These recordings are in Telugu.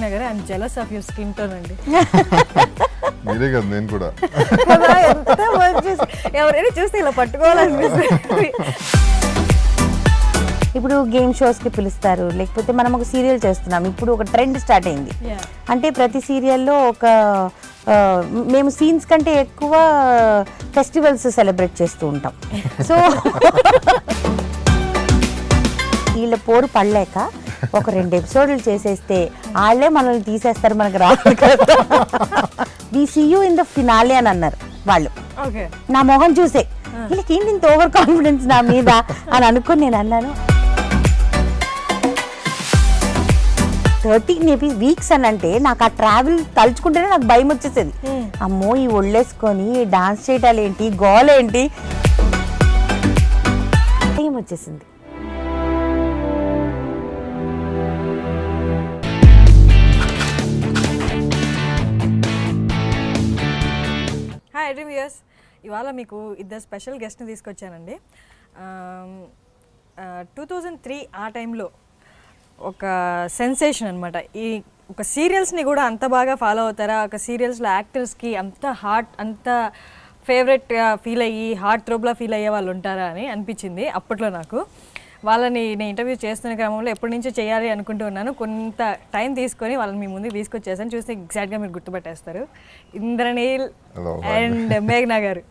మేఘ్నా గారు, I'm jealous of your skin tone అండి. మీరే కదా, నేను కూడా. ఎంత మంచి, ఎవరైనా చూస్తే ఇలా పట్టుకోవాలనిపిస్తుంది. ఇప్పుడు గేమ్ షోస్కి పిలుస్తారు, లేకపోతే మనం ఒక సీరియల్ చేస్తున్నాం. ఇప్పుడు ఒక ట్రెండ్ స్టార్ట్ అయింది. అంటే ప్రతి సీరియల్లో ఒక మేము సీన్స్ కంటే ఎక్కువ ఫెస్టివల్స్ సెలబ్రేట్ చేస్తూ ఉంటాం. సో వీళ్ళ పోరు పడలేక ఒక 2 ఎపిసోడ్లు చేసేస్తే వాళ్ళే మనల్ని తీసేస్తారు, మనకు రాదు కదా. We see you in the finale అని అన్నారు వాళ్ళు. నా మొహం చూసే వీళ్ళకి ఏంటి ఇంత ఓవర్ కాన్ఫిడెన్స్ నా మీద అని అనుకుని నేను అన్నాను. 13 వీక్స్ అని అంటే నాకు ఆ ట్రావెల్ తలుచుకుంటేనే నాకు భయం వచ్చేసేది. అమ్మో ఈ ఒళ్ళేసుకొని డాన్స్ చేయటాలు ఏంటి, గోల్ ఏంటి, భయం వచ్చేసింది. హాయ్ రివ్యూయర్స్, ఇవాళ మీకు ఇద్దరు స్పెషల్ గెస్ట్ని తీసుకొచ్చానండి. 2003 ఆ టైంలో ఒక సెన్సేషన్ అనమాట. ఈ ఒక సీరియల్స్ని కూడా అంత బాగా ఫాలో అవుతారా, ఒక సీరియల్స్లో యాక్టర్స్కి అంత అంత ఫేవరెట్గా ఫీల్ అయ్యి హార్ట్ థ్రోబ్లా ఫీల్ అయ్యే వాళ్ళు ఉంటారా అని అనిపించింది అప్పట్లో నాకు. వాళ్ళని నేను ఇంటర్వ్యూ చేస్తున్న క్రమంలో ఎప్పటి నుంచో చేయాలి అనుకుంటూ ఉన్నాను. కొంత టైం తీసుకొని వాళ్ళని మీ ముందుకు తీసుకొచ్చేసాను. చూస్తే ఎగ్జాక్ట్గా మీరు గుర్తుపట్టేస్తారు. ఇంద్రనీల్ అండ్ మేఘ్నా గారు.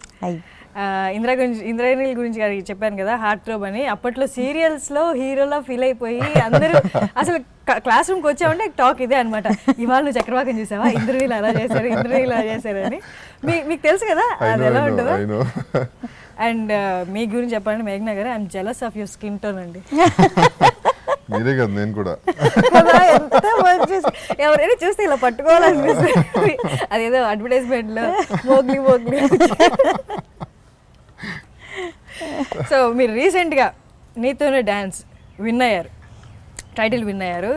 ఇంద్రనీల్ గురించి గారికి చెప్పాను కదా, హార్ట్ థ్రోబ్ అని. అప్పట్లో సీరియల్స్లో హీరోలా ఫీల్ అయిపోయి అందరూ అసలు క్లాస్ రూమ్కి వచ్చామంటే టాక్ ఇదే అనమాట. ఇవాళ నువ్వు చక్రవాకం చూసావా, ఇంద్రనీల్ అలా చేశారు, ఇంద్రనీల్ అలా చేశారు అని. మీకు తెలుసు కదా అది ఎలా ఉంటుందో. అండ్ మీ గురించి చెప్పాలంటే మేఘ్నా గారు, I'm jealous of your skin tone అండి. మీరే కదా, నేను కూడా. ఎంత మంచి, ఎవరైనా చూస్తే ఇలా పట్టుకోవాలనిపిస్తుంది. అదేదో అడ్వర్టైజ్మెంట్లో మోగ్లీ. సో మీరు రీసెంట్గా నీతోనే డాన్స్ విన్ అయ్యారు, టైటిల్ విన్ అయ్యారు.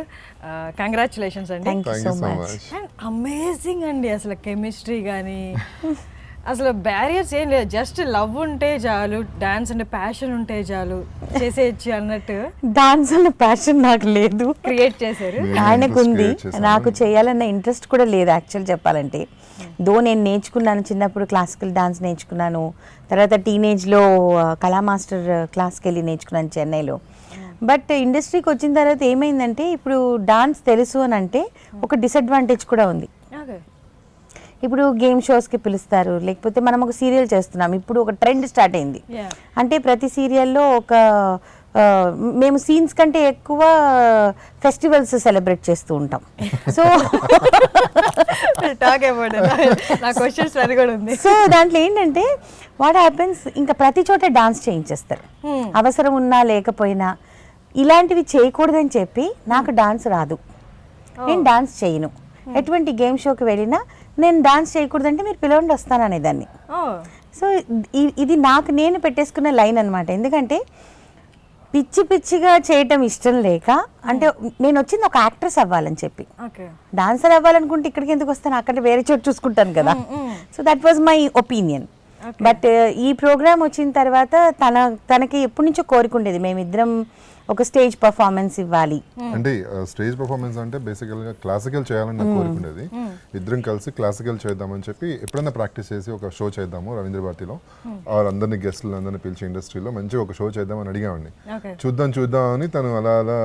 కంగ్రాచులేషన్స్ అండి. Thank you so much. And amazing అండి, అసలు కెమిస్ట్రీ కానీ అసలు బ్యారియర్స్ ఏం లేదు. జస్ట్ లవ్ ఉంటే చాలు, డాన్స్ అంటే ప్యాషన్ ఉంటే చాలు, చేసేయచ్చు అన్నట్టు. డాన్స్ అన్న ప్యాషన్ నాకు లేదు, క్రియేట్ చేశారు. ఆయనకు ఉంది, నాకు చేయాలన్న ఇంట్రెస్ట్ కూడా లేదు యాక్చువల్ చెప్పాలంటే. దో నేను నేర్చుకున్నాను, చిన్నప్పుడు క్లాసికల్ డాన్స్ నేర్చుకున్నాను. తర్వాత టీనేజ్లో కళా మాస్టర్ క్లాస్కి వెళ్ళి నేర్చుకున్నాను చెన్నైలో. బట్ ఇండస్ట్రీకి వచ్చిన తర్వాత ఏమైందంటే, ఇప్పుడు డాన్స్ తెలుసు అని అంటే ఒక డిసడ్వాంటేజ్ కూడా ఉంది. ఇప్పుడు గేమ్ షోస్కి పిలుస్తారు, లేకపోతే మనం ఒక సీరియల్ చేస్తున్నాం. ఇప్పుడు ఒక ట్రెండ్ స్టార్ట్ అయింది. అంటే ప్రతి సీరియల్లో ఒక మేము సీన్స్ కంటే ఎక్కువ ఫెస్టివల్స్ సెలబ్రేట్ చేస్తూ ఉంటాం. సో సో దాంట్లో ఏంటంటే వాట్ హ్యాపెన్స్, ఇంకా ప్రతి చోట డాన్స్ చేయించేస్తారు, అవసరం ఉన్నా లేకపోయినా. ఇలాంటివి చేయకూడదని చెప్పి నాకు డాన్స్ రాదు, నేను డాన్స్ చేయను. ఎటువంటి గేమ్ షోకి వెళ్ళినా నేను డాన్స్ చేయకూడదంటే మీరు పిలవండి వస్తాను అనేదాన్ని. సో ఇది నాకు నేను పెట్టేసుకున్న లైన్ అనమాట. ఎందుకంటే పిచ్చిగా చేయటం ఇష్టం లేక, అంటే నేను వచ్చింది ఒక యాక్ట్రెస్ అవ్వాలని చెప్పి. డాన్సర్ అవ్వాలనుకుంటే ఇక్కడికి ఎందుకు వస్తాను, అక్కడ వేరే చోటు చూసుకుంటాను కదా. So that was my opinion. But ఈ ప్రోగ్రామ్ వచ్చిన తర్వాత తనకి ఎప్పటి నుంచో కోరికుండేది, మేమిద్దరం ఒక స్టేజ్ పర్ఫార్మెన్స్ ఇవ్వాలి. అంటే స్టేజ్ పర్ఫార్మెన్స్ అంటే బేసికల్ గా క్లాసికల్ చేయాలని నాకు కోరుకునేది. ఇద్దరం కలిసి క్లాసికల్ చేద్దామని చెప్పి ఎప్పుడైనా ప్రాక్టీస్ చేసి ఒక షో చేద్దాము రవీంద్ర భారతిలో, అందరినీ గెస్టులు అందరినీ పిలిచి ఇండస్ట్రీలో మంచిగా ఒక షో చేద్దామని అడిగామండి. చూద్దాం అని తను అలా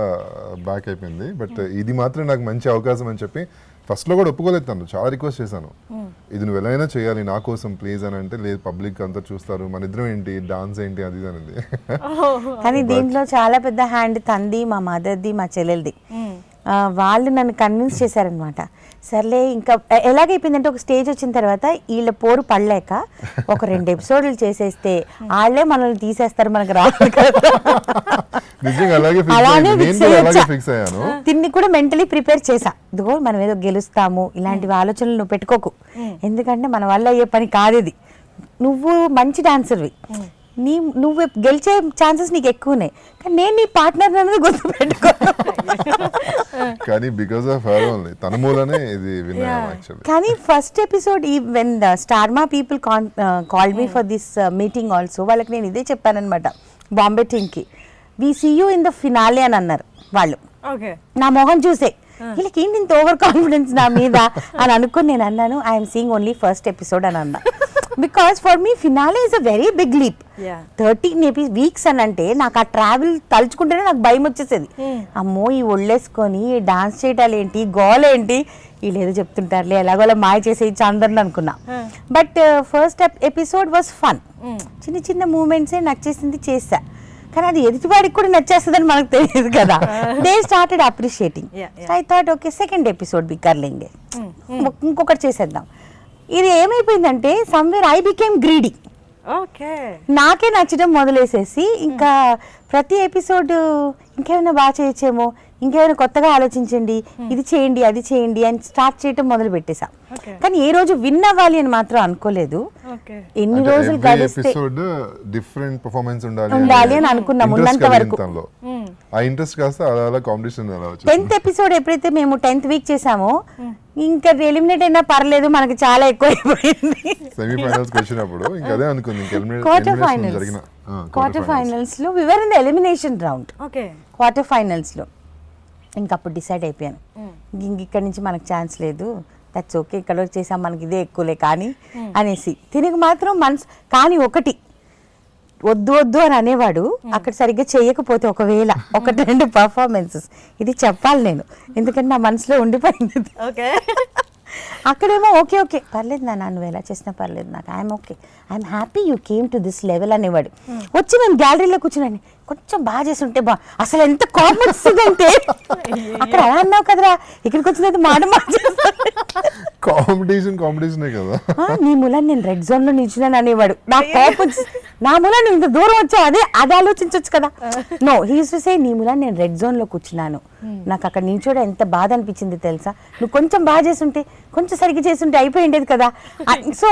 బ్యాక్ అయిపోయింది. బట్ ఇది మాత్రం నాకు మంచి అవకాశం అని చెప్పి ఫస్ట్ లో కూడా ఒప్పుకోలేదు. తను చాలా రిక్వెస్ట్ చేశాను, ఇది నువ్వు ఎలా అయినా చేయాలి నా కోసం ప్లీజ్ అని. అంటే లేదు, పబ్లిక్ అంతా చూస్తారు, మన ఇద్దరం ఏంటి డాన్స్ ఏంటి అది అనేది. కానీ దీంట్లో చాలా పెద్ద హ్యాండ్ తంది, మా మదర్ది, మా చెల్లెలది. వాళ్ళు నన్ను కన్విన్స్ చేశారనమాట. సర్లే, ఇంకా ఎలాగైపోయిందంటే ఒక స్టేజ్ వచ్చిన తర్వాత వీళ్ళ పోరు పడలేక ఒక 2 ఎపిసోడ్లు చేసేస్తే వాళ్ళే మనల్ని తీసేస్తారు, మనకు రాదు కదా. అలానే తిన్ని కూడా మెంటలీ ప్రిపేర్ చేసా. ఇదిగో మనం ఏదో గెలుస్తాము, ఇలాంటివి ఆలోచనలు నువ్వు పెట్టుకోకు, ఎందుకంటే మన వల్ల అయ్యే పని కాదు ఇది. నువ్వు మంచి డాన్సర్వి, నువ్వు గెలిచే ఛాన్సెస్ నీకు ఎక్కువనే, కానీ నేను నీ పార్ట్నర్ అనేది గుర్తుపెట్టుకో. కానీ బికాజ్ ఆఫ్ హర్ ఓన్లీ, తన మూలనే ఇది విన్నాను యాక్చువల్లీ. కానీ first episode when the Star Maa people called me for this meeting also, వాళ్ళకి నేను ఇదే చెప్పానన్నమాట బాంబే టీమ్కి. We see you in the finale అని అన్నారు వాళ్ళు. నా మొహం చూసే వీళ్ళకి ఏంటి ఇంత ఓవర్ కాన్ఫిడెన్స్ నా మీద అని అనుకుని నేను అన్నాను I'm seeing only first episode అని అన్నా. Because for me finale is a very big leap. 13 weeks అని అంటే నాకు ఆ ట్రావెల్ తలుచుకుంటేనే నాకు భయం వచ్చేసేది. అమ్మో ఈ ఒళ్ళేసుకొని డాన్స్ చేయటాలు ఏంటి, గోల్ ఏంటి, వీళ్ళు ఏదో చెప్తుంటారులే ఎలాగోలా మాయ చేసేయచ్చు అందరిని అనుకున్నా. But first episode was fun. చిన్న చిన్న మూమెంట్సే నచ్చేసింది చేసా, కానీ అది ఎదుటివాడికి కూడా నచ్చేస్తుందని మనకు తెలియదు కదా. They started appreciating. I thought okay second episode బి కర్లింగే, ఇంకొకటి చేసేద్దాం. ఇది ఏమైపోయిందంటే సమ్వేర్ ఐ బికేమ్ గ్రీడీ. నాకే నచ్చడం మొదలేసేసి ఇంకా ప్రతి ఎపిసోడ్ ఇంకేమైనా బాగా చేయొచ్చేమో, ఇంకేమైనా కొత్తగా ఆలోచించండి, ఇది చేయండి అది చేయండి అని స్టార్ట్ చేయటం మొదలు పెట్టేసా. కానీ ఏ రోజు విన్ అవ్వాలి అని మాత్రం అనుకోలేదు. ఎన్ని రోజులు గడిస్తే డిఫరెంట్ పర్ఫార్మెన్స్ ఉండాలి అని అనుకున్నాం ఉన్నంత వరకు. ఆ ఇంట్రెస్ట్ కాస్త అలా కాంపిటీషన్ 10th ఎపిసోడ్ ఎప్పుడైతే మేము 10th వీక్ చేసామో ఇంకా ఎలిమినేట్ అయినా పర్లేదు, మనకి చాలా ఎక్కువ అయిపోయింది. సెమీఫైనల్స్ వచ్చినప్పుడు ఇంకా అదే అనుకుంది, ఇంకా క్వార్టర్ ఫైనల్స్ లో we were in the elimination round. Quarter finals లో ఇంకా అప్పుడు డిసైడ్ అయిపోయాను ఇంక ఇక్కడి నుంచి మనకు ఛాన్స్ లేదు, దట్స్ ఓకే, ఇక్కడ వరకు చేసాం మనకి ఇదే ఎక్కువలే కానీ అనేసి. తినకు మాత్రం మనసు కానీ ఒకటి వద్దు వద్దు అని అనేవాడు, అక్కడ సరిగ్గా చేయకపోతే ఒకవేళ 1-2 పర్ఫార్మెన్సెస్ ఇది చెప్పాలి నేను, ఎందుకంటే నా మనసులో ఉండిపోయింది. అక్కడేమో ఓకే ఓకే పర్లేదు నా నువ్వు ఎలా చేసినా పర్లేదు, నాకు I'm okay, I'm happy you came to this level అనేవాడు. వచ్చి మేము గ్యాలరీలో కూర్చున్నాను, కొంచెం బాగా చేస్తుంటే అసలు ఎంత కోపం వస్తుందంటే అక్కడ అలా అన్నావు కదరా, ఇక్కడికి వచ్చినది మాట కాంపిటీషన్ కదా, నీ మూలాన్ని నేను రెడ్ జోన్ లో నిల్చున్నాను అనేవాడు. నా కోపం నా మూలాన్ని ఇంత దూరం వచ్చావు, అది ఆలోచించవచ్చు కదా. No he used to say నీ మూలాన్ని నేను రెడ్ జోన్ లో కూర్చున్నాను, నాకు అక్కడ నిల్చోడం ఎంత బాధ అనిపించింది తెలుసా, నువ్వు కొంచెం బాగా చేస్తుంటే కొంచెం సరిగ్గా చేస్తుంటే అయిపోయిండేది కదా. So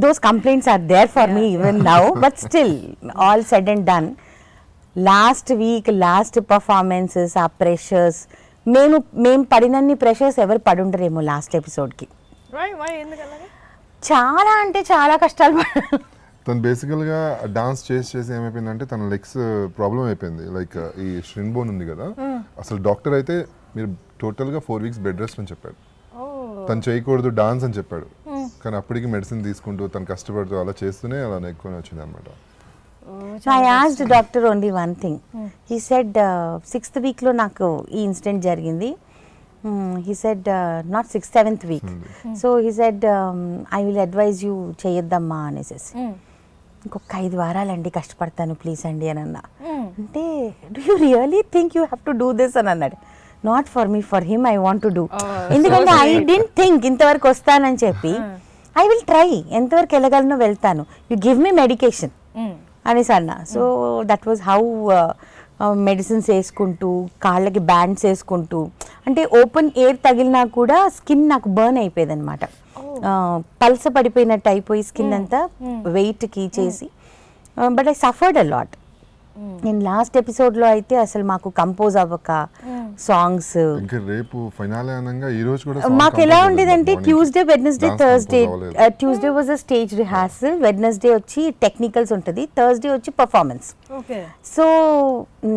those complaints are there for me even now, but still all said and done, last week last performances are pressures. మేము పడినన్ని ప్రెషర్స్ ఎవరు పడుండరేమో లాస్ట్ ఎపిసోడ్ కి. చాలా అంటే చాలా కష్టాలు పడ్డాను. తను బేసికల్ గా డాన్స్ చేసి ఏమైపోయిందంటే తన లెగ్స్ ప్రాబ్లం అయిపోయింది. లైక్ ఈ షిన్ బోన్ ఉంది కదా, అసలు డాక్టర్ అయితే మీరు టోటల్ గా 4 weeks బెడ్ రెస్ట్ అని చెప్పాడు. తను చేయకూడదు డాన్స్ అని చెప్పాడు, కానీ అప్పటికి మెడిసిన్ తీసుకుంటూ తను కష్టపడుతూ అలా చేస్తూనే అలా ఎక్కువ వచ్చింది అనమాట. I asked doctor only one thing. He said 6th week లో నాకు ఈ ఇన్సిడెంట్ జరిగింది. He said not 6th 7th week. So he said I will advise you చేయొద్దమ్మా అనేసి. ఇంకొక 5 వారాలండి కష్టపడతాను ప్లీజ్ అండి అని అన్నా. అంటే do you really think you have to do this అని అన్నాడు. Not for me, for him I want to do. ఎందుకంటే ఐ డెంట్ థింక్ ఇంతవరకు వస్తానని చెప్పి ఐ విల్ ట్రై, ఎంతవరకు వెళ్ళగలనో వెళ్తాను, యూ గివ్ మీ మెడికేషన్ అనేసి అన్న. So that was how medicines వేసుకుంటూ కాళ్ళకి బ్యాండ్స్ వేసుకుంటూ, అంటే ఓపెన్ ఎయిర్ తగిలినా కూడా స్కిన్ నాకు బర్న్ అయిపోయేది అనమాట, పల్స పడిపోయినట్టు అయిపోయి స్కిన్ అంతా వెయిట్కి చేసి. But I suffered a lot. నేను లాస్ట్ ఎపిసోడ్ లో అయితే అసలు మాకు కంపోజ్ అవ్వక సాంగ్స్, రేపు ఫైనల్ అనగా ఈ రోజు కూడా మాకు ఎలా ఉండేదంటే Tuesday Wednesday Thursday, Tuesday was a stage rehearsal, Wednesday వచ్చి టెక్నికల్స్ ఉంటుంది, థర్స్డే వచ్చి పర్ఫార్మెన్స్. సో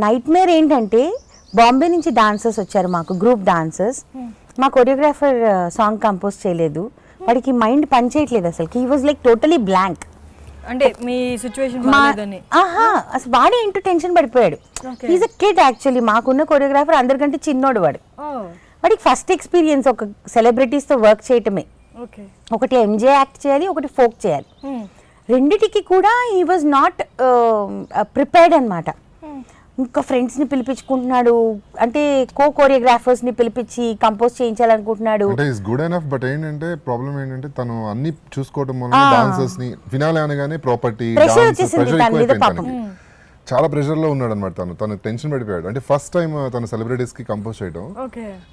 నైట్ మేర్ ఏంటంటే బాంబే నుంచి డాన్సర్స్ వచ్చారు మాకు, గ్రూప్ డాన్సర్స్. మా కొరియోగ్రాఫర్ సాంగ్ కంపోజ్ చేయలేదు, వాడికి మైండ్ పనిచేయట్లేదు అసలు, he was like totally blank. అంటే మీ సిచువేషన్ అసలు వాడే ఇంటూ టెన్షన్ పడిపోయాడు. ఈజ్ అ కిడ్ యాక్చువల్లీ, మాకున్న కొరియోగ్రాఫర్ అందరికంటే చిన్నోడు వాడు. వాడికి ఫస్ట్ ఎక్స్పీరియన్స్ ఒక సెలబ్రిటీస్ తో వర్క్ చేయటమే. ఒకటి ఎంజే యాక్ట్ చేయాలి, ఒకటి ఫోక్ చేయాలి. రెండిటికి కూడా హీ వాజ్ నాట్ ప్రిపేర్డ్ అనమాట. ఇంకా ఫ్రెండ్స్ని పిలిపించుకుంటున్నాడు, అంటే కోరియోగ్రాఫర్స్ని పిలిపించి కంపోజ్ చేయించాలనుకుంటున్నాడు. అంటే ఇస్ గుడ్ ఎనఫ్, బట్ ఏంటంటే ప్రాబ్లం ఏంటంటే తను అన్ని చూసుకోవడం వల్ల డాన్సర్స్ ని ఫినాలే అనగానే ప్రాపర్టీ ప్రెషర్ వచ్చేసింది దాని మీద పాపం. చాలా ప్రెషర్ లో ఉన్నాడు అనమాట తను టెన్షన్ పడిపోయాడు. అంటే ఫస్ట్ టైం తను సెలబ్రిటీస్ కి కంపోజ్ చేయడం,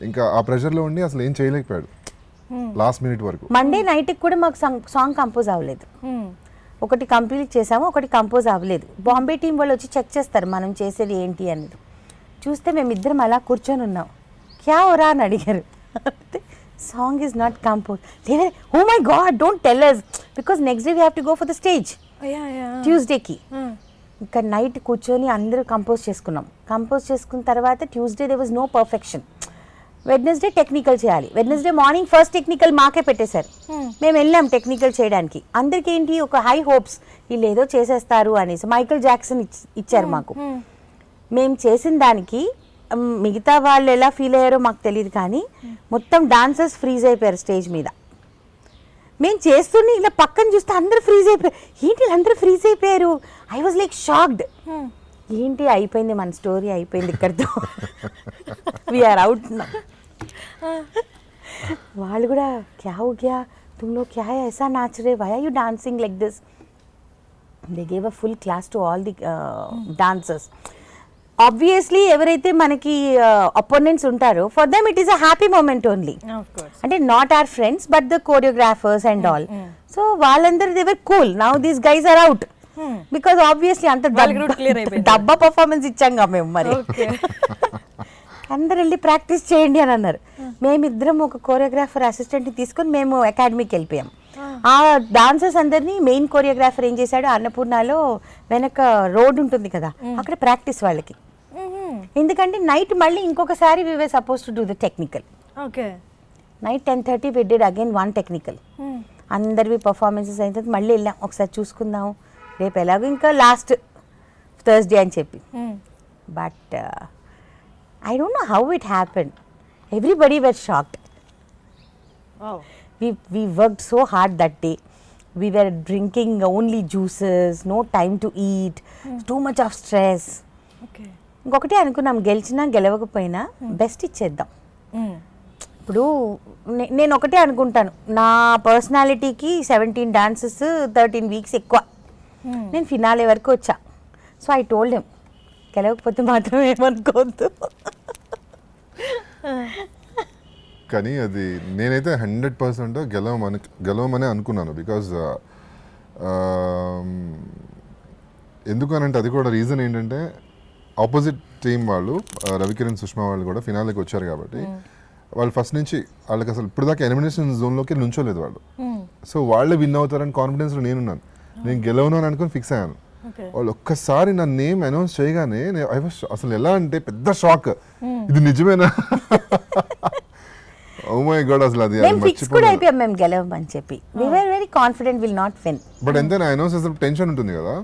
ఇంకా ఆ ప్రెషర్ లో ఉండి అసలు ఏం చేయలేకపోయాడు లాస్ట్ మినిట్ వరకు. మండే నైట్ కూడా మాకు సాంగ్ కంపోజ్ అవ్వలేదు, ఒకటి కంప్లీట్ చేసాము, ఒకటి కంపోజ్ అవ్వలేదు. బాంబే టీం వాళ్ళు వచ్చి చెక్ చేస్తారు మనం చేసేది ఏంటి అనేది. చూస్తే మేమిద్దరం అలా కూర్చొని ఉన్నాం. క్యా ఓరా అని అడిగారు, సాంగ్ ఈజ్ నాట్ కంపోజ్. లేదా oh my god don't tell us because next day we have to go for the stage ట్యూస్డేకి. ఇక్కడ నైట్ కూర్చొని అందరూ కంపోజ్ చేసుకున్నాం. కంపోజ్ చేసుకున్న తర్వాత Tuesday they was no perfection. Wednesday technical చేయాలి. వెడ్నెస్డే మార్నింగ్ ఫస్ట్ టెక్నికల్ మాకే పెట్టేశారు. మేము వెళ్ళాం టెక్నికల్ చేయడానికి. అందరికీ ఏంటి ఒక హై హోప్స్, వీళ్ళు ఏదో చేసేస్తారు అనేసి. మైకేల్ జాక్సన్ ఇచ్చారు మాకు. మేము చేసిన దానికి మిగతా వాళ్ళు ఎలా ఫీల్ అయ్యారో మాకు తెలియదు, కానీ మొత్తం డాన్సర్స్ ఫ్రీజ్ అయిపోయారు స్టేజ్ మీద. మేము చేస్తూనే ఇలా పక్కన చూస్తే అందరూ ఫ్రీజ్ అయిపోయారు. ఏంటి అందరూ ఫ్రీజ్ అయిపోయారు? I was like shocked. ఏంటి అయిపోయింది, మన స్టోరీ అయిపోయింది ఇక్కడితో, వీఆర్ అవుట్. వాళ్ళు కూడా క్యా హో గయా, तुम लोग क्या है ऐसा नाच रहे, why are you dancing like this? They gave a full class to all the dancers. Obviously ఎవరైతే మనకి అపోనెంట్స్ ఉంటారో for them it is a happy moment only. అంటే not our friends but the choreographers and all. So వాళ్ళందరూ they were cool. Now these guys are out because obviously అంత డబ్బా పర్ఫార్మెన్స్ ఇచ్చాం మేము. మరి అందరు వెళ్ళి ప్రాక్టీస్ చేయండి అని అన్నారు. మేమిద్దరం ఒక కోరియోగ్రాఫర్ అసిస్టెంట్ని తీసుకొని మేము అకాడమీకి వెళ్ళిపోయాం. ఆ డాన్సర్స్ అందరినీ మెయిన్ కోరియోగ్రాఫర్ ఏం చేశాడు, అన్నపూర్ణలో వెనక రోడ్ ఉంటుంది కదా, అక్కడ ప్రాక్టీస్ వాళ్ళకి. ఎందుకంటే నైట్ మళ్ళీ ఇంకొకసారి we were suppose to do the technical. Night 10:30 we did again one technical. అందరివి పర్ఫార్మెన్సెస్ అయిన తర్వాత మళ్ళీ వెళ్ళాం, ఒకసారి చూసుకుందాం రేపు ఎలాగో ఇంకా లాస్ట్ థర్స్డే అని చెప్పి. But I don't know how it happened. Everybody were shocked. Wow. We worked so hard that day. We were drinking only juices, no time to eat, too much of stress. Okay. ఇంకొకటి అనుకున్నాం, గెలిచినా గెలవకపోయినా బెస్ట్ ఇచ్చేద్దాం. ఇప్పుడు నేను ఒకటే అనుకుంటాను, నా పర్సనాలిటీకి 17 డాన్సెస్ 13 వీక్స్ ఎక్కువ. నేను ఫినాలే వరకు వచ్చా. సో ఐ టోల్డ్ హిమ్, గెలవకపోతే మాత్రం ఏమనుకోవద్దు. కానీ అది నేనైతే 100% గెలవమని అనుకున్నాను. బికాజ్ ఎందుకనంటే అది కూడా రీజన్ ఏంటంటే ఆపోజిట్ టీం వాళ్ళు రవికిరణ్ సుష్మా వాళ్ళు కూడా ఫినాలేకి వచ్చారు కాబట్టి వాళ్ళు ఫస్ట్ నుంచి వాళ్ళకి అసలు ఇప్పుడు దాకా ఎలిమినేషన్ జోన్లోకి నుంచోలేదు వాళ్ళు. సో వాళ్ళే విన్ అవుతారని కాన్ఫిడెన్స్లో నేనున్నాను. నేను గెలవను అని అనుకుని ఫిక్స్ అయ్యాను. వాళ్ళు ఒక్కసారి నా నేమ్ అనౌన్స్ చేయగానే అసలు ఎలా అంటే పెద్ద షాక్, ఇది నిజమేనా, ఓ మై గాడ్. అసలు అది ఫిక్స్ కూడా అయిపోయాం మేము గెలవమని చెప్పి. We were very confident will not win. But ఎంతైనా అనౌన్స్ అసలు టెన్షన్ ఉంటుంది కదా,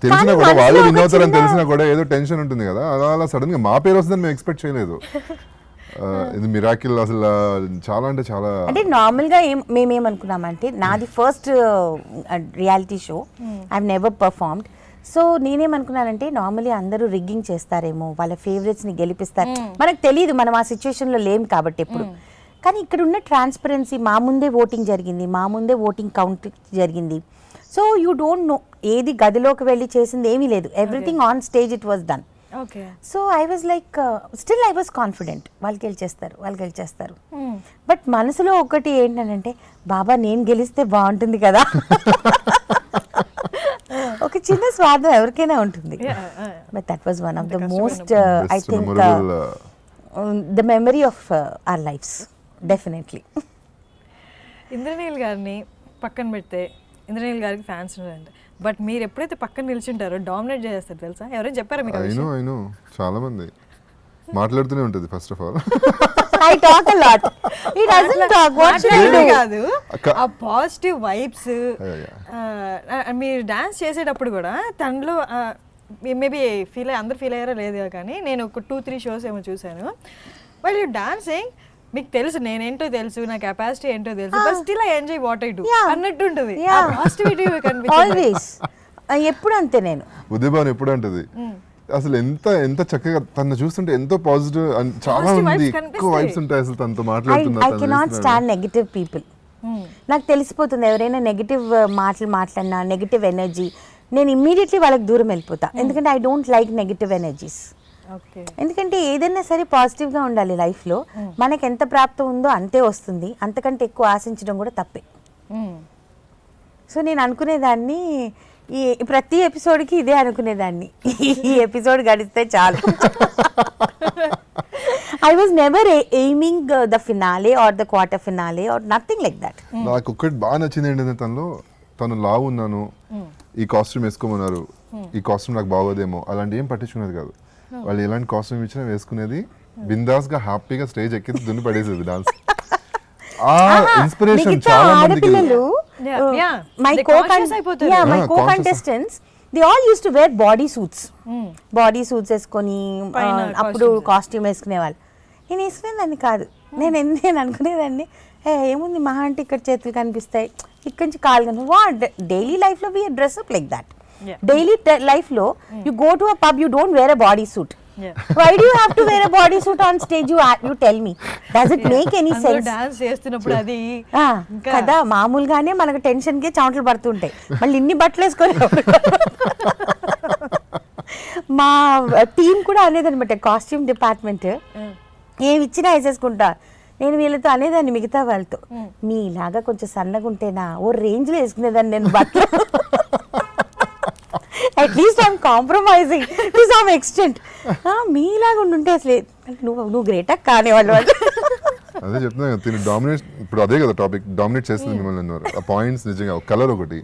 తెలిసినా కూడా వాళ్ళు విన్ అవుతారని తెలిసినా కూడా ఏదో టెన్షన్ ఉంటుంది కదా. అలా సడన్ గా మా పేరు వస్తుందని మేము ఎక్స్పెక్ట్ చేయలేదు. ఇది మిరాకిల్ అసలు, చాలా అంటే చాలా. అంటే నార్మల్గా మేమేమనుకున్నామంటే, నాది first reality show, I have never performed. So నేనేమనుకున్నానంటే నార్మల్లీ అందరూ రిగ్గింగ్ చేస్తారేమో, వాళ్ళ ఫేవరెట్స్ని గెలిపిస్తారు. మనకు తెలియదు, మనం ఆ సిచ్యువేషన్లో లేం కాబట్టి ఎప్పుడు. కానీ ఇక్కడ ఉన్న ట్రాన్స్పరెన్సీ, మా ముందే ఓటింగ్ జరిగింది, మా ముందే ఓటింగ్ కౌంట్ జరిగింది. సో యూ డోంట్ నో, ఏది గదిలోకి వెళ్ళి చేసింది ఏమీ లేదు. Everything on stage it was done. So I was like still I was confident, వాళ్ళు గెలిచేస్తారు. బట్ మనసులో ఒకటి ఏంటంటే, బాబా నేను గెలిస్తే బాగుంటుంది కదా. ఒక చిన్న స్వార్థం ఎవరికైనా ఉంటుంది. But that was one of the most I think the memory of our lives definitely. Indraneel గారిని పక్కన పెడితే ఇంద్రనీల్ గారికి ఫ్యాన్స్ ఉన్నారంట. బట్ మీరు ఎప్పుడైతే పక్కన నిల్చుంటారో డామినేట్ చేస్తారు తెలుసా? ఎవరైనా చెప్పారా మీకు? అయినో చాలా మంది మాట్లాడుతూనే ఉంటుంది. First of all I talk a lot. He doesn't talk. What should I do? కాదు, ఆ పాజిటివ్ వైబ్స్. మీరు డాన్స్ చేసేటప్పుడు కూడా తనలో మేబీ అందరు ఫీల్ అయ్యారో లేదు, కానీ నేను ఒక 2-3 షోస్ ఏమో చూశాను. వాళ్ళు యూ డాన్సింగ్, మీకు తెలుసు నేనేంటో తెలుసు, నా కెపాసిటీ ఏంటో తెలుసు, but still I enjoy what I do అన్నట్టు ఉంటుంది. Positivity always. ఎప్పుడు అంతే. నేను ఉదయభాన్ ఎప్పుడు అంటది, అసలు ఎంత చక్కగా తను చూస్తుంటే ఎంతో పాజిటివ్, చాలా ఉంది, ఎక్కువ వైబ్స్ ఉంటాయి అసలు తనతో మాట్లాడుతున్నా. I cannot stand negative people. నాకు తెలిసిపోతుంది ఎవరైనా నెగటివ్ మాటలు మాట్లాడినా, నెగటివ్ ఎనర్జీ, నేను ఇమ్మీడియట్లీ వాళ్ళకి దూరం వెళ్ళిపోతా. ఎందుకంటే I don't like negative energies. ఎందుకంటే ఏదైనా సరే పాజిటివ్గా ఉండాలి లైఫ్లో. మనకి ఎంత ప్రాప్తం ఉందో అంతే వస్తుంది, అంతకంటే ఎక్కువ ఆశించడం కూడా తప్పే. సో నేను అనుకునేదాన్ని, ఈ ప్రతి ఎపిసోడ్కి ఇదే అనుకునేదాన్ని, ఈ ఎపిసోడ్ గడిస్తే చాలు. I was never aiming the finale or the quarter finale or nothing like that. నాకు ఒక్కటి బాగా నచ్చింది ఏంటంటే తను లావు ఉన్నాను, ఈ కాస్ట్యూమ్ వేసుకోమన్నారు, ఈ కాస్ట్యూమ్ నాకు బాగోదేమో, అలాంటి ఏం పట్టించుకునేది కాదు. వాళ్ళు ఎలాంటి కాస్ట్యూమ్ ఇచ్చినా వేసుకునేది, బిందాస్ గా హ్యాపీగా స్టేజ్ ఎక్కి దున్ని పడేసేది డాన్స్. ఆ ఇన్స్పిరేషన్ చాలా మందికి. My co contestants they all used to wear body suits వేసుకొని అప్పుడు కాస్ట్యూమ్ వేసుకునేవాళ్ళు. నేను వేసుకునేదాన్ని కాదు. నేను అనుకునేదాన్ని ఏముంది మహా అంటే ఇక్కడ చేతులు కనిపిస్తాయి, ఇక్కడ నుంచి కాళ్ళు కనిపి వాట్. డైలీ లైఫ్ లో we dress up like that. Daily life లో you go to a pub, you don't wear a body suit. Why do you have to wear a bodysuit on stage? You tell me. Does it make any sense? Dance చేస్తున్నప్పుడు అది కదా మామూలుగానే మనకు టెన్షన్ కి చెమటలు పడుతుంటాయి, మళ్ళీ ఇన్ని బట్టలు వేసుకొని. మా టీం కూడా అనేది అనమాట, కాస్ట్యూమ్ డిపార్ట్మెంట్ ఏమి ఇచ్చినా వేసేసుకుంటా. నేను వీళ్ళతో అనేదాన్ని మిగతా వాళ్ళతో, మీలాగా కొంచెం సన్నగా ఉంటేనా ఓ రేంజ్ లో వేసుకునేదాన్ని నేను బట్టలు. At least I'm compromising to some extent. మీలాగా ఉండుంటే అసలు నువ్వు గ్రేటా కానివాళ్ళు. అదే చెప్తున్నా కదా, తిని డామినేట్, ఇప్పుడు అదే కదా టాపిక్, డామినేట్ చేస్తుంది మిమ్మల్ని అన్నారు. ఆ పాయింట్స్ నిజంగా కలర్ ఒకటి,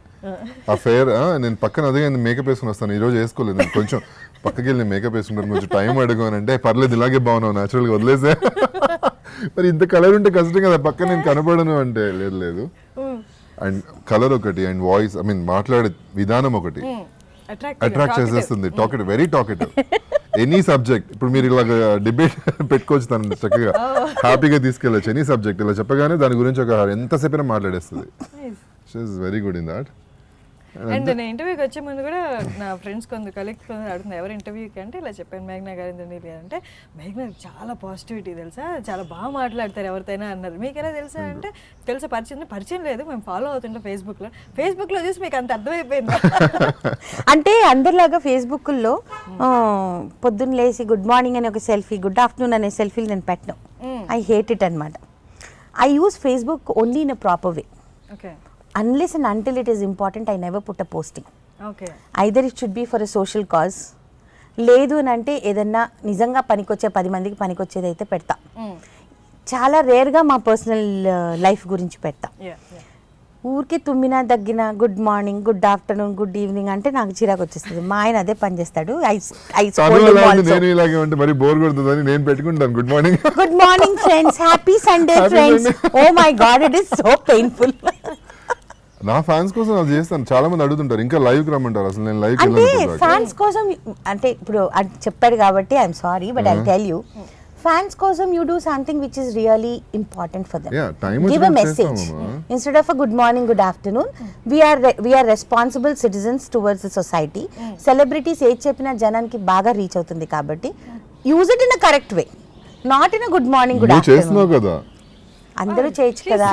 ఆ ఫేర్. నేను పక్కన అదే మేకప్ వేసుకుని వస్తాను, ఈ రోజు వేసుకోలేదు, నేను కొంచెం పక్కకి వెళ్ళి మేకప్ వేసుకుంటాను, కొంచెం టైం అడుగుని అంటే పర్లేదు ఇలాగే బాగున్నావు న్యాచురల్గా వదిలేసే. మరి ఇంత కలర్ ఉంటే కష్టం కదా పక్కన నేను కనపడను అంటే. లేదు అండ్ కలర్ ఒకటి, అండ్ వాయిస్, ఐ మీన్ మాట్లాడే విధానం ఒకటి అట్రాక్ట్ చేసేస్తుంది. Talkative, very talkative. Any subject, ఇప్పుడు మీరు ఇలా డిబేట్ పెట్టుకోవచ్చు, తను చక్కగా హ్యాపీగా తీసుకెళ్ళచ్చు. ఎనీ సబ్జెక్ట్ ఇలా చెప్పగానే దాని గురించి ఒక ఎంతసేపు మాట్లాడేస్తుంది. She is very good in that. And నేను ఇంటర్వ్యూకి వచ్చే ముందు కూడా నా ఫ్రెండ్స్ కలీగ్స్ అడుగుతున్నారు ఎవరు ఇంటర్వ్యూకి అంటే ఇలా చెప్పాను మేఘ్నా గారు అంటే, మేఘ్నా చాలా పాజిటివిటీ తెలుసా, చాలా బాగా మాట్లాడతారు ఎవరితోనైనా అన్నారు. మీకు ఎలా తెలుసా అంటే, తెలుసా పరిచయం లేదు, మేము ఫాలో అవుతుంటాం ఫేస్బుక్లో చూసి మీకు అంత అర్థమైపోయింది. అంటే అందరిలాగా ఫేస్బుక్లో పొద్దున్న లేచి గుడ్ మార్నింగ్ అనే ఒక సెల్ఫీ, గుడ్ ఆఫ్టర్నూన్ అనే సెల్ఫీలు నేను పెట్టను. ఐ హేట్ ఇట్ అనమాట. I use Facebook only in a proper way. Okay. Unless and until it is important, I never put a posting. Okay. Either it should be for a social cause, లేదు అని అంటే ఏదన్నా నిజంగా పనికొచ్చే 10 మందికి పనికొచ్చేది అయితే పెడతా. చాలా రేర్గా మా పర్సనల్ లైఫ్ గురించి పెడతా. ఊరికే తుమ్మినా దగ్గిన good morning, good afternoon, good evening అంటే నాకు చిరాకు వచ్చేస్తుంది. మా ఆయన అదే పని చేస్తాడు. Good morning friends, happy Sunday friends. Oh my god, it is so painful. నా ఫ్యాన్స్ కోసం అది చేస్తాను. చాలా మంది అడుగుతుంటారు ఇంకా లైవ్ కి రమ్మంటారు. అసలు నేను లైవ్ అంటే ఫ్యాన్స్ కోసం అంటే ఇప్పుడు చెప్పాడు కాబట్టి I'm sorry, but I tell you, fans కోసం you do something which is really important for them. Give a message instead of a good morning, good afternoon. We're responsible citizens towards the society. Celebrities ఏది చెప్పినా జనానికి బాగా రీచ్ అవుతుంది కాబట్టి use it in a correct way, not in a good morning, good afternoon. కదా అందరూ చేయొచ్చు కదా.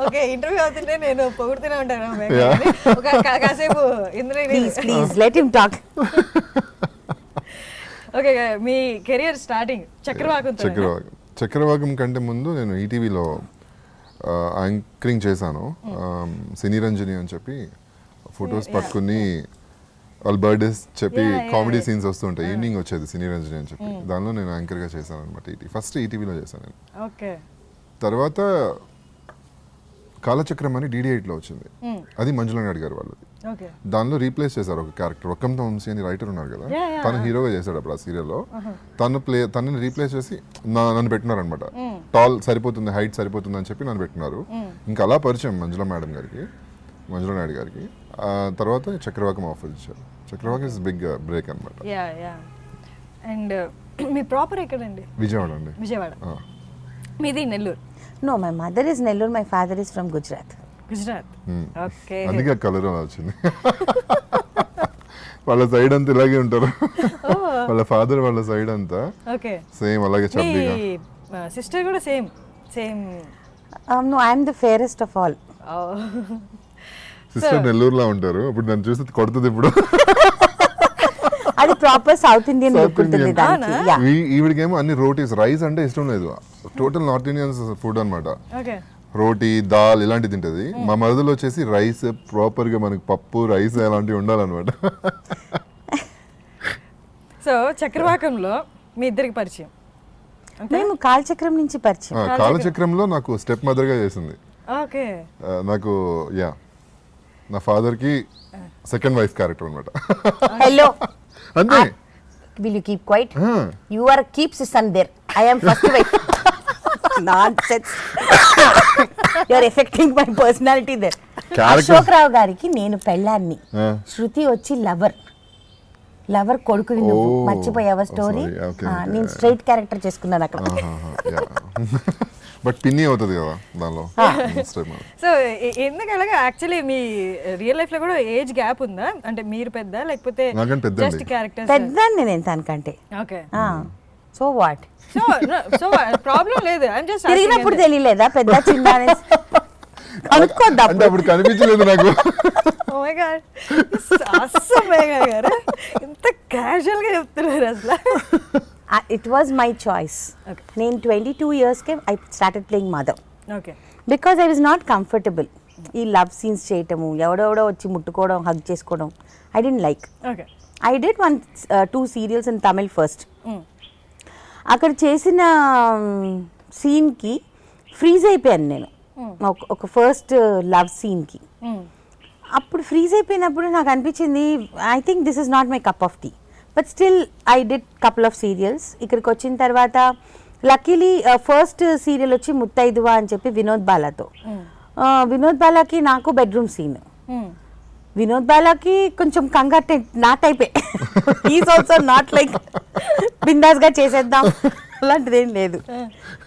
ఓకే, ఇంటర్వ్యూ అవుతుంటే నేను పొగుడుతూనే ఉంటాను కాసేపు. Please let him talk. Okay, me career starting Chakravakam కంటే ముందు నేను ఈటీవీలో యాంకరింగ్ చేశాను. సినీ రంజని అని చెప్పి ఫొటోస్ పట్టుకుని వాళ్ళ బర్త్డేస్ చెప్పి కామెడీ సీన్స్ వస్తుంటాయి. ఈవినింగ్ వచ్చేది సినీ రంజని అని చెప్పి, దానిలో నేను యాంకర్గా చేశాను అనమాట. ఫస్ట్ ఈటీవీలో చేశాను నేను. ఓకే. తర్వాత కాలచక్రం అని DD8లో వచ్చింది. అది మంజులా నాయుడు గారు వాళ్ళది. దానిలో రీప్లేస్ చేశారు ఒక క్యారెక్టర్, వక్కంత వంశీ అని రైటర్ ఉన్నారు కదా, తను హీరోగా చేశాడు అప్పుడు ఆ సీరియల్లో. తనని రీప్లేస్ చేసి నన్ను పెట్టినారు అనమాట. టాల్ సరిపోతుంది, హైట్ సరిపోతుంది అని చెప్పి నన్ను పెట్టినారు. ఇంకా అలా పరిచయం మంజులా నాయుడు గారికి. తర్వాత చక్రవాకం ఆఫర్ ఇచ్చారు. చక్రవాకం ఇస్ బిగ్ బ్రేక్ అనమాట. అండ్ మీ ప్రాపర్ ఎక్కడండి? విజయవాడ అండి. విజయవాడ. మీది Nellore? No, my mother is Nellore, my father is from Gujarat. Okay. అందుకే కలర్ అలా వచ్చింది. వాళ్ళ సైడ్ అంతా ఇలాగే ఉంటారు. వాళ్ళ ఫాదర్ వాళ్ళ సైడ్ అంతా సేమ్ అలాగే చబ్బీగా. సిస్టర్ కూడా same. No, I am the fairest of all. Sister నెల్లూరులో ఉంటారు. ఇప్పుడు నన్ను చూసి కొడుతుంది. ఇప్పుడు అది ప్రాపర్ సౌత్ ఇండియన్ లుక్ ఉంటుంది దానికి. ఈవిడికేమో అన్ని రోటీస్, రైస్ అంటే ఇష్టం లేదు. టోటల్ నార్త్ ఇండియన్ ఫుడ్ అనమాట. రోటీ, దాల్ ఇలాంటివి తింటది. మా మరదలు వచ్చేసి రైస్, ప్రాపర్ గా మనకి పప్పు, రైస్ అలాంటివి ఉండాలన్నమాట. సో చక్రవాకంలో మీ ఇద్దరికి పరిచయం? మేము కాలచక్రం నుంచి పరిచయం. కాలచక్రంలో నాకు స్టెప్ మదర్ గా చేసింది. ఓకే. నాకు నా ఫాదర్ కి సెకండ్ వైఫ్ క్యారెక్టర్ అనమాట. హలో అంతే. Will you keep quiet? You are keep son there. I am first wife. Nonsense. You are affecting my personality there. Ashok Rao గారికి నేను పెళ్ళాన్ని, శృతి వచ్చి లవర్ కొడుకుని నువ్వు మర్చిపోయావా స్టోరీ? నేను స్ట్రైట్ క్యారెక్టర్ చేసుకున్నాను అక్కడ. బట్ పిన్ని అవుతుంది కదా దానిలో. సో ఎందుకు అలాగా? యాక్చువల్లీ మీ రియల్ లైఫ్ లో కూడా ఏజ్ గ్యాప్ ఉందా? అంటే మీరు పెద్ద లేకపోతే జస్ట్ క్యారెక్టర్? పెద్దాన్ని నేను తనకంటే. Okay. So what? So problem లేదు. ఐ యామ్ జస్ట్ తిరిగినప్పుడు తెలియలేదా పెద్ద చిన్న అనేసి? అనుకోద్దా అంటే అప్పుడు కనిపించలేదు నాకు. ఓ మై గాడ్, అస్సలు మేఘా గారు ఇంత క్యాజువల్ గా చెప్తున్నారు అసలు. It was my choice. నేను 22 yearsకే I started playing mother. Okay. Because I was not comfortable. ఈ లవ్ సీన్స్ చేయటము, ఎవడెవడో వచ్చి ముట్టుకోవడం, హగ్ చేసుకోవడం, I didn't like. Okay. I did 2 serials in Tamil first. అక్కడ చేసిన సీన్కి ఫ్రీజ్ అయిపోయాను నేను, ఒక ఫస్ట్ లవ్ సీన్కి. అప్పుడు ఫ్రీజ్ అయిపోయినప్పుడు నాకు అనిపించింది, I think this is not my cup of tea. But still I did couple of serials. ఇక్కడికి వచ్చిన తర్వాత లక్కీలీ ఫస్ట్ సీరియల్ వచ్చి ముత్తైదువా అని చెప్పి వినోద్ బాలాతో. వినోద్ బాలాకి నాకు బెడ్రూమ్ సీన్. వినోద్ బాలాకి కొంచెం కంగారు, నా టైపే. ఈజ్ ఆల్సో నాట్ లైక్ బిందాస్గా చేసేద్దాం అలాంటిది ఏం లేదు.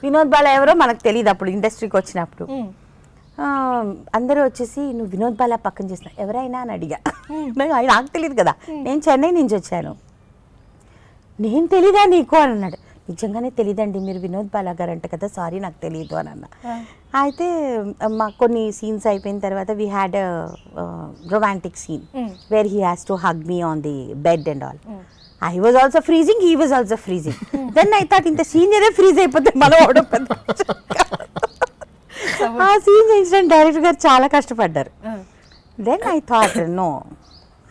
వినోద్ బాలా ఎవరో మనకు తెలియదు అప్పుడు ఇండస్ట్రీకి వచ్చినప్పుడు. అందరూ వచ్చేసి నువ్వు వినోద్ బాలా పక్కన చేసిన ఎవరైనా అని అడిగా. నాకు తెలియదు కదా, నేను చెన్నై నుంచి వచ్చాను. నేను తెలీదా నీకు అని అన్నాడు. నిజంగానే తెలీదండి, మీరు వినోద్ బాలా గారు అంట కదా, సారీ నాకు తెలియదు అని అన్న. అయితే మా కొన్ని సీన్స్ అయిపోయిన తర్వాత we had romantic scene where he has to hug me on the bed and all. I was also freezing, he was also freezing. Then I thought ఇంత సీనియరే ఫ్రీజ్ అయిపోతే మనం అవడం పెద్ద. ఆ సీన్ చేయించడానికి డైరెక్టర్ గారు చాలా కష్టపడ్డారు. Then I thought no,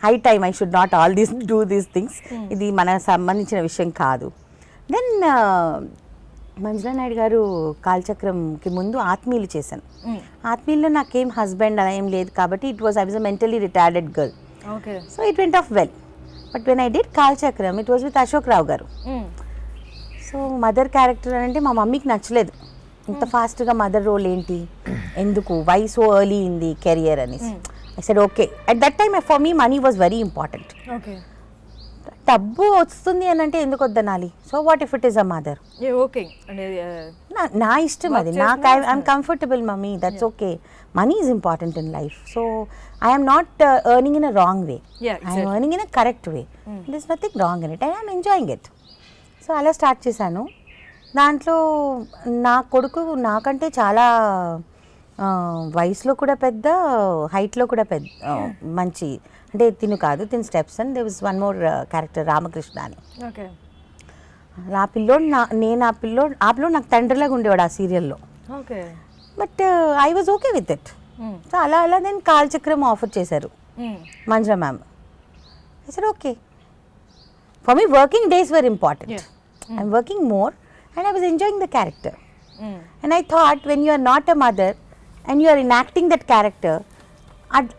high time I should not all these do these things. ఇది మనకు సంబంధించిన విషయం కాదు. దెన్ మంజులా నాయుడు గారు కాలచక్రంకి ముందు ఆత్మీయులు చేశాను. ఆత్మీయుల్లో నాకేం హస్బెండ్ అలా ఏం లేదు కాబట్టి I was a mentally retarded girl. So it went off well. But when I did Kalachakram it was with Ashok Rao garu. So mother character అంటే మా మమ్మీకి నచ్చలేదు, ఇంత ఫాస్ట్గా మదర్ రోల్ ఏంటి, ఎందుకు, why so early in the career అనేసి. I said okay. At that time for me money was very important. డబ్బు వస్తుంది అని అంటే ఎందుకు వద్దనాలి? So what if it is a mother? నా ఇష్టం అది, నాకు I'm comfortable mummy, that's okay. Money is important in life. So I'm not earning in a wrong way, I'm earning in a correct way. It is nothing wrong in it, I'm enjoying it. So అలా స్టార్ట్ చేశాను. దాంట్లో నా కొడుకు నాకంటే చాలా వయసులో కూడా పెద్ద, హైట్లో కూడా పెద్ద, మంచి, అంటే తిను కాదు, తిను steps. And they was one more character Ramakrishna అని. ఆ పిల్లోడు ఆ పిల్లోడు నాకు తండ్రిలాగా ఉండేవాడు ఆ సీరియల్లో. But I was okay with it. So అలా నేను కాలచక్రం ఆఫర్ చేశారు Manjula ma'am. I said okay. For me working days were important. I'm working more and I was enjoying the character. And I thought when you are not a mother and you are enacting that character,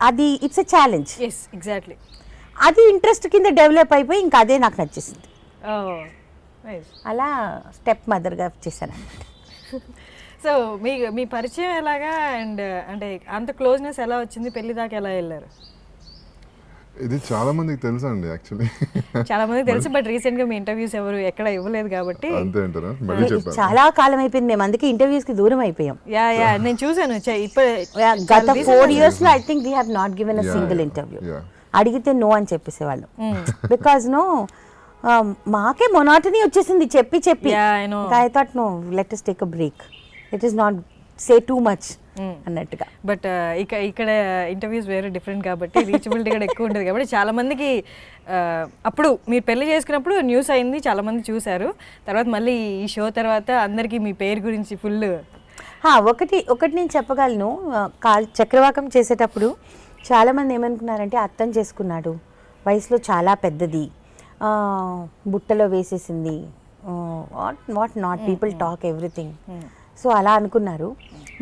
adi it's a challenge. Yes, exactly. Adi interest kinda develop అయిపోయి ఇంకా అదే నాకు నచ్చేసింది. Oh, nice. అలా స్టెప్ మదర్గా చేశాను. సో మీ పరిచయం ఎలాగా, అండ్ అంటే అంత క్లోజ్నెస్ ఎలా వచ్చింది, పెళ్లి దాకా ఎలా వెళ్ళారు? ఇది చాలా మందికి తెలుసు అండి, యాక్చువల్లీ చాలా మందికి తెలుసు. బట్ రీసెంట్ గా మీ ఇంటర్వ్యూస్ ఎవరు ఎక్కడ ఇవ్వలేదు కాబట్టి అంతే అంటారా? మళ్ళీ చెప్పాను, చాలా కాలం అయిపోయింది, మేము అందుకే ఇంటర్వ్యూస్ కి దూరం అయిపోయాం. యా నేను చూసాను గత 4 years లో I think we have not given a single interview. అడిగితే నో అని చెప్పేసేవాళ్ళు. బికాజ్ నో మాకే మొనాటనీ వచ్చేసింది చెప్పి చెప్పి. I thought no, let us take a break, let us not say too much అన్నట్టుగా. బట్ ఇక్కడ ఇంటర్వ్యూస్ వేరే డిఫరెంట్ కాబట్టి రీచబిలిటీ కూడా ఎక్కువ ఉంటుంది కాబట్టి చాలా మందికి అప్పుడు మీరు పెళ్లి చేసుకున్నప్పుడు న్యూస్ అయింది, చాలా మంది చూశారు. తర్వాత మళ్ళీ ఈ షో తర్వాత అందరికీ మీ పేరు గురించి ఫుల్. ఒకటి నేను చెప్పగలను, చక్రవాకం చేసేటప్పుడు చాలామంది ఏమనుకున్నారంటే అర్థం చేసుకున్నాడు, వయసులో చాలా పెద్దది, బుట్టలో వేసేసింది, what not, people talk everything. So అలా అనుకున్నారు.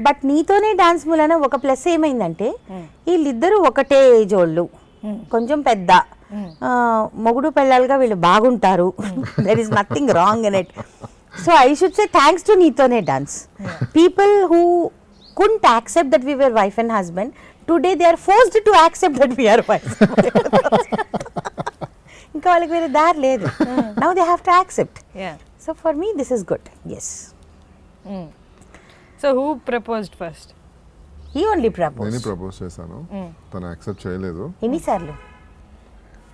బట్ నీతోనే డాన్స్ మూలన ఒక ప్లస్ ఏమైందంటే వీళ్ళిద్దరూ ఒకటే ఏజ్ వాళ్ళు, కొంచెం పెద్ద, మొగుడు పెళ్ళాలుగా వీళ్ళు బాగుంటారు, there is nothing wrong in it. So I should say thanks to Neethone dance. People who couldn't accept that we were wife and husband, today they are forced to accept that we are wife. ఇంకా వాళ్ళకి వేరే దారి లేదు. Now they have to accept. Yeah. So for me this is good. Yes. So who proposed first? He only నేనే proposed. ప్రపోజ్ చేశాను, తను యాక్సెప్ట్ చేయలేదు. ఎన్నిసార్లు?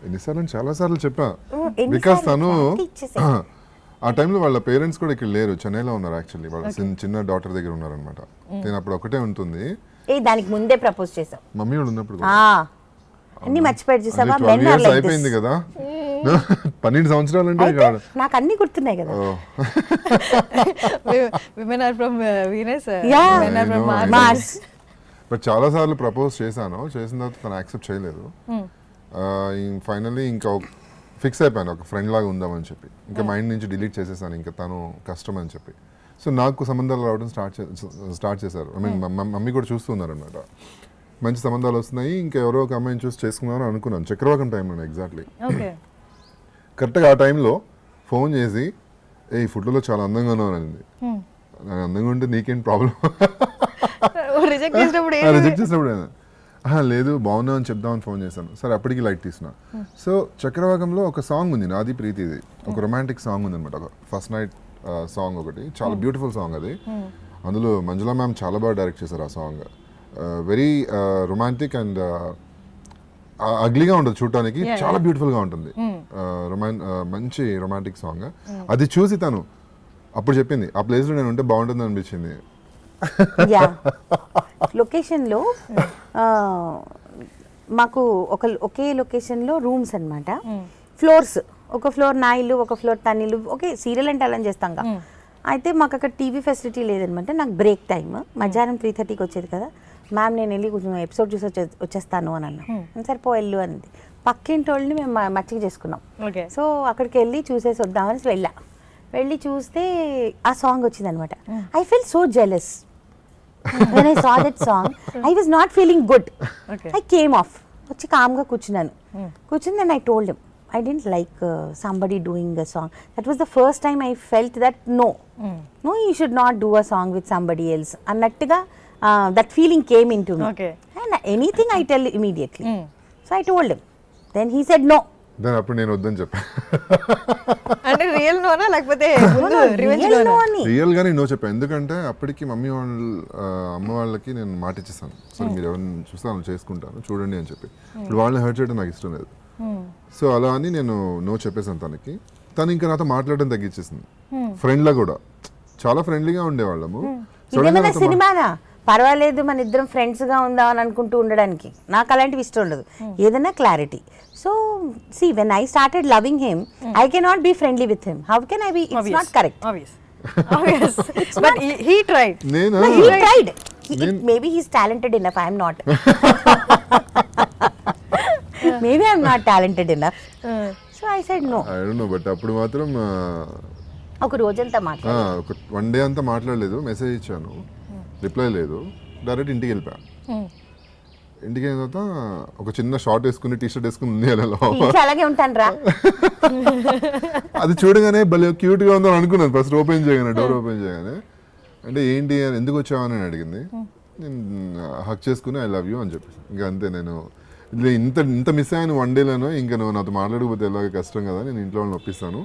ఎన్నిసార్లు అంటే చాలా సార్లు చెప్పా. ఎన్నిసార్లు బికాస్ తను clarity ఇచ్చేసారు. ఆ టైంలో వాళ్ళ పేరెంట్స్ కూడా ఇక్కడ లేరు, చెన్నైలో ఉన్నారు యాక్చువల్లీ. వాళ్ళ చిన్న డాటర్ దగ్గర ఉన్నారనమాట. నేను అప్పుడు ఒకటే ఉంటుంది, దానికి ముందే ప్రపోజ్ చేసాం. మమ్మీ వాళ్ళు ఉన్నప్పుడు కూడా. అన్ని మర్చిపోయాడు చూసావా? 12 Men are years like అయిపోయింది this. కదా, 12 సంవత్సరాలు అంటే అయితే నాకు అన్ని గుర్తున్నాయి కదా. Women are from Venus. Yeah. Men are from I know, I Mars. know. Mars. But చాలా సార్లు ప్రపోజ్ చేశాను, చేసిన తర్వాత తను యాక్సెప్ట్ చేయలేదు. ఫైనల్లీ ఇంకా ఫిక్స్ అయిపోయాను, ఒక ఫ్రెండ్ లాగా ఉందామని చెప్పి. ఇంకా మైండ్ నుంచి డిలీట్ చేసేసాను, ఇంకా తను కష్టం అని చెప్పి. సో నాకు సంబంధాలు రావడం స్టార్ట్ చేశారు. ఐ మీన్ మమ్మీ కూడా చూస్తున్నారు అనమాట. మంచి సంబంధాలు వస్తున్నాయి, ఇంకా ఎవరో ఒక అమ్మాయిని చూసి చేసుకున్నాను అనుకున్నాను. చక్రవాకం టైంలో ఎగ్జాక్ట్లీ Okay. కరెక్ట్గా ఆ టైంలో ఫోన్ చేసి, ఈ ఫోటోలో చాలా అందంగా ఉన్నావు అనింది. నాకు అందంగా ఉంటే నీకేం ప్రాబ్లం? రిజెక్ట్ చేసినప్పుడు రిజెక్ట్ చేసినప్పుడు లేదు బాగున్నావు అని చెప్దామని ఫోన్ చేశాను. సరే అప్పటికి లైట్ తీసిన. సో చక్రవాకంలో ఒక సాంగ్ ఉంది, నాది ప్రీతిది, ఒక రొమాంటిక్ సాంగ్ ఉంది అనమాట, ఒక ఫస్ట్ నైట్ సాంగ్ ఒకటి. చాలా బ్యూటిఫుల్ సాంగ్ అది. అందులో మంజులా మ్యామ్ చాలా బాగా డైరెక్ట్ చేశారు ఆ సాంగ్. వెరీ రొమాంటిక్ అండ్ అగ్లీగా ఉంటుంది చూడటానికి, చాలా బ్యూటిఫుల్గా ఉంటుంది. మంచి రొమాంటిక్ సాంగ్. అది చూసి తను అప్పుడు చెప్పింది, ఆ ప్లేస్లో నేను ఉంటే బాగుంటుంది అనిపించింది. లొకేషన్లో మాకు ఒకే లొకేషన్లో రూమ్స్ అన్నమాట. ఫ్లోర్స్, ఒక ఫ్లోర్ నా ఇల్లు, ఒక ఫ్లోర్ తన ఇల్లు. ఓకే, సీరియల్ అంటే అలా చేస్తాం కదా. అయితే మాకు అక్కడ టీవీ ఫెసిలిటీ లేదనమాట. నాకు బ్రేక్ టైమ్ మధ్యాహ్నం 3:30కి వచ్చేది కదా. మ్యామ్ నేను వెళ్ళి కొంచెం ఎపిసోడ్ చూసి వచ్చేస్తాను అని అన్నా. సరే పో వెళ్ళు అన్నది. పక్కింటి వాళ్ళని మేము మచ్చిక చేసుకున్నాం. Okay. సో అక్కడికి వెళ్ళి చూసేసి వద్దామని వెళ్ళి చూస్తే ఆ సాంగ్ వచ్చింది అనమాట. I feel so jealous when I saw that song. I was not feeling good. Okay. I came off. వచ్చి కామ్గా కూర్చున్నాను. then I told him I didn't like somebody doing a song. That was the first time I felt that no, you should not do a song with somebody else అన్నట్టుగా that feeling came into me. Okay. And anything I tell immediately. So I told him. Then he said no. దాని అప్పుడు నేను వద్దని చెప్పాను. అంటే రియల్ నోనా లేకపోతే ముందు రివెంజ్ Real నోనా? no అని. రియల్ గానే నో చెప్పాను. ఎందుకంటే అప్పటికి మమ్మీ వాళ్ళు అమ్మ వాళ్ళకి నేను మాట ఇచ్చేసాను, సరే మీరు ఎవరిని చూస్తాను చేసుకుంటాను చూడండి అని చెప్పి. ఇప్పుడు వాళ్ళని హర్ట్ చేయడం నాకు ఇష్టం లేదు. సో అలా అని నేను నో చెప్పేసాను తనకి. తను ఇంకా నాతో మాట్లాడడం తగ్గించేసింది. ఫ్రెండ్ లా కూడా చాలా ఫ్రెండ్లీగా ఉండేవాళ్ళము. ఇదేమైనా సినిమానా? పర్వాలేదు మన ఇద్దరం ఫ్రెండ్స్ గా ఉందాం అని అనుకుంటూ ఉండడానికి. నాకు అలాంటివి ఇష్టం ఉండదు. ఏదైనా clarity. So see when I started loving him, I cannot be friendly with him. How can I be? It's not correct. Obvious. But he tried. నేను He tried. Maybe he's talented enough. I am not. Maybe I'm not talented enough. So I said no. I don't know. But అప్పుడు మాత్రం ఒక రోజంతా మాట్లాడు. ఒక 1 డే అంతా మాట్లాడలేదు. మెసేజ్ ఇచ్చాను, రిప్లై లేదు. డైరెక్ట్ ఇంటికి వెళ్ళిపోయా. ఇంటికి అయిన తర్వాత ఒక చిన్న షార్ట్ వేసుకుని టీ షర్ట్ వేసుకుని ఉంది అలా. ఇంట్లో అలాగే ఉంటాను రా. అది చూడగానే భలే క్యూట్ గా ఉందని అనుకున్నాను ఫస్ట్ ఓపెన్ చేయగానే, డోర్ ఓపెన్ చేయగానే. అంటే ఏంటి అని, ఎందుకు వచ్చావని అని అడిగింది. నేను హక్ చేసుకుని ఐ లవ్ యూ అని చెప్పేసి ఇంకా అంతే. నేను ఇంత మిస్ అయ్యాను 1 డేలోనో, ఇంకా నువ్వు నాతో మాట్లాడకపోతే ఎలాగ కష్టం కదా, నేను ఇంట్లో వాళ్ళని ఒప్పిస్తాను,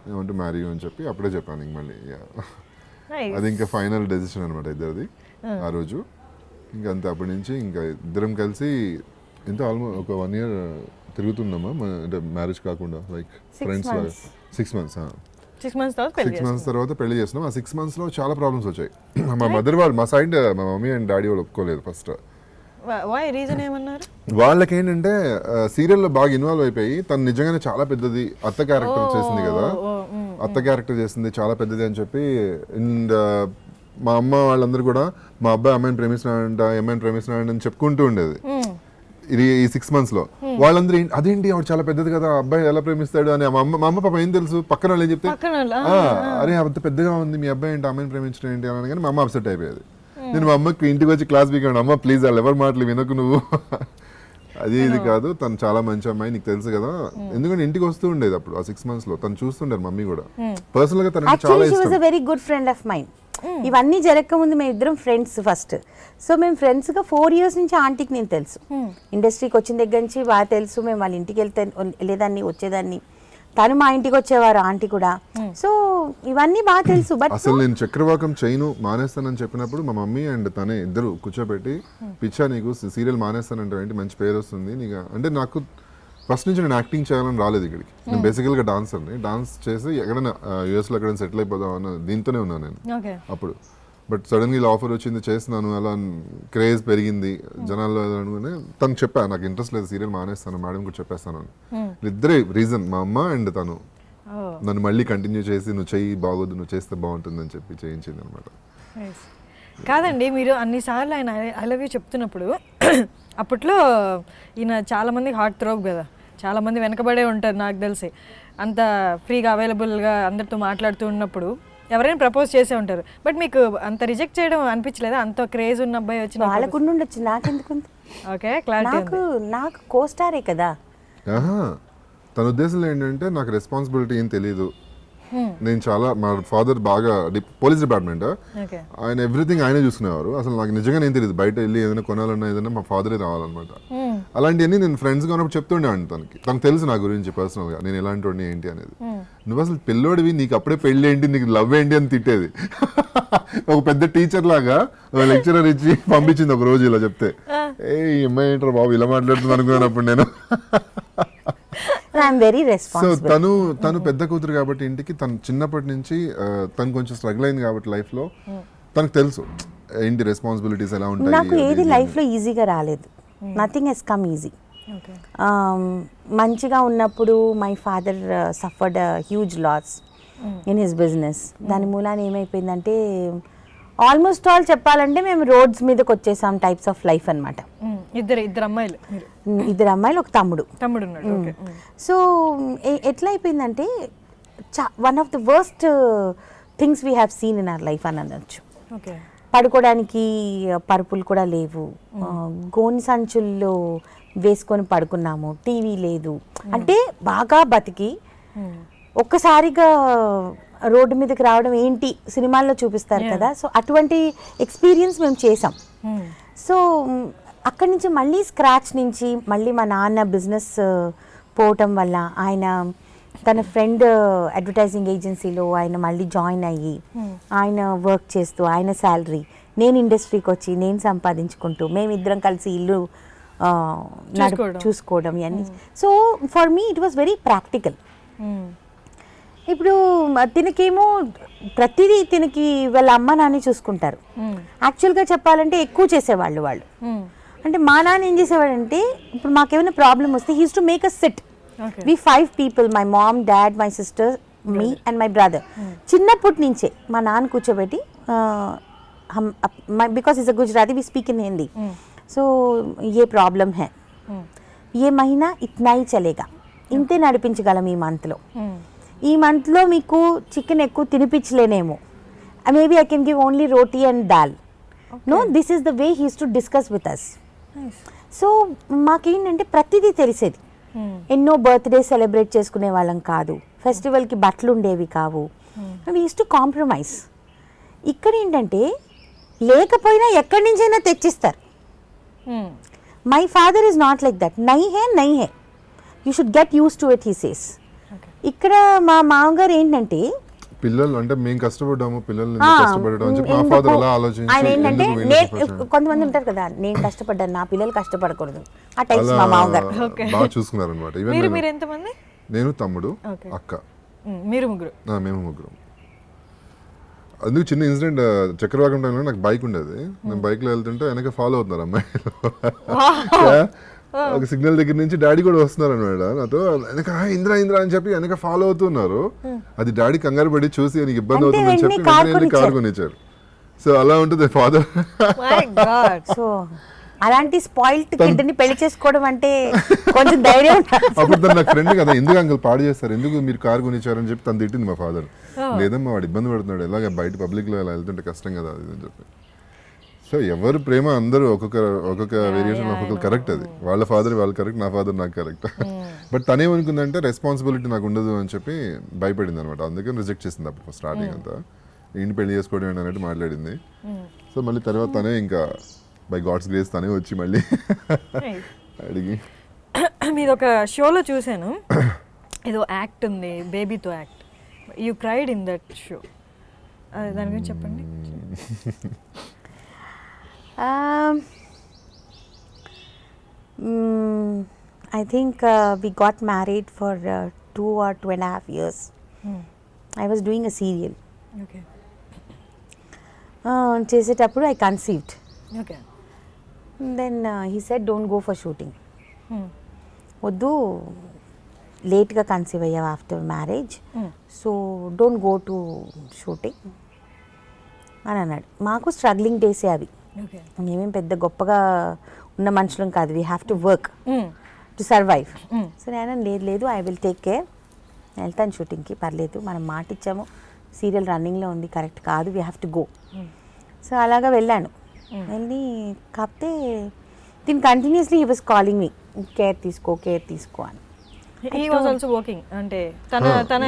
నేను వంటూ మ్యారీ అని చెప్పి అప్పుడే చెప్పాను. ఇంక మళ్ళీ అది ఇంకా ఫైనల్ డెసిషన్ అనమాట ఇద్దరిది ఆ రోజు. ఇంకా అంతే. అప్పటి నుంచి ఇంకా ఇద్దరం కలిసి ఎంత ఆల్మోస్ట్ ఒక 1 year తిరుగుతున్నామా, అంటే మ్యారేజ్ కాకుండా లైక్ ఫ్రెండ్స్ లాగా. 6 months 6 months తర్వాత పెళ్లి 6 months తర్వాత పెళ్లి చేస్తున్నాం. ఆ 6 monthsలో చాలా ప్రాబ్లమ్స్ వచ్చాయి. మా మదర్ వాళ్ళు, మా సైడ్ మా మమ్మీ అండ్ డాడీ వాళ్ళు ఒప్పుకోలేదు ఫస్ట్. వై రీజన్ ఏమన్నారు? వాళ్ళకి ఏంటంటే సీరియల్లో బాగా ఇన్వాల్వ్ అయిపోయి, తను నిజంగానే చాలా పెద్దది అత్త క్యారెక్టర్ చేసింది కదా, అత్త క్యారెక్టర్ చేసింది చాలా పెద్దది అని చెప్పి. అండ్ మా అమ్మ వాళ్ళందరూ కూడా మా అబ్బాయి అమ్మాయిని ప్రేమిస్తున్నాడంట, అమ్మాయిని ప్రేమిస్తున్నాడు అని చెప్పుకుంటూ ఉండేది ఈ 6 monthsలో. వాళ్ళందరూ అదేంటి ఆవిడ చాలా పెద్దది కదా, అబ్బాయి ఎలా ప్రేమిస్తాడు అని. మా అమ్మ పాప ఏం తెలుసు, పక్కన వాళ్ళు ఏం చెప్తే అరే అంత పెద్దగా ఉంది మీ అబ్బాయి ఏంటి, అమ్మాయిని ప్రేమించడం ఏంటి అని. కానీ మా అమ్మ అప్సెట్ అయిపోయేది. నేను మా అమ్మకి ఇంటికి వచ్చి క్లాస్ బీకాను, అమ్మ ప్లీజ్ వాళ్ళు ఎవరి మాటలు వినకు నువ్వు. అది ఇది కాదు, తను చాలా మంచి అమ్మాయి నీకు తెలుసు కదా, ఎందుకంటే ఇంటికి వస్తూ ఉండేది అప్పుడు ఆ 6 months లో, తను చూస్తుండారు మమ్మీ కూడా. పర్సనల్ గా తనకి చాలా యాక్చువల్లీ షీ వాజ్ ఇష్టం. అ very good friend of mind. ఇవన్నీ జరగక ముందు మేము ఇద్దరం ఫ్రెండ్స్ ఫస్ట్. సో మేము ఫ్రెండ్స్గా 4 years నుంచి ఆంటీకి నేను తెలుసు. ఇండస్ట్రీకి వచ్చిన దగ్గర నుంచి బాగా తెలుసు. మేము వాళ్ళ ఇంటికి వెళ్ళేదాన్ని వచ్చేదాన్ని, తను మా ఇంటికి వచ్చేవారు, ఆంటీ కూడా. సో ఇవన్నీ బాగా తెలుసు. బట్ అసలు నేను చక్రవాకం చైను మానేస్తానని చెప్పినప్పుడు మా మమ్మీ అండ్ తనే ఇద్దరు కూర్చోబెట్టి, పిచ్చా నీకు సీరియల్ మానేస్తానంటే ఏంటి, మంచి పేరు వస్తుంది నీకు అంటే. నాకు ఫస్ట్ నుంచి నేను యాక్టింగ్ చేయాలని రాలేదు ఇక్కడికి. నేను బేసికల్గా డాన్సర్ని, డాన్స్ చేసి ఎక్కడైనా యూఎస్లో ఎక్కడైనా సెటిల్ అయిపోదాం అన్న దీంతోనే ఉన్నాను నేను అప్పుడు. బట్ సడన్గా ఇలా ఆఫర్ వచ్చింది, చేస్తున్నాను, అలా క్రేజ్ పెరిగింది జనాల్లో అనుకుని తను చెప్పా నాకు ఇంట్రెస్ట్ లేదు సీరియల్ మానేస్తాను, మేడం కూడా చెప్పేస్తాను అని. ఇద్దరే రీజన్, మా అమ్మ అండ్ తను నన్ను మళ్ళీ కంటిన్యూ చేసి నువ్వు చెయ్యి బాగోదు, నువ్వు చేస్తే బాగుంటుంది అని చెప్పి చేయించింది అనమాట. కాదండి, మీరు అన్నిసార్లు ఆయన ఐ లవ్ యూ చెప్తున్నప్పుడు అప్పట్లో ఈయన చాలామంది హార్ట్ థ్రోబ్ కదా, చాలామంది వెనకబడే ఉంటారు నాకు తెలిసి. అంత ఫ్రీగా అవైలబుల్గా అందరితో మాట్లాడుతూ ఉన్నప్పుడు ఎవరైనా ప్రపోజ్ చేసే ఉంటారు. బట్ మీకు అంత రిజెక్ట్ చేయడం అనిపించలేదా? అంత క్రేజ్ ఉన్న అబ్బాయి వచ్చి వాళ్ళకు ఉండొచ్చు, నాకెందుకు? Okay, clarity. నాకు కోస్టారే కదా. తన ఉద్దేశంలో ఏంటంటే నాకు రెస్పాన్సిబిలిటీ ఏం తెలియదు. నేను చాలా, మా ఫాదర్ బాగా పోలీస్ డిపార్ట్మెంట్, ఆయన ఎవ్రీథింగ్ ఆయనే చూసుకునేవారు. అసలు నాకు నిజంగా నేను తెలియదు, బయట వెళ్ళి ఏదైనా కొనాలన్నా ఏదైనా మా ఫాదరే రావాలన్నమాట. అలాంటివన్నీ నేను ఫ్రెండ్స్గా ఉన్నప్పుడు చెప్తుండేవాడిని తనకు తెలుసు నా గురించి పర్సనల్గా నేను ఎలాంటి వాడిని ఏంటి అనేది. నువ్వు అసలు పిల్లోడివి, నీకు అప్పుడే పెళ్ళి ఏంటి, నీకు లవ్ ఏంటి అని తిట్టేది. ఒక పెద్ద టీచర్ లాగా లెక్చరర్ ఇచ్చి పంపించింది ఒక రోజు ఇలా చెప్తే, ఏ అమ్మాయి ఏంటారు బాబు ఇలా మాట్లాడుతుంది అనుకున్నప్పుడు నేను. సో తను పెద్ద కూతురు కాబట్టి ఇంటికి, తను చిన్నప్పటి నుంచి తను కొంచెం స్ట్రగుల్ అయింది కాబట్టి లైఫ్ లో తనకు తెలుసు ఏంటి రెస్పాన్సిబిలిటీస్ ఎలా ఉంటాయి. నాకు ఏది లైఫ్ లో ఈజీగా రాలేదు, నథింగ్ హెస్ కమ్ ఈజీ. మంచిగా ఉన్నప్పుడు my father suffered huge loss in his business. దాని మూలాన ఏమైపోయిందంటే ఆల్మోస్ట్ ఆల్ చెప్పాలంటే మేము రోడ్స్ మీదకి వచ్చేసాం టైప్స్ ఆఫ్ లైఫ్ అనమాట. ఇద్దరు అమ్మాయిలు ఒక తమ్ముడు. సో ఎట్లా అయిపోయిందంటే one of the worst things we have seen in our life అని అనొచ్చు. పడుకోవడానికి పరుపులు కూడా లేవు, గోని సంచుల్లో వేసుకొని పడుకున్నాము, టీవీ లేదు. అంటే బాగా బతికి ఒక్కసారిగా రోడ్డు మీదకి రావడం ఏంటి సినిమాల్లో చూపిస్తారు కదా. సో అటువంటి ఎక్స్పీరియన్స్ మేము చేసాం. సో అక్కడి నుంచి మళ్ళీ స్క్రాచ్ నుంచి మళ్ళీ మా నాన్న బిజినెస్ పోవటం వల్ల ఆయన తన ఫ్రెండ్ అడ్వర్టైజింగ్ ఏజెన్సీలో ఆయన మళ్ళీ జాయిన్ అయ్యి ఆయన వర్క్ చేస్తూ ఆయన శాలరీ, నేను ఇండస్ట్రీకి వచ్చి నేను సంపాదించుకుంటూ మేమిద్దరం కలిసి ఇల్లు చూసుకోవడం ఇవన్నీ. So for me it was very practical. ఇప్పుడు తినకేమో ప్రతిదీ తినకి వాళ్ళ అమ్మ నాన్న చూసుకుంటారు. యాక్చువల్గా చెప్పాలంటే ఎక్కువ చేసేవాళ్ళు వాళ్ళు. అంటే మా నాన్న ఏం చేసేవాడంటే ఇప్పుడు మాకేమైనా ప్రాబ్లం వస్తే he use to make us sit. We 5 people, my mom, dad, my sister, me and my brother. చిన్నప్పటి నుంచే మా నాన్న కూర్చోబెట్టి, because is a Gujarati, we speak in Hindi. So ఏ ప్రాబ్లం హే, ఏ మహీనా ఇట్నా హీ చలేగా, ఇంతే నడిపించగలం ఈ మంత్లో. ఈ మంత్లో మీకు చికెన్ ఎక్కువ తినిపించలేనేమో, maybe I can give only roti and dal. No, this is the way he use to discuss with us. So మాకేంటంటే ప్రతిదీ తెలిసేది. ఎన్నో బర్త్డే సెలబ్రేట్ చేసుకునే వాళ్ళం కాదు, ఫెస్టివల్కి బట్టలు ఉండేవి కావు. We use to compromise. ఇక్కడ ఏంటంటే లేకపోయినా ఎక్కడి నుంచైనా తెచ్చిస్తారు. My father is not like that. నై హే, you should get use to it, he says. ఇక్కడ మా మామగారు ఏంటంటే పిల్లలు అంటే మేము కష్టపడ్డాము, పిల్లలు కష్టపడడం అని చెప్పి మా ఫాదర్ అలా ఆలోచించి ఆయన ఏంటంటే కొంతమంది ఉంటారు కదా, నేను కష్టపడ్డాను నా పిల్లలు కష్టపడకూడదు, ఆ టైప్స్ మా మామగారు బాగా చూసుకున్నారు అనమాట. మీరు ఎంతమంది? నేను, తమ్ముడు, అక్క. మీరు ముగ్గురు? మేము ముగ్గురు. అందుకు చిన్న ఇన్సిడెంట్, చక్రవాకం టైంలో నాకు బైక్ ఉండేది. నేను బైక్ లో వెళ్తుంటే వెనక ఫాలో అవుతున్నారు అమ్మాయిలు. ఒక సిగ్నల్ దగ్గర నుంచి డాడీ కూడా వస్తున్నారు అనమాట నాతో, వెనక ఇంద్రా అని చెప్పి వెనక ఫాలో అవుతున్నారు. అది డాడీ కంగారు పడి చూసి నీకు ఇబ్బంది అవుతుందని చెప్పి కార్ కొనిచ్చారు. సో అలా ఉంటుంది ఫాదర్. సో అలాంటి స్పాయిల్డ్ కిడ్ ని పెళ్లి చేసుకోవడం అంటే కొంచెం ధైర్యం. అప్పుడు తను నాకు ఫ్రెండ్ కదా, ఎందుకు అంకుల్ పాడు చేస్తారు, ఎందుకు మీరు కార్ కొనిచ్చారని చెప్పి తను తిట్టింది మా ఫాదర్. లేదమ్మా వాడు ఇబ్బంది పడుతున్నాడు, ఎలాగ బయట పబ్లిక్ లో ఇలా వెళ్తుంటే కష్టం కదా అది అని చెప్పి. సో ఎవరు ప్రేమ అందరూ ఒక్కొక్క వేరియేషన్ ఒక్కొక్క కరెక్ట్. అది వాళ్ళ ఫాదర్ వాళ్ళు కరెక్ట్, నా ఫాదర్ నాకు కరెక్ట్. బట్ తనేమనుకుందంటే రెస్పాన్సిబిలిటీ నాకు ఉండదు అని చెప్పి భయపడింది అనమాట. అందుకని రిజెక్ట్ చేసింది అప్పుడు స్టార్టింగ్ అంతా. ఇంటి పెళ్లి చేసుకోవడం అన్నట్టు మాట్లాడింది. సో మళ్ళీ తర్వాత తనే ఇంకా బై గాడ్స్ గ్రేస్ తనే వచ్చి మళ్ళీ అడిగి. మీది ఒక షోలో చూశాను, ఏదో యాక్ట్ ఉంది, బేబీతో act. You cried in that show, దాని గురించి చెప్పండి. I think we got married for 2 or 2.5 years. I was doing a serial. Okay చేసేటప్పుడు I conceived. Okay. Then he said don't go for shooting. వద్దు, లేట్గా కన్సీవ్ అయ్యావు after marriage, so don't go to shooting అని అన్నాడు. మాకు స్ట్రగ్లింగ్ డేసే అవి, ఓకే. మేమేం పెద్ద గొప్పగా ఉన్న మనుషులం కాదు. We have to work to survive. So నేను లేదు, ఐ విల్ టేక్ కేర్, వెళ్తాను షూటింగ్కి, పర్లేదు, మనం మాట ఇచ్చాము, సీరియల్ రన్నింగ్లో ఉంది, కరెక్ట్ కాదు, we have to go. So అలాగా వెళ్ళాను. వెళ్ళి కాకపోతే దీని continuously he was calling me, care తీసుకో అని. He was also working, అంటే తన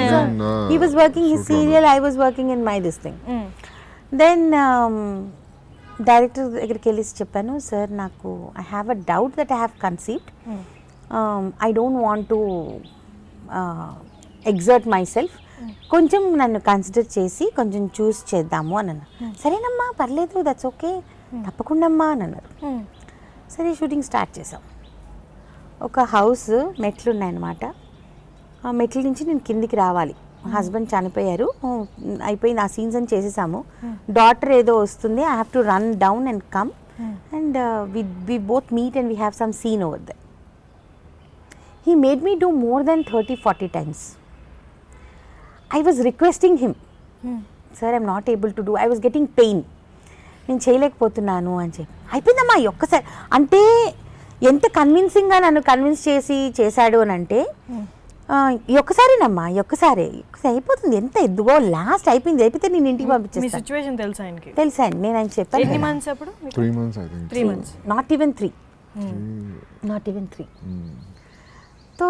he was working his serial, I was working in my this thing. Then director దగ్గరికి వెళ్ళి చెప్పాను, సార్ నాకు I have a doubt that I have conceived, I don't want to exert my self, కొంచెం నన్ను కన్సిడర్ చేసి కొంచెం చూస్ చేద్దాము అని అన్నారు. సరేనమ్మా పర్లేదు, దట్స్ ఓకే, తప్పకుండా అమ్మా అని అన్నారు. సరే షూటింగ్ స్టార్ట్ చేసాం. ఒక హౌస్ మెట్లు ఉన్నాయన్నమాట. ఆ మెట్ల నుంచి నేను కిందికి రావాలి. హస్బెండ్ చనిపోయారు, అయిపోయింది, ఆ సీన్స్ అని చేసేసాము. డాటర్ ఏదో వస్తుంది, I have to run down and come and we both meet and we have some scene over there. He made me do more then 30-40 times. I was requesting him, sir I'm not able to do, I was getting pain, నేను చేయలేకపోతున్నాను అని చెప్పి. అయిపోయిందమ్మా ఈ ఒక్కసారి, అంటే ఎంత కన్విన్సింగ్గా నన్ను కన్విన్స్ చేశాడు అని అంటే, ఈ ఒక్కసారేనమ్మా, ఈ ఒక్కసారి అయిపోతుంది, ఎంత ఎద్దుగో, లాస్ట్ అయిపోతే నేను ఇంటికి పంపించేస్తాను. సిచువేషన్ తెలుసా ఆయనకి? తెలుసా అండి, నేను ఆయన చెప్పాను. ఎన్ని మంత్స్ అప్పుడు? 3 months I think. 3 months. Not even 3. So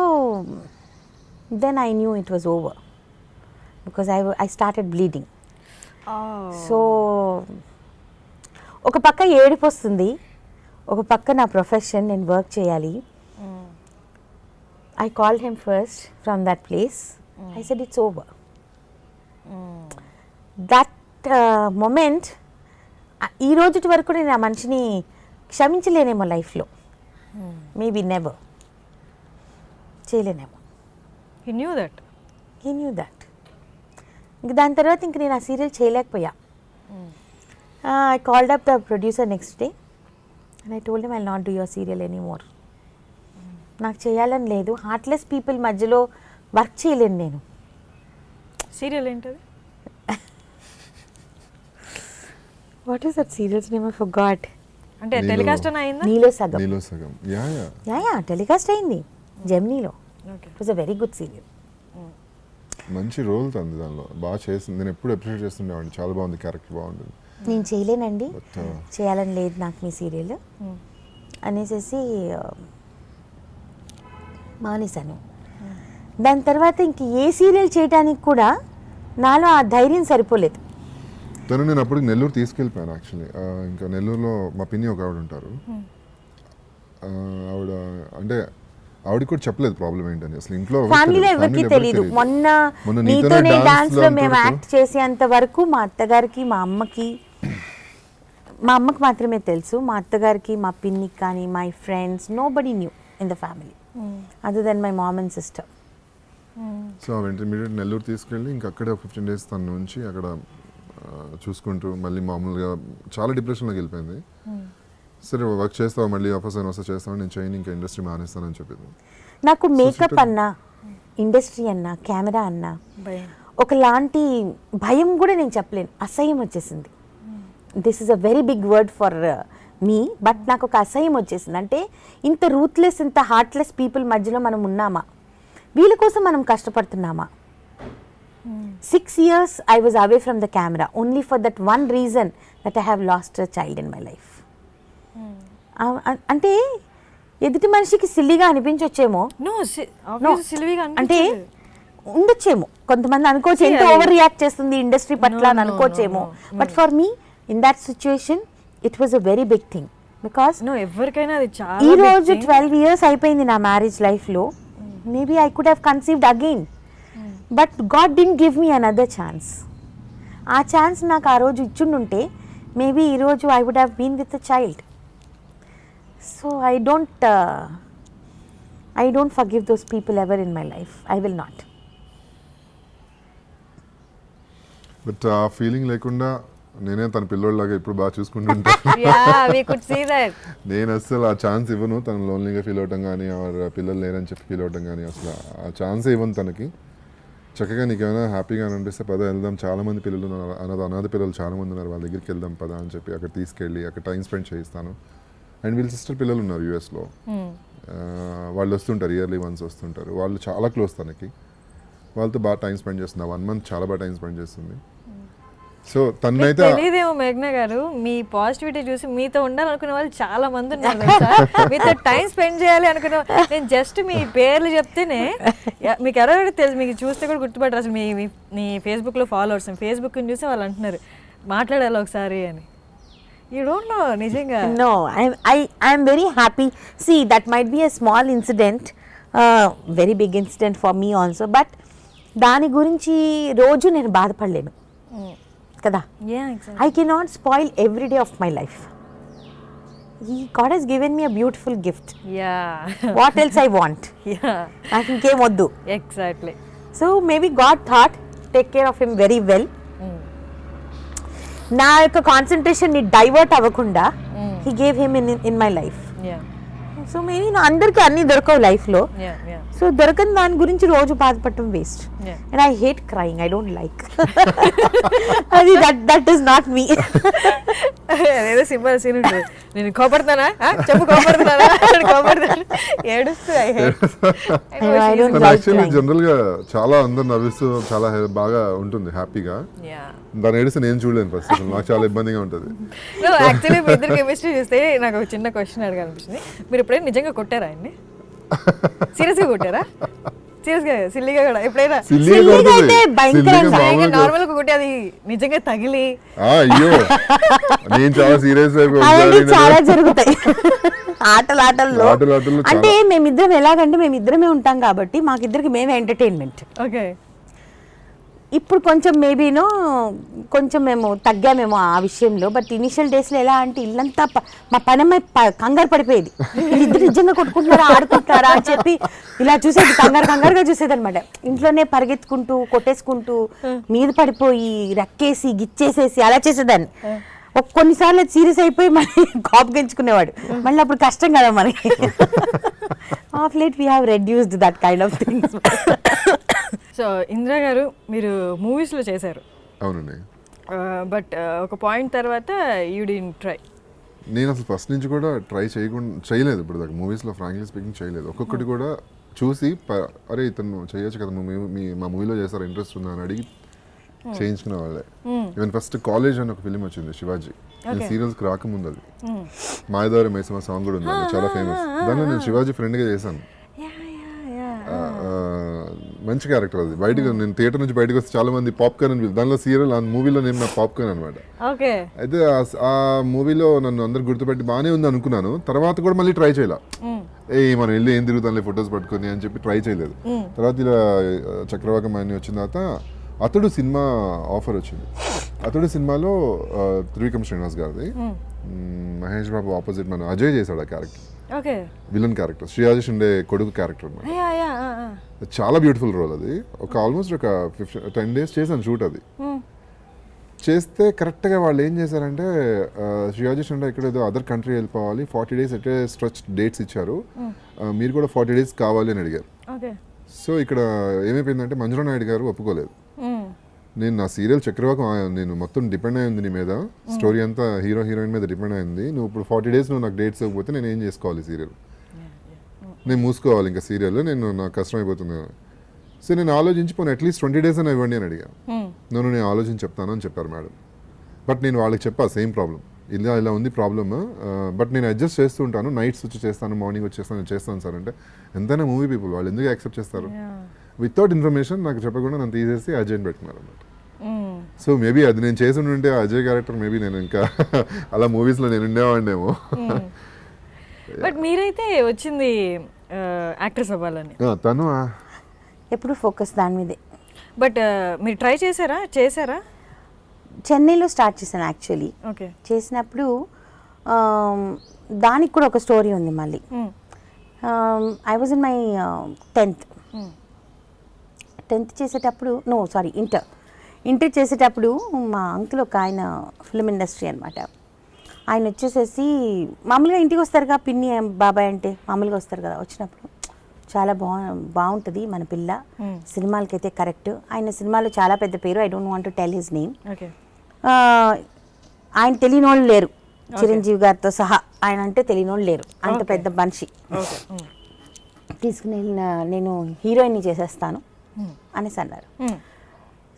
then I knew it was over because I started bleeding. So ఒక పక్క ఏడుపు వస్తుంది, ఒక పక్క నా ప్రొఫెషన్, నేను వర్క్ చేయాలి. I called him first from that place. I said it's over. That moment, ఈ రోజుటి వరకు నేను ఆ మనిషిని క్షమించలేనేమో లైఫ్లో, మేబీ నెవర్, చేయలేనేమో. He knew that. ఇంక దాని తర్వాత ఇంక నేను ఆ సీరియల్ చేయలేకపోయా. I called up the producer next day and I told him I'll not do your serial anymore. నాకు చేయాలని లేదు, హార్ట్లెస్ పీపుల్ మధ్యలో వర్క్ చేయలేను నేను. సీరియల్ ఏంటది? What is that serial's name? I forgot. అంటే టెలికాస్ట్ అయిందా? నీలో సగం. యా టెలికాస్ట్ అయింది జెమినీలో. It was a very good serial. మంచి రోల్ తంది దానిలో, బాగా చేసింది. నేను ఎప్పుడు అప్రిషియేట్ చేస్తుండేవాడిని, చాలా బాగుంది, క్యారెక్టర్ బాగుంటుంది. నేను చేయలేనండి, చేయాలని లేదు నాకు మీ సీరియల్ అనేసి మానేశాను. దాని తర్వాత ఇంక ఏ సీరియల్ చేయడానికి కూడా నాలో ఆ ధైర్యం సరిపోలేదు. తను నేను అప్పుడు నెల్లూరు తీసుకెళ్ళిపోయాను యాక్చువల్లీ. ఇంకా నెల్లూరులో మా పిన్ని ఒక ఆవిడ ఉంటారు. ఆవిడ అంటే ఆవిడకి కూడా చెప్పలేదు ప్రాబ్లం ఏంటని, అసలు ఇంట్లో ఫ్యామిలీలో ఎవరికి తెలియదు. మొన్న నీతోనే డాన్స్ లో మేము యాక్ట్ చేసేంత వరకు మా అత్తగారికి మా అమ్మకి మాత్రమే తెలుసు. మా అత్తగారికి మా పిన్నికి కానీ my friends nobody knew in the family other than my mom and sister. So intermediate Nellore తీసుకెళ్ళి ఇంకా అక్కడే 15 days తన నుంచి అక్కడ చూసుకుంటూ మళ్ళీ మామూలుగా చాలా డిప్రెషన్లోకి వెళ్ళిపోయింది. సరే వర్క్ చేస్తావు, మళ్ళీ ఆఫీస్ అయినా వస్తే చేస్తావు, నేను చేయను, ఇంకా ఇండస్ట్రీ మానేస్తానని చెప్పింది. నాకు మేకప్ అన్నా, ఇండస్ట్రీ అన్నా, కెమెరా అన్నా ఒకలాంటి భయం కూడా నేను చెప్పలేను, అసహ్యం వచ్చేసింది. This is a very big word for me, but నాకు ఒక అసహ్యం వచ్చేసింది. అంటే ఇంత రూత్లెస్, ఇంత హార్ట్లెస్ పీపుల్ మధ్యలో మనం ఉన్నామా? వీళ్ళ కోసం మనం కష్టపడుతున్నామా? 6 years I was away from the camera only for that one reason that I have lost a child in my life. అంటే ఎదుటి మనిషికి సిల్లిగా అనిపించొచ్చేమో, నో సిల్వీగా అంటే ఉండొచ్చేమో, కొంతమంది అనుకోవచ్చు ఎంత ఓవర్ రియాక్ట్ చేస్తుంది ఇండస్ట్రీ పట్ల అని అనుకోవచ్చేమో, but for me in that situation it was a very big thing. Because ఎవరికైనా అది చాలా ఈ రోజు 12 years అయిపోయింది నా మ్యారేజ్ లైఫ్లో, maybe I could have conceived again, but God didn't give me another chance. ఆ ఛాన్స్ నాకు ఆ రోజు ఇచ్చుండుంటే మేబీ ఈరోజు I would have been with a child. So I don't forgive those people ever in my life. I will not. But ఆ ఫీలింగ్ లేకుండా నేనే తన పిల్లోళ్ళలాగా ఇప్పుడు బాగా చూసుకుంటుంటా. నేను అసలు ఆ ఛాన్స్ ఇవ్వను. తను లోన్లీగా ఫీల్ అవటం కానీ పిల్లలు లేరని చెప్పి ఫీల్ అవటం కానీ అసలు ఆ ఛాన్సే ఇవ్వను తనకి. చక్కగా నీకేమైనా హ్యాపీగా అనిపిస్తే పద వెళ్దాం, చాలామంది పిల్లలు ఉన్నారు, అనాథ పిల్లలు చాలామంది ఉన్నారు, వాళ్ళ దగ్గరికి వెళ్దాం పద అని చెప్పి అక్కడ తీసుకెళ్ళి అక్కడ టైం స్పెండ్ చేయిస్తాను. అండ్ వీళ్ళ సిస్టర్ పిల్లలు ఉన్నారు యూఎస్లో, వాళ్ళు వస్తుంటారు, ఇయర్లీ వన్స్ వస్తుంటారు, వాళ్ళు చాలా క్లోజ్ తనకి, వాళ్ళతో బాగా టైం స్పెండ్ చేస్తుంది. 1 month చాలా బాగా టైం స్పెండ్ చేస్తుంది. సో తనైతే తెలియదేమో మేఘ్నా గారు, మీ పాజిటివిటీ చూసి మీతో ఉండాలనుకునే వాళ్ళు చాలా మంది ఉన్నారు, మీతో టైం స్పెండ్ చేయాలి అనుకునే. నేను జస్ట్ మీ పేర్లు చెప్తేనే మీకు ఎవరెవరికి తెలుసు, మీకు చూస్తే కూడా గుర్తుపట్టరు. అసలు మీ ఫేస్బుక్లో ఫాలోవర్స్ ఫేస్బుక్ చూసి వాళ్ళు అంటున్నారు మాట్లాడాలి ఒకసారి అని. యూ డోంట్ నో నిజంగా. No, I'm very happy. See, that might be a small incident, very big incident for me also, but దాని గురించి రోజు నేను బాధపడలేను కదా. I cannot spoil every day of my life. God has given me a beautiful gift. What else I want? నాకు ఇంకేం వద్దు. Exactly. So maybe God thought take care of him very well. నా యొక్క కాన్సన్ట్రేషన్ ని డైవర్ట్ అవ్వకుండా he gave him in my life. So maybe అందరికీ అన్ని దొరకవు లైఫ్లో. సో దొరకని దాని గురించి రోజు బాధపడటం waste. And I hate crying, I don't like. అది దట్ ఈస్ నాట్ మీ. అదేదో సింపుల్ సీన్ ఉంటుంది, నేను కోపడుతానా చెప్పు, కోపడుతున్నానా ఏడుస్తూ. యాక్చువల్లీ జనరల్ గా చాలా అందరు నవ్విస్తూ చాలా బాగా ఉంటుంది, హ్యాపీగా. దాని ఏడిస్తే నేను చూడలేను ఫస్ట్, నాకు చాలా ఇబ్బందిగా ఉంటుంది. యాక్చువల్లీ మీ ఇద్దరు కెమిస్ట్రీ చూస్తే నాకు ఒక చిన్న క్వశ్చన్ అడగాలనిపిస్తుంది. మీరు ఎప్పుడైనా నిజంగా కొట్టారా అండి? సీరియస్గా కొట్టారా? సీరియస్గా సిల్లీగా కూడా ఎప్పుడైనా? నార్మల్ గా కొట్టి అది నిజంగా తగిలి? అయ్యో నేను చాలా సీరియస్ చాలా జరుగుతాయి ఆటలాటల్లో. అంటే మేమిద్దరం ఎలాగంటే మేమిద్దరమే ఉంటాం కాబట్టి మాకిద్దరికి మేమే ఎంటర్టైన్మెంట్. ఓకే. ఇప్పుడు కొంచెం మేబీనో కొంచెం మేము తగ్గామేమో ఆ విషయంలో. బట్ ఇనిషియల్ డేస్లో ఎలా అంటే ఇల్లంతా మా పనమ్మాయి కంగారు పడిపోయేది, వీళ్ళిద్దరు నిజంగా కొట్టుకుంటున్నారా ఆడుకుంటున్నారా అని చెప్పి ఇలా చూసేది, కంగారుగా చూసేది అనమాట. ఇంట్లోనే పరిగెత్తుకుంటూ కొట్టేసుకుంటూ మీద పడిపోయి రక్కేసి గిచ్చేసేసి అలా చేసేదాన్ని. కొన్నిసార్లు సీరియస్ అయిపోయి మళ్ళీ కోపగించుకునేవాడు, మళ్ళీ అప్పుడు కష్టం కదా మనకి. Of late we have reduced that kind of things. So Indira గారు, మీరు మూవీస్లో చేశారు. అవునండి. బట్ ఒక పాయింట్ తర్వాత యూ డిడ్ంట్ ట్రై. నేను అసలు ఫస్ట్ నుంచి కూడా ట్రై చేయలేదు ఇప్పుడు దాకా మూవీస్లో, ఫ్రాంక్లీ స్పీకింగ్ చేయలేదు. ఒక్కొక్కటి కూడా చూసి అరే ఇతను చేయొచ్చు కదా, మా మూవీలో చేస్తారు, ఇంట్రెస్ట్ ఉందా అని అడిగి చేయించుకునే వాళ్ళే. ఈవెన్ ఫస్ట్ కాలేజ్ అని ఒక ఫిలిం వచ్చింది శివాజీ, నేను సీరియల్స్కి రాకముందు, అది మాయదారి మైసమ్మ సాంగ్ కూడా ఉంది, చాలా ఫేమస్. దానిలో నేను శివాజీ ఫ్రెండ్గా చేశాను. మంచి క్యారెక్టర్ అది. బయటకు నేను థియేటర్ నుంచి బయటకు వస్తే చాలా మంది పాప్కార్న్ అని, దానిలో సీరియల్ ఆ మూవీలో నేను నా పాప్కార్న్ అనమాట. అయితే ఆ మూవీలో నన్ను అందరు గుర్తుపెట్టి బాగానే ఉంది అనుకున్నాను. తర్వాత కూడా మళ్ళీ ట్రై చేయాల, మనం వెళ్ళి ఏం తిరుగుతానులే ఫొటోస్ పట్టుకొని అని చెప్పి ట్రై చేయలేదు. తర్వాత ఇలా చక్రవాకం అని వచ్చిన తర్వాత అతడు సినిమా ఆఫర్ వచ్చింది. అతడు సినిమాలో త్రివిక్రమ్ శ్రీనివాస్ గారిది, మహేష్ బాబు ఆపోజిట్ మన అజయ్ చేశాడు ఆ క్యారెక్టర్, విలన్ క్యారెక్టర్, శ్రీయాజీ షిండే కొడుకు క్యారెక్టర్ అనమాట. చాలా బ్యూటిఫుల్ రోల్ అది. ఆల్మోస్ట్ ఒక 10 days చేశాను షూట్. అది చేస్తే కరెక్ట్గా వాళ్ళు ఏం చేశారంటే శ్రీయాజీ షిండే ఇక్కడ ఏదో అదర్ కంట్రీ వెళ్ళిపోవాలి, 40 days ఎట్టే స్ట్రెచ్ డేట్స్ ఇచ్చారు, మీరు కూడా 40 days కావాలి అని అడిగారు. సో ఇక్కడ ఏమైపోయిందంటే మంజులా నాయుడు గారు ఒప్పుకోలేదు. నేను నా సీరియల్ చక్రవాకం నేను మొత్తం డిపెండ్ అయింది నీ మీద, స్టోరీ అంతా హీరో హీరోయిన్ మీద డిపెండ్ అయింది, నువ్వు ఇప్పుడు 40 days నువ్వు నాకు డేట్స్ ఇవ్వకపోతే నేను ఏం చేసుకోవాలి, సీరియల్ నేను మూసుకోవాలి, ఇంకా సీరియల్ నాకు కష్టం అయిపోతుంది. సో నేను ఆలోచించి పోనీ అట్లీస్ట్ 20 days అని ఇవ్వండి అని అడిగాను. నేను ఆలోచించి చెప్తాను అని చెప్పారు మేడం. బట్ నేను వాళ్ళకి చెప్పా సేమ్ ప్రాబ్లం, ఇలా ఉంది ప్రాబ్లమ్, బట్ నేను అడ్జస్ట్ చేస్తూ ఉంటాను, నైట్స్ వచ్చి చేస్తాను, మార్నింగ్ వచ్చి చేస్తాను సార్ అంటే, ఎంతైనా మూవీ పీపుల్ వాళ్ళు ఎందుకు యాక్సెప్ట్ చేస్తారు? వితౌట్ ఇన్ఫర్మేషన్ నాకు చెప్పకుండా నన్ను తీసేసి అజయ్ని పెట్టుకున్నారు అన్నమాట. సో మేబీ అది నేను చేసి ఉంటే అజయ్ క్యారెక్టర్ మేబీ నేను ఇంకా అలా మూవీస్లో నేను ఉండేవాడినేమో. బట్ మీరైతే వచ్చింది యాక్ట్రెస్ అవ్వాలని. తను ఎప్పుడు ఫోకస్ దాని మీదే. బట్ మీరు ట్రై చేశారా? చెన్నైలో స్టార్ట్ చేశాను యాక్చువల్లీ. ఓకే. చేసినప్పుడు దానికి కూడా ఒక స్టోరీ ఉంది మళ్ళీ. I was in my 10th చేసేటప్పుడు, ఇంటర్ చేసేటప్పుడు మా అంకుల్ ఒక ఆయన ఫిల్మ్ ఇండస్ట్రీ అనమాట. ఆయన వచ్చేసేసి మామూలుగా ఇంటికి వస్తారుగా, పిన్ని బాబాయ్ అంటే మామూలుగా వస్తారు కదా, వచ్చినప్పుడు చాలా బాగుంటుంది మన పిల్ల, సినిమాలకైతే కరెక్ట్. ఆయన సినిమాలో చాలా పెద్ద పేరు, I don't want to tell his name. ఆయన తెలియని వాళ్ళు లేరు, చిరంజీవి గారితో సహా ఆయన అంటే తెలియని వాళ్ళు లేరు, అంత పెద్ద మనిషి. తీసుకుని నేను హీరోయిన్ని చేసేస్తాను అనేసి అన్నారు.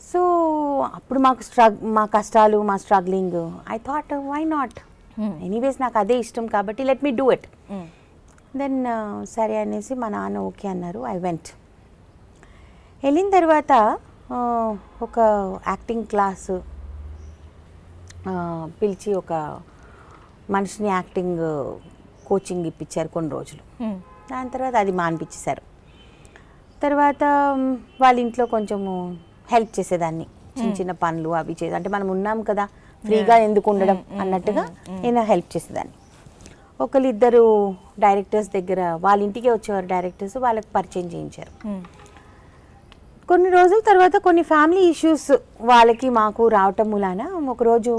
సో అప్పుడు మా కష్టాలు, మా struggling, I thought why not, anyways నాకు అదే ఇష్టం కాబట్టి let me do it. Then సరే అనేసి మా నాన్న ఓకే అన్నారు. I went. వెళ్ళిన తర్వాత ఒక యాక్టింగ్ క్లాస్ పిలిచి ఒక మనిషిని యాక్టింగ్ కోచింగ్ ఇప్పించారు కొన్ని రోజులు. దాని తర్వాత అది మానిపించేశారు. తర్వాత వాళ్ళ ఇంట్లో కొంచెము హెల్ప్ చేసేదాన్ని, చిన్న చిన్న పనులు అవి చేసి, అంటే మనం ఉన్నాం కదా ఫ్రీగా ఎందుకు ఉండడం అన్నట్టుగా నేను హెల్ప్ చేసేదాన్ని. ఒకరిద్దరు డైరెక్టర్స్ దగ్గర, వాళ్ళ ఇంటికే వచ్చేవారు డైరెక్టర్స్, వాళ్ళకి పరిచయం చేయించారు. కొన్ని రోజుల తర్వాత కొన్ని ఫ్యామిలీ ఇష్యూస్ వాళ్ళకి మాకు రావటం మూలాన ఒకరోజు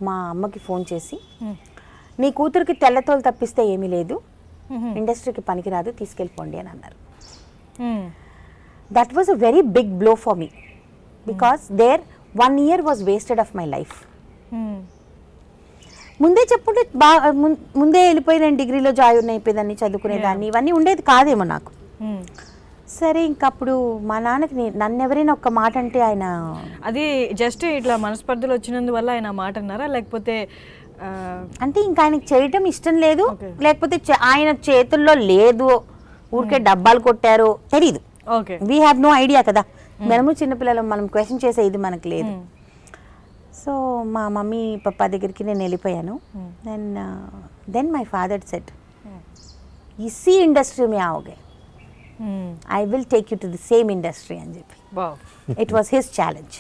మా అమ్మకి ఫోన్ చేసి, నీ కూతురికి తెల్లతోలు తప్పిస్తే ఏమీ లేదు, ఇండస్ట్రీకి పనికిరాదు, తీసుకెళ్ళిపోండి అని అన్నారు. That was a very big blow for me, because there 1 year was wasted of my life. ముందే చెప్పుంటే ముందే వెళ్ళిపోయి నేను డిగ్రీలో జాయిన్ అయిపోయేదాన్ని, చదువుకునేదాన్ని, ఇవన్నీ ఉండేది కాదేమో నాకు. సరే ఇంకప్పుడు మా నాన్నకి నన్ను ఎవరైనా ఒక్క మాట అంటే ఆయన, అది జస్ట్ ఇట్లా మనస్పర్ధలు వచ్చినందువల్ల ఆయన మాట అన్నారా, లేకపోతే అంటే ఇంకా ఆయనకి చేయటం ఇష్టం లేదు, లేకపోతే ఆయన చేతుల్లో లేదు, ఊరికే డబ్బాలు కొట్టారో తెలీదు. వీ హ్యావ్ నో ఐడియా కదా, మనము చిన్నపిల్లలు, మనం క్వశ్చన్ చేసే ఇది మనకు లేదు. సో మా మమ్మీ పప్పా దగ్గరికి నేను వెళ్ళిపోయాను. దెన్ మై ఫాదర్ సెడ్, ఇసీ ఇండస్ట్రీ మే आओगे, I will take you to the same industry అని చెప్పి. It was his challenge.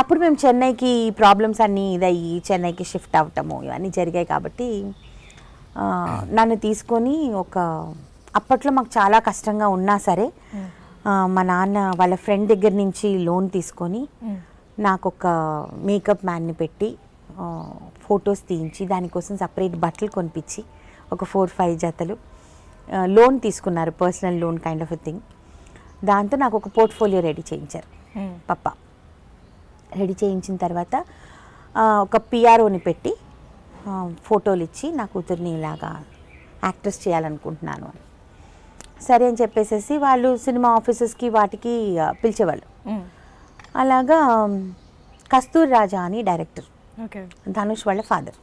అప్పుడు మేము చెన్నైకి ప్రాబ్లమ్స్ అన్నీ ఇదయ్యి చెన్నైకి షిఫ్ట్ అవటము ఇవన్నీ జరిగాయి కాబట్టి నన్ను తీసుకొని అప్పట్లో మాకు చాలా కష్టంగా ఉన్నా సరే మా నాన్న వాళ్ళ ఫ్రెండ్ దగ్గర నుంచి లోన్ తీసుకొని నాకు ఒక మేకప్ మ్యాన్ని పెట్టి ఫొటోస్ తీయించి దానికోసం సపరేట్ బట్టలు కొనిపించి ఒక 4-5 జతలు లోన్ తీసుకున్నారు, personal loan kind of a thing. దాంతో నాకు ఒక పోర్ట్ఫోలియో రెడీ చేయించారు పప్ప. రెడీ చేయించిన తర్వాత ఒక పిఆర్ఓని పెట్టి ఫోటోలు ఇచ్చి నా కూతుర్ని ఇలాగా యాక్ట్రెస్ చేయాలనుకుంటున్నాను అని. సరే అని చెప్పేసేసి వాళ్ళు సినిమా ఆఫీసెస్కి వాటికి పిలిచేవాళ్ళు. అలాగా కస్తూరి రాజా అని డైరెక్టర్, ధనుష్ వాళ్ళ ఫాదర్,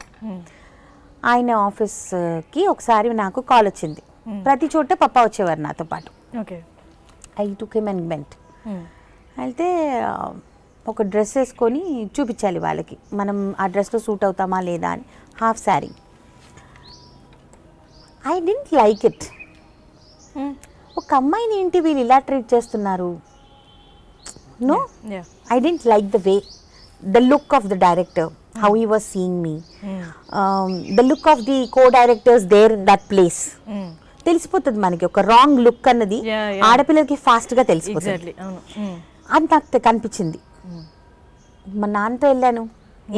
ఆయన ఆఫీస్కి ఒకసారి నాకు కాల్ వచ్చింది. ప్రతి చోట పప్ప వచ్చేవారు నాతో పాటు. I took him and went. అయితే ఒక డ్రెస్ వేసుకొని చూపించాలి వాళ్ళకి, మనం ఆ డ్రెస్లో సూట్ అవుతామా లేదా అని. Half sari. I didn't like it. ఒక అమ్మాయిని ఏంటి వీళ్ళు ఇలా ట్రీట్ చేస్తున్నారు? No, I didn't like the way, the look of the director, how he was seeing me, the look of the co-directors there in that place. తెలిసిపోతుంది మనకి ఒక రాంగ్ లుక్ అన్నది ఆడపిల్లలకి ఫాస్ట్గా తెలిసిపోతుంది. అది నాకు కనిపించింది. మా నాన్నతో వెళ్ళాను,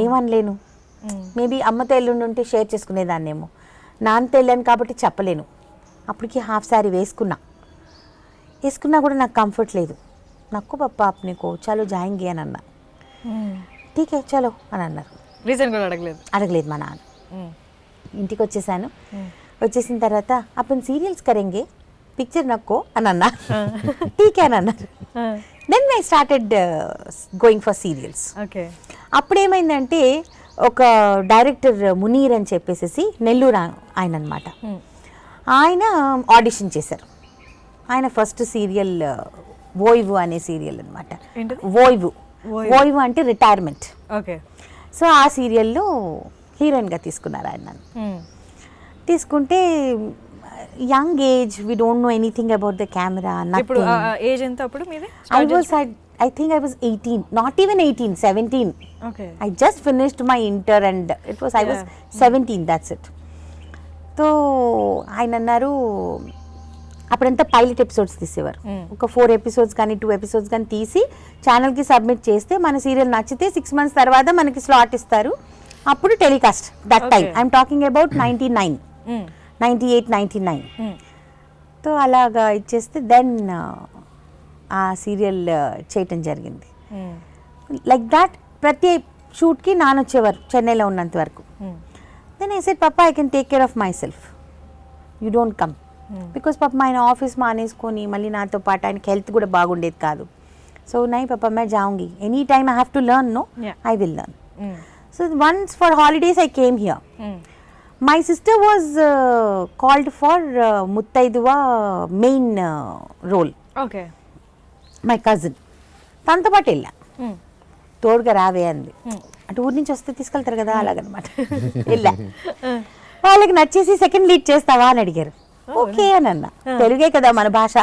ఏమనలేను. మేబీ అమ్మతో వెళ్ళుంటే షేర్ చేసుకునేదాన్నేమో. నాన్నతో వెళ్ళాను కాబట్టి చెప్పలేను. అప్పటికి హాఫ్ శారీ వేసుకున్నా కూడా నాకు కంఫర్ట్ లేదు. నాకు పప్ప నీకు చలో జాయింగ్ అని అన్నా. ఠీకే చలో అని అన్నారు. రీజన్ కూడా అడగలేదు మా నాన్న. ఇంటికి వచ్చేసాను. వచ్చేసిన తర్వాత అప్పుడు సీరియల్స్ కరెంగే పిక్చర్ నక్కో అని అన్నా టీకే అని అన్నారు. Then I started going for serials. Okay. అప్పుడు ఏమైందంటే ఒక డైరెక్టర్ మునీర్ అని చెప్పేసి నెల్లూరు ఆయన అనమాట, ఆయన ఆడిషన్ చేశారు. ఆయన ఫస్ట్ సీరియల్ వోయివు అనే సీరియల్ అనమాట. వోయివు అంటే రిటైర్మెంట్. ఓకే. సో ఆ సీరియల్లో హీరోయిన్గా తీసుకున్నారు ఆయన నన్ను. తీసుకుంటే young age, we don't know anything about the camera. ఇప్పుడు ఏజ్ ఎంత అప్పుడు మీది? I think I was 18, not even 18, 17. Okay. I just finished my inter and I was 17, that's it. So ఆయన అన్నారు, అప్పుడంతా పైలట్ ఎపిసోడ్స్ తీసేవారు. ఒక 4 episodes కానీ 2 episodes కానీ తీసి ఛానల్కి సబ్మిట్ చేస్తే మన సీరియల్ నచ్చితే 6 months తర్వాత మనకి స్లాట్ ఇస్తారు. అప్పుడు telecast. That time I'm talking about 99, 98, 99. So అలాగా ఇచ్చేస్తే దెన్ ఆ సీరియల్ చేయటం జరిగింది. లైక్ దాట్ ప్రతి షూట్కి నాన్న వచ్చేవారు చెన్నైలో ఉన్నంత వరకు. Then I said papa I can take care of myself, you don't come. Because పాప ఆయన ఆఫీస్ మానేసుకొని మళ్ళీ నాతో పాటు ఆయనకి హెల్త్ కూడా బాగుండేది కాదు. సో నై పాపా मै जाऊंगी, any time I have to learn, no I will learn. So once for holidays I came here. My sister was called for Muthaiduva main role. Okay. My cousin తనతో పాటు వెళ్ళా, తోడుగా రావే అంది. అటు ఊరి నుంచి వస్తే తీసుకెళ్తారు కదా, అలాగనమాట. వెళ్ళా, వాళ్ళకి నచ్చేసి సెకండ్ లీడ్ చేస్తావా అని అడిగారు. ఓకే అని అన్నా. తెలుగే కదా మన భాష,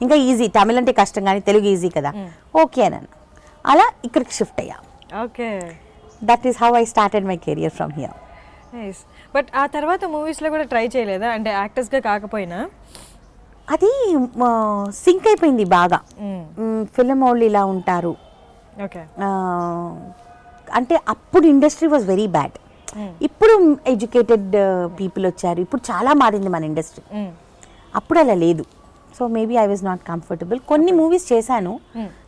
ఇంకా ఈజీ. తమిళ అంటే కష్టం కానీ తెలుగు ఈజీ కదా. ఓకే అని అన్నా. అలా ఇక్కడికి షిఫ్ట్ అయ్యా. Okay. That is how I started my career from here. Nice. But ఆ తర్వాత మూవీస్లో కూడా ట్రై చేయలేదా, అంటే యాక్టర్స్గా కాకపోయినా? అది సింక్ అయిపోయింది బాగా. ఫిలిం వాళ్ళు ఇలా ఉంటారు. ఓకే. అంటే అప్పుడు ఇండస్ట్రీ వాజ్ వెరీ బ్యాడ్. ఇప్పుడు ఎడ్యుకేటెడ్ పీపుల్ వచ్చారు, ఇప్పుడు చాలా మారింది మన ఇండస్ట్రీ. అప్పుడు అలా లేదు. So maybe I was not comfortable. కొన్ని మూవీస్ చేశాను,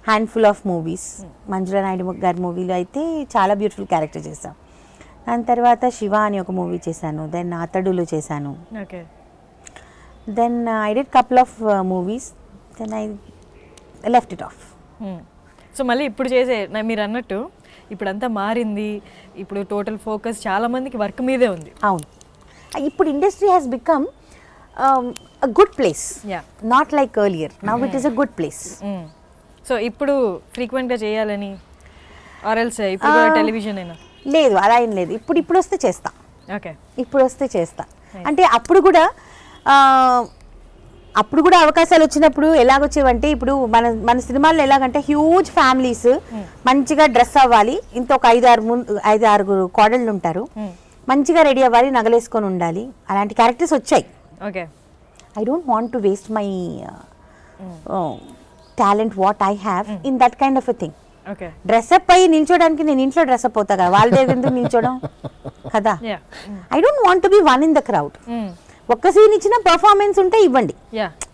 handful of movies. Manjula Naidu గారి మూవీలో అయితే చాలా బ్యూటిఫుల్ క్యారెక్టర్ చేశాను. దాని తర్వాత శివ అని ఒక మూవీ చేశాను. దెన్ అతడులో చేశాను. Okay. Then I did couple of movies, then I left it off. So మళ్ళీ ఇప్పుడు చేసే మీరు అన్నట్టు ఇప్పుడంతా మారింది. ఇప్పుడు టోటల్ ఫోకస్ చాలా మందికి వర్క్ మీదే ఉంది. అవును, ఇప్పుడు industry has become a good place, not like earlier. Now it is a good place. So ఇప్పుడు ఫ్రీక్వెంట్గా చేయాలని ఆర్ ఎల్స్ ఇప్పుడు టెలివిజన్ అయినా? లేదు, అలా ఏం లేదు. ఇప్పుడు వస్తే చేస్తా. ఓకే. ఇప్పుడు వస్తే చేస్తా. అంటే అప్పుడు కూడా అవకాశాలు వచ్చినప్పుడు ఎలాగొచ్చేవంటే, ఇప్పుడు మన సినిమాల్లో ఎలాగంటే హ్యూజ్ ఫ్యామిలీస్, మంచిగా డ్రెస్ అవ్వాలి, ఇంత ఒక 5-6 కోడళ్ళు ఉంటారు, మంచిగా రెడీ అవ్వాలి, నగలేసుకొని ఉండాలి, అలాంటి క్యారెక్టర్స్ వచ్చాయి. Okay. I don't want to waste my talent what I have in that kind of a thing. Okay. Dress up అయ్యి నిల్చోడానికి నేను ఇంట్లో డ్రెస్అప్ అవుతా కదా, వాళ్ళ దగ్గర ఎందుకు నిల్చోడం కదా. I don't want to be one in the crowd. ఒక్క సీన్ ఇచ్చిన పర్ఫార్మెన్స్ ఉంటే ఇవ్వండి,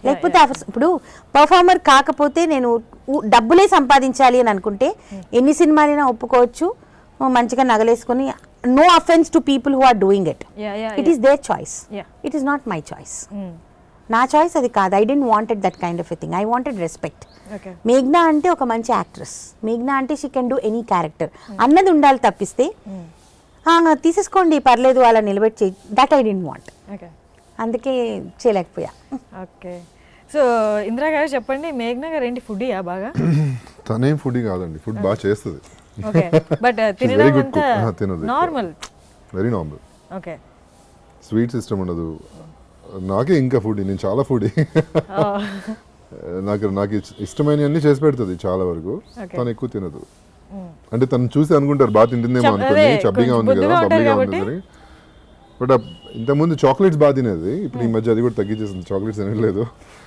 లేకపోతే ఇప్పుడు పర్ఫార్మర్ కాకపోతే నేను డబ్బులే సంపాదించాలి అని అనుకుంటే ఎన్ని సినిమాలైనా ఒప్పుకోవచ్చు, మంచిగా నగలేసుకొని. No offence to people who are doing it. It is their choice, it is not my choice. నా చాయిస్ అది కాదు. I don't wanted that kind of a thing. I wanted respect. మేఘ్నా అంటే ఒక మంచి యాక్ట్రెస్, మేఘ్నా అంటే she can do any character అన్నది ఉండాలి తప్పిస్తే తీసేసుకోండి పర్లేదు అలా నిలబెట్టి, దట్ ఐ డోంట్ వాంట్. అందుకే చేయలేకపోయా. ఓకే. సో ఇందిరా గారు చెప్పండి, మేఘ్నా గారు ఏంటి ఫుడీయా బాగా? తనేం ఫుడీ కాదండి, ఫుడ్ బాగా చేస్తుంది. ఓకే. బట్ తినడం అంతా normal, very normal. Okay. Sweet system ఉండదు. నాకే ఇంకా ఫుడీ, నేను చాలా ఫుడీ. నాకు ఇష్టమైన అన్ని చేసి పెడుతుంది చాలా వరకు. తను ఎక్కువ తినదు. అంటే తను చూసి అనుకుంటారు బాగా తింటుందేమో అనుకుని, చబ్బీగా ఉంది కదా, బబ్లీగా ఉంది. బట్ ఇంతకుముందు చాక్లెట్స్ బాగా తినేది, ఇప్పుడు ఈ మధ్య అది కూడా తగ్గించేసింది, చాక్లెట్స్ తినట్లేదు.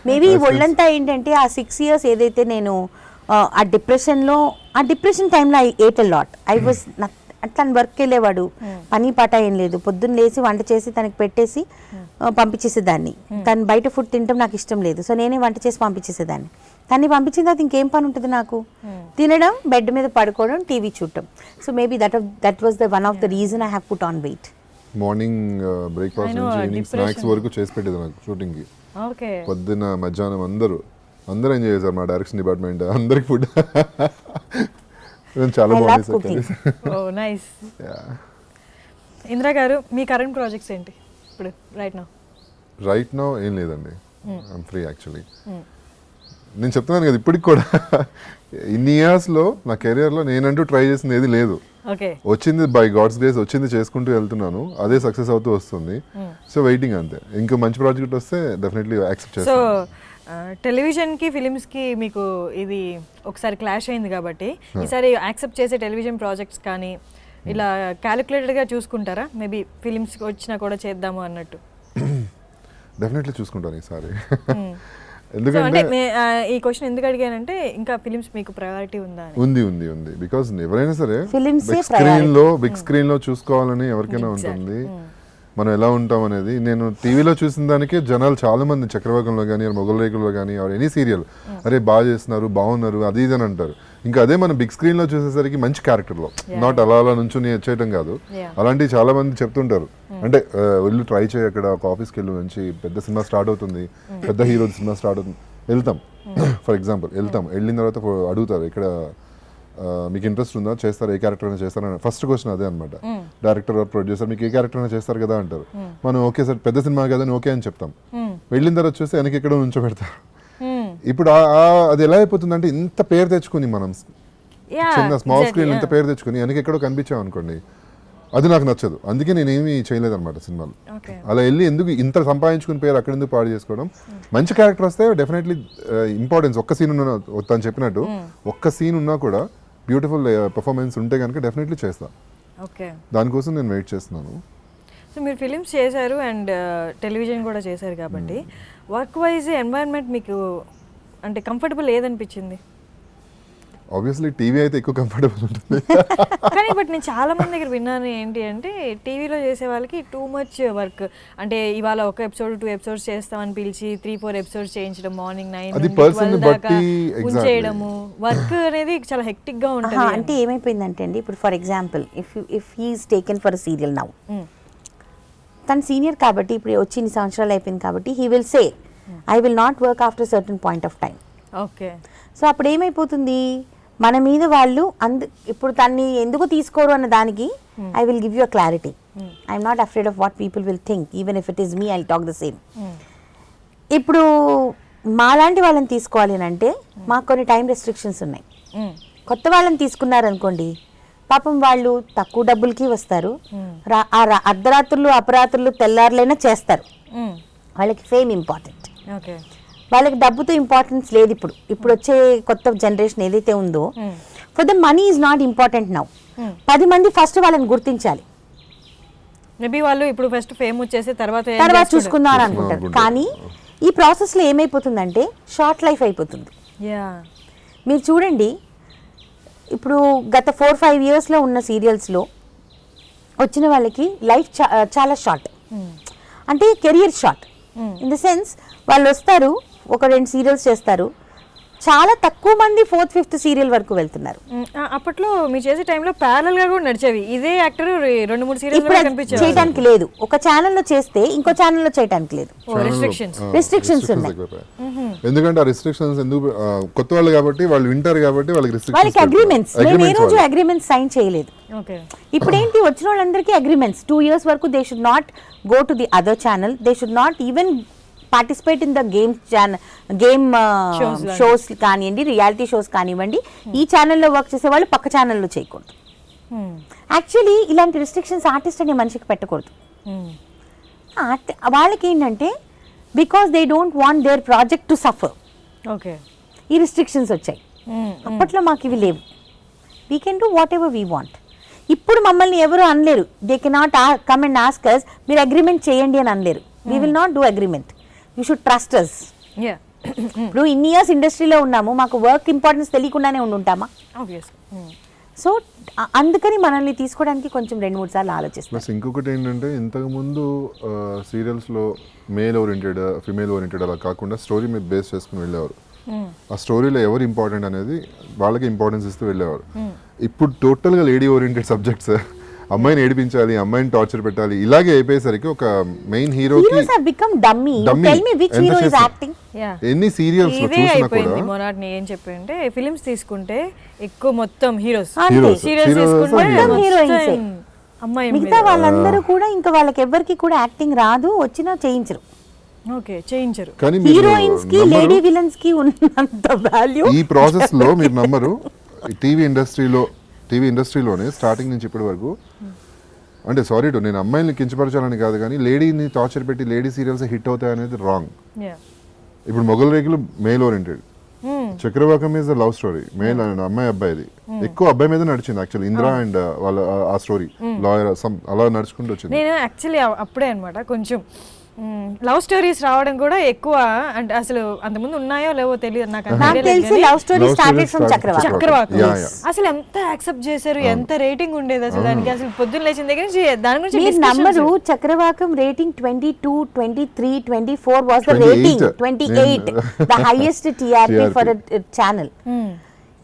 మేబీ ఒళ్ళంతా ఏంటంటే ఆ 6 years ఏదైతే నేను ఆ డిప్రెషన్ టైంలో I ate a lot. I was తను వర్క్ వెళ్ళేవాడు, పని పాట ఏం లేదు, పొద్దున్న లేచి వంట చేసి తనకి పెట్టేసి పంపించేసేదాన్ని. తను బయట ఫుడ్ తినడం నాకు ఇష్టం లేదు, సో నేనే వంట చేసి పంపించేసేదాన్ని. తన్ని పంపించిన తర్వాత ఇంకేం పని ఉంటుంది నాకు? తినడం, బెడ్ మీద పడుకోవడం, టీవీ చూడటం. So maybe that was the one of the reason I have put on weight. Morning breakfast నుంచి ఈవినింగ్ స్నాక్స్ వరకు చేసి పెట్టేది నాకు షూటింగ్కి. ఓకే. పొద్దున్న మధ్యాహ్నం అందరూ ఎంజాయ్ చేశారు మా డైరెక్షన్ డిపార్ట్మెంట్, అందరికి ఫుడ్ చాలా I love బాగుంది cooking. ఓ నైస్. ఇందిరా గారు మీ కరెంట్ ప్రాజెక్ట్స్ ఏంటి ఇప్పుడు రైట్ నౌ ఏం లేదండి, ఐఎమ్ ఫ్రీ యాక్చువల్లీ. నేను చెప్తున్నాను కదా ఇప్పటికి కూడా ఇన్ని ఇయర్స్లో నా కెరియర్లో నేనంటూ ట్రై చేసింది ఏది లేదు. ఓకే. వచ్చింది బై గాడ్స్ గ్రేస్ వచ్చింది చేసుకుంటూ వెళ్తున్నాను, అదే సక్సెస్ అవుతూ వస్తుంది. సో వెయిటింగ్ అంతే. ఇంకా మంచి ప్రాజెక్ట్ వస్తే డెఫినెట్లీ యాక్సెప్ట్ సో చేస్తాను. టెలివిజన్కి ఫిలిమ్స్కి మీకు ఇది ఒకసారి క్లాష్ అయింది కాబట్టి ఈసారి యాక్సెప్ట్ చేసే టెలివిజన్ ప్రాజెక్ట్స్ కానీ ఇలా క్యాలిక్యులేటెడ్గా చూసుకుంటారా? మేబీ ఫిలిమ్స్కి వచ్చినా కూడా చేద్దాము అన్నట్టు. డెఫినెట్లీ చూసుకుంటాను ఈసారి. సో ఎందుకంటే అంటే ఈ క్వశ్చన్ ఎందుకు అడిగానంటే ఇంకా ఫిలిమ్స్ మీకు ప్రయారిటీ ఉందా అని. ఉంది బికాజ్ ఎవరైనా సరే Films ఏ బిగ్ స్క్రీన్ లో చూసుకోవాలని ఎవరికైనా ఉంటుంది. మనం ఎలా ఉంటాం అనేది నేను టీవీలో చూసిన దానికే జనాలు చాలా మంది చక్రవర్గంలో కానీ మొగల్ రేకుల్లో కానీ ఎనీ సీరియల్ అరే బాగా చేస్తున్నారు బాగున్నారు అది ఇది అని అంటారు. ఇంకా అదే మనం బిగ్ స్క్రీన్ లో చూసేసరికి మంచి క్యారెక్టర్లో నాట్ అలా నుంచుని చేయటం కాదు, అలాంటివి చాలా మంది చెప్తుంటారు. అంటే వెళ్ళి ట్రై చేయి, అక్కడ ఒక ఆఫీస్కి వెళ్ళి మంచి పెద్ద సినిమా స్టార్ట్ అవుతుంది, పెద్ద హీరో సినిమా స్టార్ట్ అవుతుంది, వెళ్తాం ఫర్ ఎగ్జాంపుల్ వెళ్ళిన తర్వాత అడుగుతారు ఇక్కడ మీకు ఇంట్రెస్ట్ ఉందా, చేస్తారు, ఏ క్యారెక్టర్ అయినా చేస్తారని ఫస్ట్ క్వశ్చన్ అదే అనమాట. డైరెక్టర్ ప్రొడ్యూసర్ మీకు ఏ క్యారెక్టర్ అయినా చేస్తారు కదా అంటారు. మనం ఓకే సార్ పెద్ద సినిమా కదా ఓకే అని చెప్తాం. వెళ్ళిన తర్వాత చూస్తే వెనక్కి ఎక్కడో నుంచోబెడతారు. ఇప్పుడు అది ఎలా అయిపోతుంది అంటే ఇంత పేరు తెచ్చుకుని మనం చిన్న స్మాల్ స్క్రీన్ ఇంత పేరు తెచ్చుకుని వెనక్కి ఎక్కడో కనిపించాం అనుకోండి, అది నాకు నచ్చదు. అందుకే నేనేమి చేయలేదన్నమాట సినిమాలు. అలా వెళ్ళి ఎందుకు ఇంత సంపాదించుకుని పేరు అక్కడ ఎందుకు పాడు చేసుకోవడం. మంచి క్యారెక్టర్ వస్తే డెఫినెట్లీ ఇంపార్టెన్స్ ఒక్క సీన్ ఉన్నా తను చెప్పినట్టు ఒక్క సీన్ ఉన్నా కూడా బ్యూటిఫుల్ పర్ఫార్మెన్స్ ఉంటే కనుక డెఫినెట్లీ చేస్తాను. ఓకే. దానికోసం నేను వెయిట్ చేస్తున్నాను. సో మీరు ఫిలిమ్స్ చేశారు అండ్ టెలివిజన్ కూడా చేశారు కాబట్టి వర్క్ వైజ్ ఎన్వైరన్మెంట్ మీకు అంటే కంఫర్టబుల్ ఏదనిపించింది? ఆబ్వియస్లీ టీవీ అయితే ఎక్కువ కంఫర్టబుల్ ఉంటుంది. కానీ బట్ నేను చాలా మంది దగ్గర విన్నాను ఏంటి అంటే టీవీలో చేసే వాళ్ళకి టూ మచ్ వర్క్, అంటే ఇవాళ ఒక ఎపిసోడ్ 2 ఎపిసోడ్స్ చేస్తామని పిలిచి 3-4 ఎపిసోడ్స్ చేయించడం, మార్నింగ్ 9 దాకా ఉంచేయడము, వర్క్ అనేది చాలా హెక్టిక్ గా ఉంటుంది. అంటే ఏమైపోయిందంటే అండి, ఇప్పుడు for example if he's taken for serial now, తను సీనియర్ కాబట్టి ఇప్పుడు వచ్చి ఇన్ని సంవత్సరాలు అయిపోయింది కాబట్టి he will say I will not work after certain point of time. Okay. So అప్పుడు ఏమైపోతుంది, మన మీద వాళ్ళు ఇప్పుడు తన్ని ఎందుకు తీసుకోరు అన్న దానికి I will give you a clarity. I'm not afraid of what people will think, even if it is me I talk the same. ఇప్పుడు మాలాంటి వాళ్ళని తీసుకోవాలి అని అంటే మాకు కొన్ని టైం రెస్ట్రిక్షన్స్ ఉన్నాయి. కొత్త వాళ్ళని తీసుకున్నారనుకోండి, పాపం వాళ్ళు తక్కువ డబ్బులకి వస్తారు, అర్ధరాత్రులు అపరాత్రులు తెల్లారులైనా చేస్తారు, వాళ్ళకి ఫేమ్ ఇంపార్టెంట్, వాళ్ళకి డబ్బుతో ఇంపార్టెన్స్ లేదు. ఇప్పుడు వచ్చే కొత్త జనరేషన్ ఏదైతే ఉందో for the money is not important now. 10 మంది ఫస్ట్ వాళ్ళని గుర్తించాలి. మేబీ వాళ్ళు ఇప్పుడు ఫస్ట్ ఫేమ్ వచ్చేసి తర్వాత చూసుకుందాం అనుకుంటారు. కానీ ఈ ప్రాసెస్లో ఏమైపోతుందంటే షార్ట్ లైఫ్ అయిపోతుంది. మీరు చూడండి, ఇప్పుడు గత 4-5 ఇయర్స్లో ఉన్న సీరియల్స్లో వచ్చిన వాళ్ళకి లైఫ్ చాలా షార్ట్, అంటే career short in the sense వాళ్ళు వస్తారు, ఒక 2 సీరియల్స్ చేస్తారు, చాలా తక్కువ మంది 4th 5th సీరియల్ వరకు వెళ్తున్నారు. అప్పట్లో మీరు చేసే టైంలో ప్యారల్ గా కూడా నడిచేవి, ఇదే యాక్టర్ 2-3 సీరియల్స్ కనిపించేవి. చేయడానికి లేదు, ఒక ఛానల్లో చేస్తే ఇంకో ఛానల్లో చేయడానికి లేదు, రెస్ట్రిక్షన్స్ ఉన్నాయి. ఎందుకంటే ఆ రెస్ట్రిక్షన్స్ ఎందుకు, కొత్త వాళ్ళు కాబట్టి వాళ్ళు వింటారు కాబట్టి వాళ్ళకి అగ్రిమెంట్స్. నేను ఏ రోజు అగ్రిమెంట్స్ సైన్ చేయలేదు. ఇప్పుడు ఏంటి, వచ్చిన వాళ్ళందరికీ అగ్రిమెంట్స్ 2 years వరకు they should not go to the other channel, they should not even participate in the game shows కానివ్వండి, రియాలిటీ షోస్ కానివ్వండి, ఈ ఛానల్లో వర్క్ చేసే వాళ్ళు పక్క ఛానల్లో చేయకూడదు. యాక్చువల్లీ ఇలాంటి రిస్ట్రిక్షన్స్ ఆర్టిస్ట్ అనే మనిషికి పెట్టకూడదు. వాళ్ళకి ఏంటంటే because they don't want their project to suffer, ఈ రిస్ట్రిక్షన్స్ వచ్చాయి. అప్పట్లో మాకు ఇవి లేవు, we can do whatever we want. ఇప్పుడు మమ్మల్ని ఎవరు అనలేరు, they cannot come and ask us మీరు అగ్రిమెంట్ చేయండి అని అనలేరు. We will not do agreement, you should trust us. ఇప్పుడు ఇన్ని ఇయర్స్ ఇండస్ట్రీలో ఉన్నాము, మాకు వర్క్ ఇంపార్టెన్స్ తెలియకుండానే ఉంటామా? సో అందుకని మనల్ని తీసుకోవడానికి కొంచెం 2-3 సార్లు ఆలోచిస్తాం. ప్లస్ ఇంకొకటి ఏంటంటే, ఇంతకుముందు సీరియల్స్లో మేల్ ఓరియంటెడ్ ఫిమేల్ ఓరియంటెడ్ అలా కాకుండా స్టోరీ మీద బేస్ చేసుకుని వెళ్ళేవారు. ఆ స్టోరీలో ఎవరు ఇంపార్టెంట్ అనేది వాళ్ళకి ఇంపార్టెన్స్ ఇస్తూ వెళ్ళేవారు. ఇప్పుడు టోటల్గా లేడీ ఓరియంటెడ్ సబ్జెక్ట్స్, అమ్మాయిని ఏడిపించాలి, అమ్మాయిని టార్చర్ పెట్టాలి, ఇలాగే అయిపోయేసరికి ఒక మెయిన్ హీరోకి Heroes have become dummy. You Dummy. tell me which ఎంత hero is చేస్తాం? acting. ఎన్ని సీరియల్స్ లో ఇదే చూసినా కూడా అయిపోయింది మొనాట్ని. ఏం చెప్పంటే ఫిలిమ్స్ తీసుకుంటే ఎక్కువ మొత్తం హీరోస్, అంతే. Heroes. సీరియల్స్ Heroes తీసుకుంటే are మొత్తం heroines. అమ్మాయి మిగతా వాళ్ళందరూ కూడా ఇంకా వాళ్ళకి ఎవరికి కూడా యాక్టింగ్ రాదు, వచ్చినా చేయించరు. ఓకే చేయించరు. కానీ మీరు హీరోయిన్స్ కి నమ్మరు, లేడీ విలన్స్ కి ఉన్నంత వాల్యూ ఈ ప్రాసెస్ లో మీరు నమ్మరు, టీవీ ఇండస్ట్రీలోనే స్టార్టింగ్ నుంచి ఇప్పటి వరకు, అంటే సారీ టు నేను అమ్మాయిని కించపరచాలని కాదు కానీ లేడీని టార్చర్ పెట్టి లేడీ సీరియల్స్ హిట్ అవుతాయి అనేది రాంగ్. యా ఇప్పుడు మొగల్ రేకులు male oriented, Chakravakam is the love story, male and అమ్మాయి అబ్బాయిది, ఎక్కువ అబ్బాయి మీద నడిచింది యాక్చువల్లీ. ఇందిరా అండ్ వాళ్ళ ఆ స్టోరీ లాయర్ అలా నడుచుకుంటూ వచ్చింది. నేను యాక్చువల్లీ అప్పుడే అనమాట కొంచెం లవ్ స్టోరీస్ రావడం కూడా ఎక్కువ, అంటే అసలు అంతకుముందు ఉన్నాయో లేవో తెలియదు నాకు. నాకు తెలిసి love story Love started story from started Chakravakam. Chakravakam Yeah, yeah. అసలు ఎంత యాక్సెప్ట్ చేశారు, ఎంత రేటింగ్ ఉండేది అసలు దానికి. అసలు పొద్దున్న లేచిన దగ్గర నుంచి దాని గురించి మీరు discussions. నమ్మరు, Chakravakam rating 22, 23, 24 was the 28. Rating. 28 the highest TRP for channel.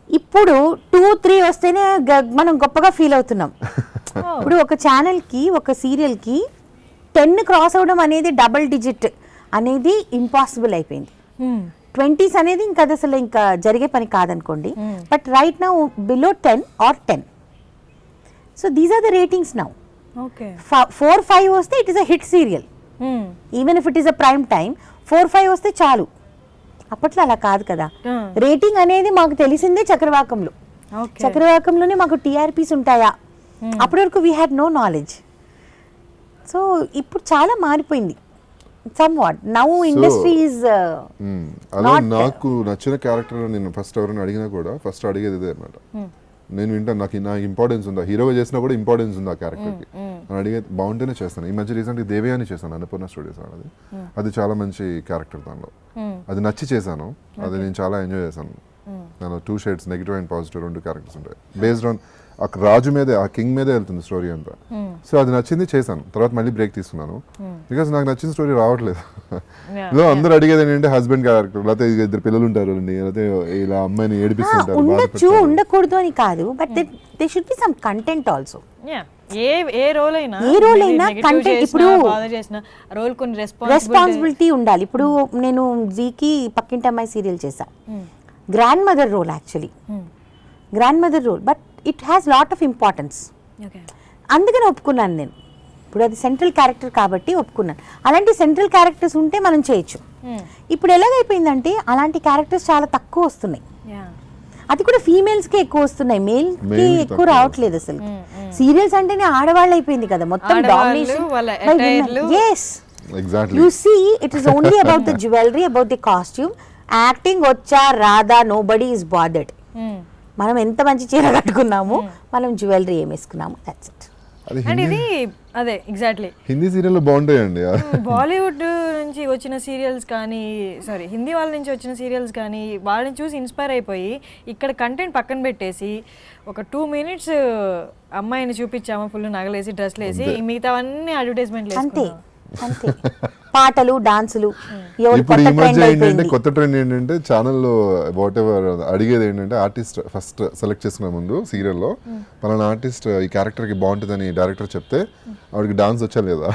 ఇప్పుడు 2, 3 వస్తేనే మనం గొప్పగా ఫీల్ అవుతున్నాం. ఇప్పుడు ఒక ఛానల్ కి ఒక సీరియల్ కి 10 క్రాస్ అవడం అనేది డబుల్ డిజిట్ అనేది ఇంపాసిబుల్ అయిపోయింది. 20s అనేది ఇంకా అది అసలు ఇంకా జరిగే పని కాదనుకోండి. But right now below 10 or 10. So these are the ratings now. Okay 4, 5 వస్తే it is a hit serial. Even if it is a prime time 4, 5 వస్తే చాలు. అప్పట్లో అలా కాదు కదా. రేటింగ్ అనేది మాకు తెలిసిందే చక్రవాకంలో. ఓకే చక్రవాకంలోనే మాకు టీఆర్పీస్ ఉంటాయా, అప్పటి వరకు we had no knowledge. So ఇప్పుడు చాలా మారిపోయింది somewhat. Now industry is అలా నాకు నచ్చిన క్యారెక్టర్ నేను ఫస్ట్ ఎవరైనా అడిగినా కూడా ఫస్ట్ అడిగేది ఇదే అనమాట. నేను వింటాను, నాకు ఇంపార్టెన్స్ ఉందా, హీరోగా చేసినా కూడా ఇంపార్టెన్స్ ఉందా క్యారెక్టర్కి అని అడిగే, బాగుంటేనే చేస్తాను. ఈ మధ్య రీసెంట్గా దేవయాని చేశాను అన్నపూర్ణ స్టూడియోస్ అది. అది చాలా మంచి క్యారెక్టర్ దానిలో, అది నచ్చి చేశాను, అది నేను చాలా ఎంజాయ్ చేశాను. దానిలో 2 shades negative and positive 2 characters ఉంటాయి. బేస్డ్ ఆన్ ఆ రాజు మీదే, ఆ కింగ్ మీదే వెళ్తుంది స్టోరీ అంతా. సో అది నచ్చింది చేశాను, తర్వాత మళ్ళీ బ్రేక్ తీసుకున్నాను బికాస్ నాకు నచ్చిన స్టోరీ రావట్లేదు. లో అందరూ అడిగేది ఏంటంటే హస్బెండ్ క్యారెక్టర్, లేకపోతే 2 పిల్లలు ఉంటారు అండి, లేకపోతే ఇలా అమ్మాయిని ఏడిపిస్తుంటారు. ఉండొచ్చు, ఉండకూడదు అని కాదు, but they should be some content also. ఏ రోల్ అయినా కంటెంట్. ఇప్పుడు రోల్ కొన్ని రెస్పాన్సిబిలిటీ ఉండాలి. ఇప్పుడు నేను జీకి పక్కింటి అమ్మాయి సీరియల్ చేశా, grandmother role actually, grandmother role, but it has lot of importance. అందుకని ఒప్పుకున్నాను నేను. ఇప్పుడు అది సెంట్రల్ క్యారెక్టర్ కాబట్టి ఒప్పుకున్నాను. అలాంటి సెంట్రల్ క్యారెక్టర్స్ ఉంటే మనం చేయొచ్చు. ఇప్పుడు ఎలాగైపోయిందంటే అలాంటి క్యారెక్టర్స్ చాలా తక్కువ వస్తున్నాయి. అది కూడా ఫీమేల్స్కే ఎక్కువ వస్తున్నాయి, మేల్కి ఎక్కువ రావట్లేదు అసలు. సీరియల్స్ అంటేనే ఆడవాళ్ళు అయిపోయింది కదా మొత్తం domination. yes exactly. you see it is only about the jewelry, about the costume. Acting వచ్చా రాదా నోబడీ ఈస్ బాదర్డ్. మనం ఎంత మంచి చీర కట్టుకున్నాము, మనం జ్యువెలరీ ఏం వేసుకున్నాము, దట్స్ ఇట్. అండ్ ఇది అదే ఎగ్జాక్ట్లీ. హిందీ సీరియల్ బాగుంటాయండి. బాలీవుడ్ నుంచి వచ్చిన సీరియల్స్ కానీ, సారీ హిందీ వాళ్ళ నుంచి వచ్చిన సీరియల్స్ కానీ వాళ్ళని చూసి ఇన్స్పైర్ అయిపోయి ఇక్కడ కంటెంట్ పక్కన పెట్టేసి ఒక 2 minutes అమ్మాయిని చూపించాము ఫుల్ నగలేసి డ్రెస్లు వేసి, మిగతావన్నీ అడ్వర్టైజ్మెంట్లు అంతే అంతే. పాటలు డాన్సులు. ఇప్పుడు ఈ మధ్య ఏంటంటే కొత్త ట్రెండ్ ఏంటంటే ఛానల్లో వాట్ ఎవర్ అడిగేది ఏంటంటే ఆర్టిస్ట్ ఫస్ట్ సెలెక్ట్ చేసుకునే ముందు సీరియల్లో పలానా ఆర్టిస్ట్ ఈ క్యారెక్టర్కి బాగుంటుందని డైరెక్టర్ చెప్తే ఆవిడకి డాన్స్ వచ్చా లేదా.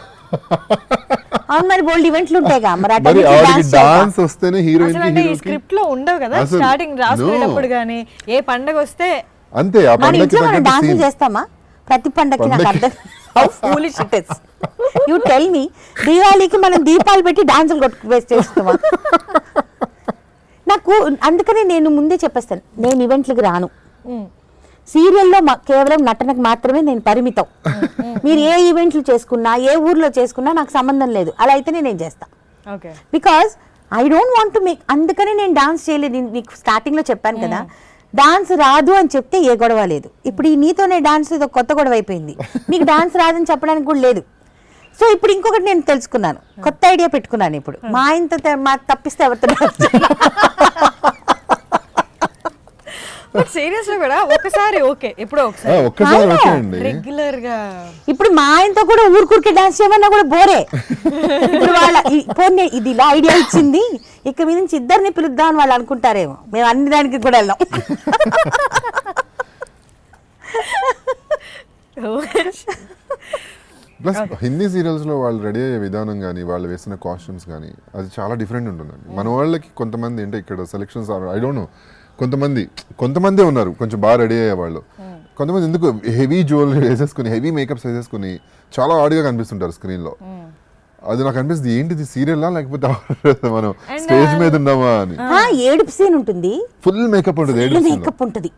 అవును మరి బోల్డ్ ఈవెంట్లు ఉంటాయిగా, మరి ఆవిడకి డాన్స్ వస్తేనే హీరోయిన్ కి హీరోకి స్క్రిప్ట్ లో ఉండవు కదా స్టార్టింగ్ రాసుకునేటప్పుడు గానీ ఏ పండగ వస్తే అంతే. ఆ మన ఇంట్లో మనం పండగకి డాన్స్ చేస్తామా ప్రతి పండగకి? నాకు అర్థం. How foolish it is. You tell me, దీపావళికి మనం దీపాలు పెట్టి డాన్సులు వేస్ట్ చేస్తామా? నాకు అందుకనే నేను ముందే చెప్పేస్తాను, నేను ఈవెంట్లకు రాను. సీరియల్లో కేవలం నటనకు మాత్రమే నేను పరిమితం. మీరు ఏ ఈవెంట్లు చేసుకున్నా, ఏ ఊర్లో చేసుకున్నా నాకు సంబంధం లేదు. అలా అయితేనే నేను చేస్తా. Because I don't want to make. అందుకనే నేను డాన్స్ చేయలేదు. మీకు స్టార్టింగ్లో చెప్పాను కదా, డాన్స్ రాదు అని చెప్తే ఏ గొడవ లేదు. ఇప్పుడు ఈ నీతోనే డాన్స్ ఏదో కొత్త గొడవ అయిపోయింది. మీకు డాన్స్ రాదని చెప్పడానికి కూడా లేదు. సో ఇప్పుడు ఇంకొకటి నేను తెలుసుకున్నాను, కొత్త ఐడియా పెట్టుకున్నాను. ఇప్పుడు మా ఆయనతో తప్పిస్తే ఎవరితో డాన్స్ సీరియస్ లో కూడా ఒకసారి ఓకే, ఎప్పుడో ఒక్కసారి ఓకే అండి. రెగ్యులర్ గా ఇప్పుడు మా ఆయనతో కూడా ఊరికే డాన్స్ చేయమన్నా కూడా బోరే. ఇప్పుడు వాళ్ళ పోనీ ఇది ఇలా ఐడియా ఇచ్చింది, ఇక మీద నుంచి ఇద్దరిని పిలుద్దాం అని వాళ్ళు అనుకుంటారేమో. మేము అన్ని దానికి కూడా వెళ్ళాం. ప్లస్ హిందీ సీరియల్స్లో వాళ్ళు రెడీ అయ్యే విధానం కానీ వాళ్ళు వేసిన కాస్ట్యూమ్స్ కానీ అది చాలా డిఫరెంట్ ఉంటుందండి. మన వాళ్ళకి కొంతమంది అంటే ఇక్కడ సెలెక్షన్స్ ఐ డోంట్ నో, కొంతమందే ఉన్నారు కొంచెం బాగా రెడీ అయ్యే వాళ్ళు. కొంతమంది ఎందుకు హెవీ జ్యువెలరీ వేసేసుకుని హెవీ మేకప్స్ వేసేసుకుని చాలా ఆడిగా కనిపిస్తుంటారు స్క్రీన్లో. అది నాకు అనిపిస్తుంది ఏంటిది సీరియల్లా లేకపోతే మనం స్టేజ్ మీద ఉన్నామా అని. ఏడుపు సీన్ ఉంటుంది, ఫుల్ మేకప్ ఉంటుంది, మేకప్ ఉంటుంది.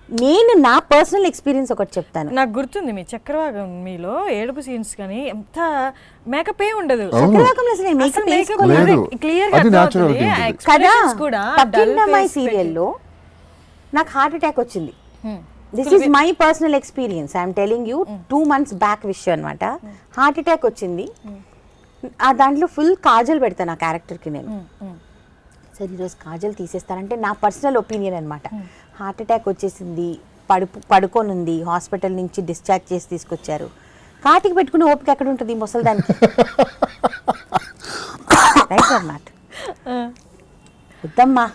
నేను నా పర్సనల్ ఎక్స్పీరియన్స్ ఒకటి చెప్తాను. నాకు గుర్తుంది మీ చక్రవాకం మీలో ఏడుపు సీన్స్ కానీ ఎంత మేకప్ ఏ ఉండదు. చక్రవాకంలో అసలు నేను makeup వేసుకోలేదు. కదా పక్కింటమ్మాయి సీరియల్లో నాకు హార్ట్ అటాక్ వచ్చింది. This is my personal experience, I'm telling you. 2 months back విషయం అనమాట. హార్ట్ అటాక్ వచ్చింది. ఆ దాంట్లో ఫుల్ కాజల్ పెడతాను ఆ క్యారెక్టర్కి నేను. సరే ఈరోజు కాజల్ తీసేస్తానంటే నా పర్సనల్ ఒపీనియన్ అనమాట. హార్ట్ అటాక్ వచ్చేసింది, పడుకొని ఉంది, హాస్పిటల్ నుంచి డిశ్చార్జ్ చేసి తీసుకొచ్చారు. కాటికి పెట్టుకుని ఓపిక ఎక్కడ ఉంటుంది ముసలిదానికి? Right are not? వద్దమ్మా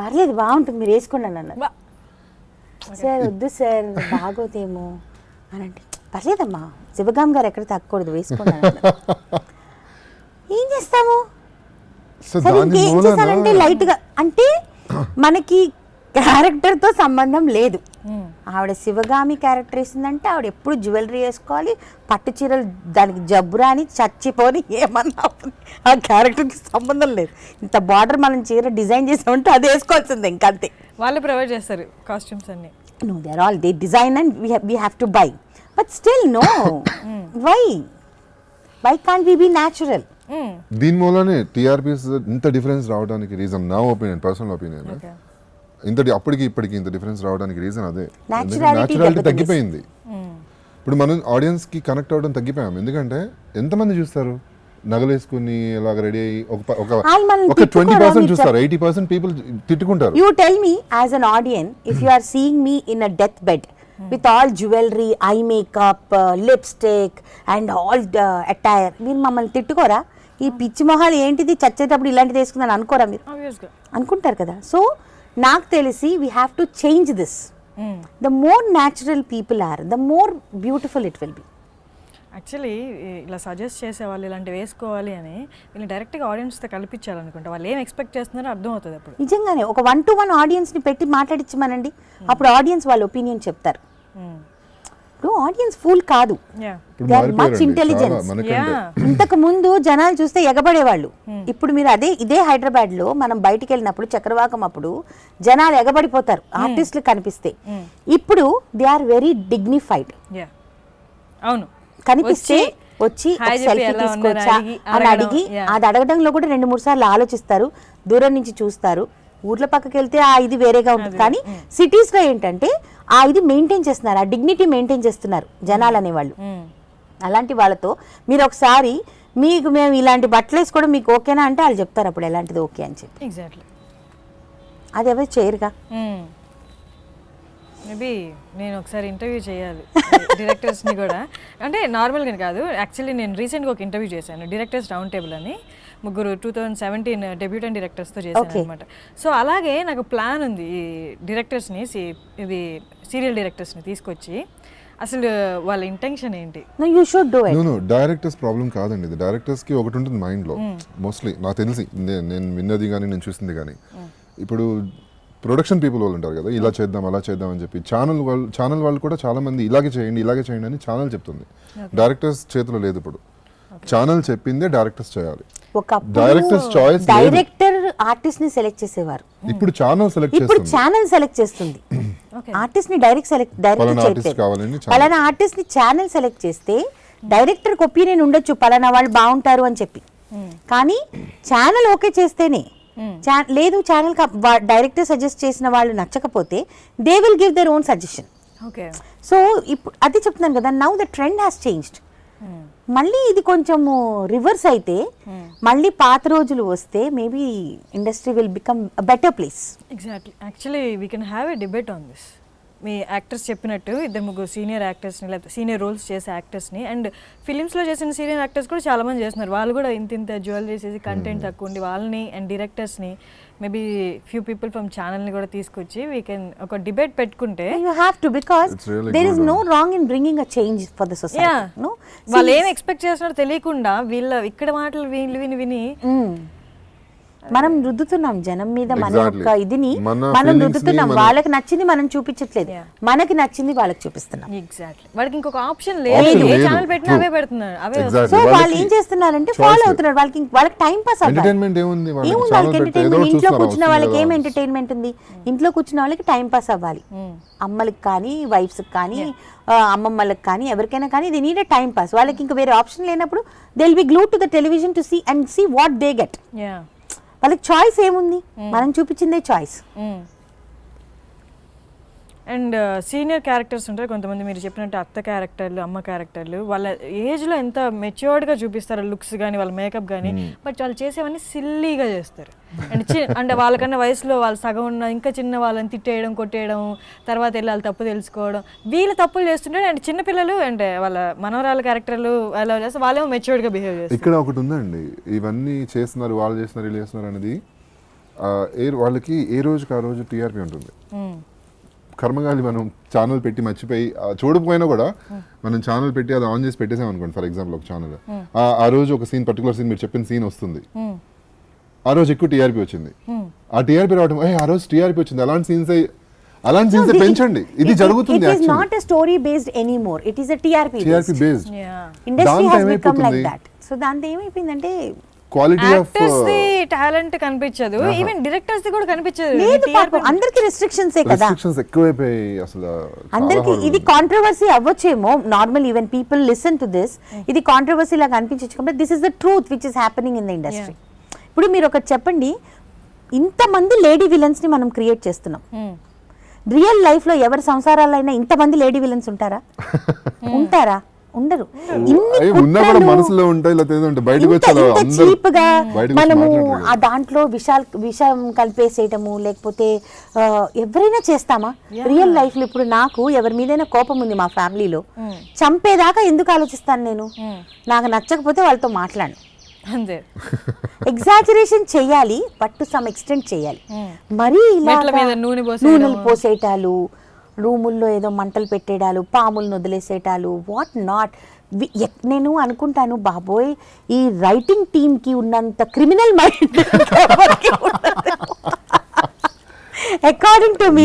పర్లేదు బాగుంటుంది మీరు వేసుకోండి అని అన్నారు. సార్ వద్దు సార్ బాగోదేమో అని అంటే పర్లేదమ్మా శివగామ్ గారు ఎక్కడ తగ్గకూడదు వేసుకోండి అని అన్నారు. ఏం చేస్తాము? సరే ఇంకేం చేశానంటే లైట్గా అంటే మనకి క్యారెక్టర్తో సంబంధం లేదు. ఆవిడ శివగామి క్యారెక్టర్ వేసిందంటే ఆవిడ ఎప్పుడు జ్యువెలరీ వేసుకోవాలి, పట్టు చీరలు దానికి జబ్బురా అని చచ్చిపోని ఏమన్నా ఆ క్యారెక్టర్కి సంబంధం లేదు. ఇంత బార్డర్ మనం చీర డిజైన్ చేసామంటే అది వేసుకోవాల్సిందే ఇంకంతే. వాళ్ళు ప్రొవైడ్ చేస్తారు కాస్ట్యూమ్స్ అన్ని. No, they're all they design and we have to buy. But still no. Why can't we be natural? దీని మూలనే టీఆర్పీస్ ఇంత డిఫరెన్స్ రావడానికి రీజన్ నా ఒపీనియన్, పర్సనల్ ఒపీనియన్. అప్పటికి ఇప్పటికి ఇంత డిఫరెన్స్ రావడానికి రీజన్ అదే. న్యాచురాలిటీ తగ్గిపోయింది. ఇప్పుడు మనం ఆడియన్స్ కి కనెక్ట్ అవ్వడం తగ్గిపోయాం. ఎందుకంటే ఎంతమంది చూస్తారు నగలేసుకుని ఇలాగ రెడీ అయ్యి ఒక 20% చూస్తారు, 80% పీపుల్ తిట్టుకుంటారు. You tell me as an audience, if you are seeing me in a deathbed with all jewelry, eye makeup, lipstick and all attire, మీరు మమ్మల్ని తిట్టుకోరా? ఈ పిచ్చి మొహాలు ఏంటిది చచ్చేటప్పుడు ఇలాంటిది వేసుకుందని అనుకోరా మీరు? అనుకుంటారు కదా. సో నాకు తెలిసి we have to change this. The more natural people are, the more beautiful it will be. Actually ఇలా సజెస్ట్ చేసేవాళ్ళు ఇలాంటివి వేసుకోవాలి అని వీళ్ళు డైరెక్ట్గా ఆడియన్స్తో కల్పించాలనుకుంటే వాళ్ళు ఏం ఎక్స్పెక్ట్ చేస్తున్నారో అర్థం అవుతుంది. అప్పుడు నిజంగానే ఒక 1-to-1 ఆడియన్స్ని పెట్టి మాట్లాడించమనండి, అప్పుడు ఆడియన్స్ వాళ్ళ ఒపీనియన్ చెప్తారు. ఇప్పుడు ఆడియన్స్ ఫూల్ కాదు, దే ఆర్ మచ్ ఇంటెలిజెన్స్. ఇంతకు ముందు జనాలు చూస్తే ఎగబడేవాళ్ళు. ఇప్పుడు మీరు ఇదే హైదరాబాద్ లో మనం బయటికి వెళ్ళినప్పుడు చక్రవాకం అప్పుడు జనాలు ఎగబడిపోతారు ఆర్టిస్టులు కనిపిస్తే. ఇప్పుడు దే ఆర్ వెరీ డిగ్నిఫైడ్. అవును, కనిపిస్తే వచ్చి సెల్ఫీ తీసుకోవచ్చా అని అడిగి, అది అడగడంలో కూడా 2-3 సార్లు ఆలోచిస్తారు, దూరం నుంచి చూస్తారు. ఊర్ల పక్కకి వెళ్తే ఇది వేరేగా ఉంటుంది. కానీ సిటీస్ లో ఏంటంటే ఇది మెయింటైన్ చేస్తున్నారు, ఆ డిగ్నిటీ మెయింటైన్ చేస్తున్నారు జనాలు అనేవాళ్ళు. అలాంటి వాళ్ళతో మీరు ఒకసారి మేము ఇలాంటి బట్టలు వేసుకోవడం మీకు ఓకేనా అంటే వాళ్ళు చెప్తారు అప్పుడు ఎలాంటిది ఓకే అని చెప్పి. ఎగ్జాక్ట్లీ, అది ఎవరు చేయరుగా. మేబీ నేను ఒకసారి ఇంటర్వ్యూ చేయాలి డైరెక్టర్స్ని కూడా. అంటే నార్మల్గా కాదు, యాక్చువల్లీ నేను రీసెంట్గా ఒక ఇంటర్వ్యూ చేశాను డైరెక్టర్స్ రౌండ్ టేబుల్ అని. 2017 డెబ్యూటెంట్ డైరెక్టర్స్తో చేశాను అనమాట. సో అలాగే నాకు ప్లాన్ ఉంది ఈ డైరెక్టర్స్ని, ఇది సీరియల్ డైరెక్టర్స్ని తీసుకొచ్చి అసలు వాళ్ళ ఇంటెన్షన్ ఏంటి. డైరెక్టర్స్ ప్రాబ్లం కాదండి ఇది. డైరెక్టర్స్కి ఒకటి ఉంటుంది మైండ్లో మోస్ట్లీ, నాకు తెలిసి నేను విన్నది కానీ నేను చూసింది కానీ. ఇప్పుడు ప్రొడక్షన్ పీపుల్ వాళ్ళు ఉంటారు కదా, ఇలా చేద్దాం అలా చేద్దాం అని చెప్పి ఛానల్ వాళ్ళు కూడా చాలా మంది ఇలాగే చేయండి అని ఛానల్ చెప్తుంది. డైరెక్టర్స్ చేతిలో లేదు. ఇప్పుడు ఛానల్ చెప్పిందే డైరెక్టర్స్ చేయాలి. డైరెక్టర్ ఆర్టిస్ట్ ని సెలెక్ట్ చేసేవారు, ఇప్పుడు ఛానల్ సెలెక్ట్ చేస్తుంది. ఆర్టిస్ట్ ని డైరెక్ట్ పలానా ఆర్టిస్ట్ ని ఛానల్ సెలెక్ట్ చేస్తే డైరెక్టర్ కి ఒపీనియన్ ఉండొచ్చు పలానా వాళ్ళు బాగుంటారు అని చెప్పి. కానీ ఛానల్ ఓకే చేస్తేనే, లేదు ఛానల్ డైరెక్టర్ సజెస్ట్ చేసిన వాళ్ళు నచ్చకపోతే they will give their own suggestion. So ఇప్పుడు అది చెప్తున్నాను కదా, now the trend has changed. మళ్ళీ ఇది కొంచెము రివర్స్ అయితే, మళ్ళీ పాత రోజులు వస్తే maybe industry will become a better place. Exactly, actually we can have a debate on this. Me actors చెప్పినట్టు 2-3 సీనియర్ యాక్టర్స్ని లేకపోతే సీనియర్ రోల్స్ చేసే యాక్టర్స్ని అండ్ ఫిలిమ్స్లో చేసిన సీనియర్ యాక్టర్స్ కూడా చాలామంది చేస్తున్నారు. వాళ్ళు కూడా ఇంత జ్యువెలరీస్ వేసి కంటెంట్ తక్కువ ఉండి వాళ్ళని అండ్ డైరెక్టర్స్ని మేబీ ఫ్యూ పీపుల్ ఫ్రమ్ ఛానల్ని కూడా తీసుకొచ్చి వీ కెన్ ఒక డిబేట్ పెట్టుకుంటే You have to, because It's really there is good. no wrong in bringing a change for the society. No? వాళ్ళు ఏం ఎక్స్పెక్ట్ చేస్తున్నారో తెలియకుండా వీళ్ళ ఇక్కడ మాటలు వీళ్ళు విని మనం రుద్దుతున్నాం జనం మీద మన Exactly. యొక్క ఇదిని మన మనం feelings ని రుద్దుతున్నాం. మనం- వాళ్ళకి నచ్చింది మనం చూపించట్లేదు, Yeah. మనకి నచ్చింది వాళ్ళకి చూపిస్తున్నాం. ఎగ్జాక్ట్లీ వాడికి ఇంకొక ఆప్షన్ Option లేదు. ఏ లేదు. ఛానల్ పెట్టినా True. అవే పెడుతున్నారు, అవే Exactly. సో వాళ్ళు వాళ్ళకి ఏం చేస్తున్నారంటే choice ఫాలో లేదు. అవుతున్నారు. వాళ్ళకి టైం పాస్ అవ్వాలి. ఎంటర్టైన్మెంట్ ఏముంది వాళ్ళకి? ఏముంది ఛానల్ వాళ్ళకి పెడితే ఏదో ఎంటర్టైన్మెంట్? ఒకటి ఇంట్లో చూస్తున్నారు, కూర్చున్న వాళ్ళకి ఏం వస్తుంది కదా. ఎంటర్టైన్మెంట్ ఉంది? ఇంట్లో కూర్చున్న వాళ్ళకి టైం పాస్ అవ్వాలి. అమ్మలకి కానీ వైఫ్స్ కానీ అమ్మమ్మలకు కానీ ఎవరికైనా కానీ ఇది నీడ్ టైం పాస్. వాళ్ళకి ఇంకా వేరే ఆప్షన్ లేనప్పుడు they will be glued to the television to see and see what they get. Yeah వాళ్ళకి చాయిస్ ఏముంది? మనం చూపించిందే చాయిస్. అండ్ సీనియర్ క్యారెక్టర్స్ ఉంటారు కొంతమంది, మీరు చెప్పినట్టు అత్త క్యారెక్టర్లు, అమ్మ క్యారెక్టర్లు, వాళ్ళ ఏజ్లో ఎంత మెచ్యూర్డ్గా చూపిస్తారు లుక్స్ కానీ వాళ్ళ మేకప్ కానీ, బట్ వాళ్ళు చేసేవన్నీ సిల్లీగా చేస్తారు. అండ్ అంటే వాళ్ళకన్నా వయసులో వాళ్ళు సగం ఉన్న ఇంకా చిన్న వాళ్ళని తిట్టేయడం, కొట్టేయడం, తర్వాత వెళ్ళి వాళ్ళ తప్పు తెలుసుకోవడం, వీళ్ళు తప్పులు చేస్తుంటారు. అండ్ చిన్నపిల్లలు అంటే వాళ్ళ మనవరాల క్యారెక్టర్లు అలా చేస్తే వాళ్ళేమో మెచ్యూర్డ్గా బిహేవ్ చేస్తారు. ఇక్కడ ఒకటి ఉందండి, ఇవన్నీ చేస్తున్నారు, వాళ్ళు చేస్తున్నారు, వీళ్ళు చేస్తున్నారు అనేది వాళ్ళకి ఏ రోజుకి ఆ రోజు టీఆర్పీ ఉంటుంది. కర్మగాలి మనం ఛానల్ పెట్టి మర్చిపోయి చూడకపోయినా కూడా మనం ఛానల్ పెట్టి అది ఆన్ చేసి పెట్టేసాం అనుకోండి, ఫర్ ఎగ్జాంపుల్ ఒక ఛానల్, ఆ రోజు ఒక సీన్ పర్టికులర్ సీన్ మీరు చెప్పిన సీన్ వస్తుంది, ఆ రోజు ఎక్కువ టీఆర్పీ వచ్చింది, ఆ టీఆర్పీ రావడం ఆ రోజు టీఆర్పీ వచ్చింది, అలాంటి సీన్స్ పెంచండి. ఇది జరుగుతుంది. It is not a story based anymore. It is a TRP TRP based. Industry దాంతో has become like ఏమైపోతుంది? that. So దాంతో ఏమైపోయిందంటే quality of actors the talent కనిపించదు, ఈవెన్ డైరెక్టర్స్ ది కూడా కనిపించదు. లేదు పాపం, అందరికి రెస్ట్రిక్షన్సే కదా. రెస్ట్రిక్షన్స్ ఎక్కువైపోయి అసలు అందరికి ఇది కాంట్రవర్సీ అవ్వచ్చేమో. Normal even people listen to this, ఇది కాంట్రవర్సీ లాగా అనిపించచ్చు, but this is the truth which is happening in the industry. ఇప్పుడు మీరు ఒకటి చెప్పండి, ఇంతమంది లేడీ విలన్స్ ని మనం క్రియేట్ చేస్తున్నాం. రియల్ లైఫ్ లో ఎవరి సంసారాల్లో అయినా ఇంతమంది లేడీ విలన్స్ ఉంటారా? ఉండరు. ఉన్నా కూడా మనసులో ఉంటాయి, లేకపోతే బయటకు వచ్చి చీప్ గా మనము ఆ దాంట్లో విషం కలిపేసేయటము, లేకపోతే ఎవరైనా చేస్తామా? రియల్ లైఫ్ లో ఇప్పుడు నాకు ఎవరి మీదైనా కోపం ఉంది మా ఫ్యామిలీలో, చంపేదాకా ఎందుకు ఆలోచిస్తాను నేను? నాకు నచ్చకపోతే వాళ్ళతో మాట్లాడను. అంతే, ఎగ్జాజరేషన్ చెయ్యాలి, బట్ టు సమ్ ఎక్స్టెంట్ చెయ్యాలి. మరీ నూనెలు పోసేటాలు, రూముల్లో ఏదో మంటలు పెట్టేడాలు, పాములను వదిలేసేటాలు, వాట్ నాట్. నేను అనుకుంటాను, బాబోయ్ ఈ రైటింగ్ టీమ్ కి ఉన్నంత criminal mind according to me.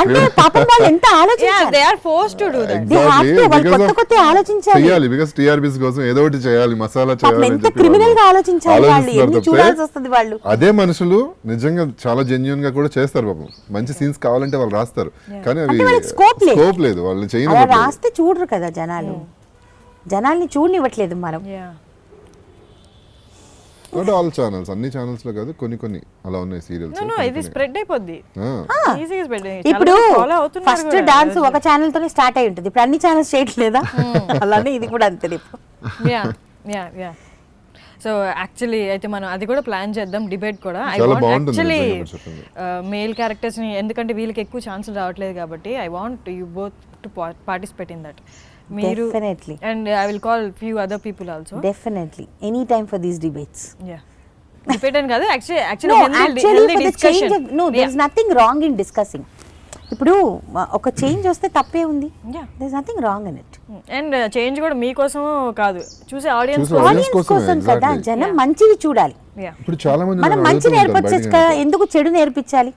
అంటే పాపం వాళ్ళు ఎంత ఆలోచించాలి. they are forced to do that. They have to. వాళ్ళు కొత్త ఆలోచించాలి. బికాజ్ టీఆర్పీస్ కోసం ఏదో ఒకటి చేయాలి, మసాలా పాపం చేయాలి. ఎంత క్రిమినల్ గా ఆలోచించాలి వాళ్ళు, ఎన్ని చూడాల్సి వస్తుంది వాళ్ళు. అదే మనుషులు నిజంగా చాలా జెన్యూన్ గా కూడా చేస్తారు పాపం. మంచి సీన్స్ కావాలంటే వాళ్ళు రాస్తారు, కానీ అవి స్కోప్ లేదు, వాళ్ళు అలా చేయని రాస్తే చూడరు కదా జనాలు. జనాల్ని చూడనివ్వట్లేదు మనం. నాట్ ఆల్ ఛానల్స్, అన్ని ఛానల్స్ లో కాదు, కొన్ని అలా ఉన్నాయి సీరియల్స్. ఇది స్ప్రెడ్ అయిపోద్ది, ఈజీగా స్ప్రెడ్ అయ్యి. ఇప్పుడు ఫస్ట్ డాన్స్ ఒక ఛానల్ తోనే స్టార్ట్ అయి ఉంటుంది, ఇప్పుడు అన్ని ఛానల్స్ చేయట్లేదా? అలానే ఇది కూడా అంతే. సో యాక్చువల్లీ అయితే మనం అది కూడా ప్లాన్ చేద్దాం, డిబేట్ కూడా. ఐ చాలా వాంట్ బాగుంటుంది యాక్చువల్లీ నిజంగా మీరు చెప్పింది. మేల్ క్యారెక్టర్స్ని, ఎందుకంటే వీళ్ళకి ఎక్కువ ఛాన్సులు రావట్లేదు కాబట్టి I want you both to participate in that. మీరు Definitely. And I will call few other people also. Definitely. Any time for these debates. Debate అని కాదు, No, actually actually for the change of, no, there is nothing wrong in discussing. ఇప్పుడు ఒక చేంజ్ వస్తే తప్పే ఉంది. There is nothing wrong in it. And change కూడా మీకోసం కాదు, చూసే ఆడియన్స్ ఆడియన్స్ కోసం కదా, జనం మంచివి చూడాలి. ఇప్పుడు చాలా మంది మనం మంచి నేర్పించచ్చు కదా, ఎందుకు చెడు నేర్పించాలి?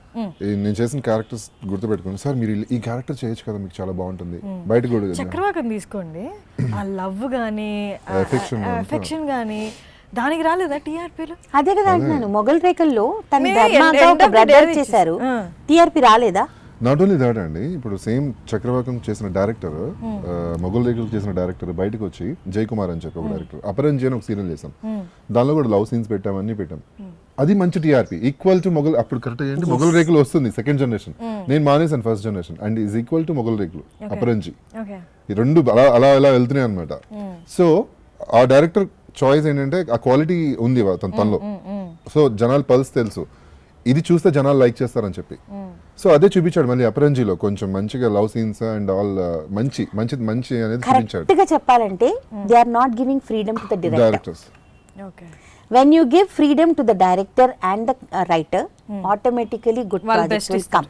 నేను చేసిన క్యారెక్టర్స్ గుర్తుపెట్టుకోండి సార్, మీరు ఈ క్యారెక్టర్ చేయొచ్చు కదా, మీకు చాలా బాగుంటుంది. బయట కూడా చక్రవాకం తీసుకోండి, ఆ లవ్ గానీ ఎఫెక్షన్ గానీ దానికి రాలేదా టీఆర్పీలో? అదే కదా అంటున్నాను, మొగల్ రేఖల్లో తన ధర్మాగా ఒక బ్రదర్ చేశారు, టీఆర్పీ రాలేదా? నాట్ ఓన్లీ దాట్ అండి, ఇప్పుడు సేమ్ చక్రవాకం చేసిన డైరెక్టర్, మొగల్ రేకులు చేసిన డైరెక్టర్ బయటకు వచ్చి జై కుమార్ అని చెప్పి ఒక డైరెక్టర్, అపరంజి అని ఒక సీరియల్ చేసాం, దానిలో కూడా లవ్ సీన్స్ పెట్టాం, అన్ని పెట్టాం. అది మంచి టీఆర్పీ, ఈక్వల్ టు మొగల్. అప్పుడు కరెక్ట్ ఏంటి, మొగల్ రేకులు వస్తుంది సెకండ్ జనరేషన్, నేను మానేసాను first generation, and is equal to Mogali Rekulu, Aparanji. ఈ రెండు అలా అలా వెళ్తున్నాయి అనమాట. సో ఆ డైరెక్టర్ చాయిస్ ఏంటంటే ఆ క్వాలిటీ ఉంది తనలో. సో జనాల పల్స్ తెలుసు. ఇది చూస్తే జనాలు లైక్ చేస్తారని చెప్పి. సో అదే చూపించాడు మళ్ళీ అపరంజిలో, కొంచెం మంచిగా లవ్ సీన్స్ అండ్ ఆల్ మంచి మంచి మంచి అనేది చూపించాడు. కరెక్ట్ గా చెప్పాలంటే they are not giving freedom to the director. Directors okay When you give freedom to the director and the writer, automatically good వాళ్ళ projects best will come.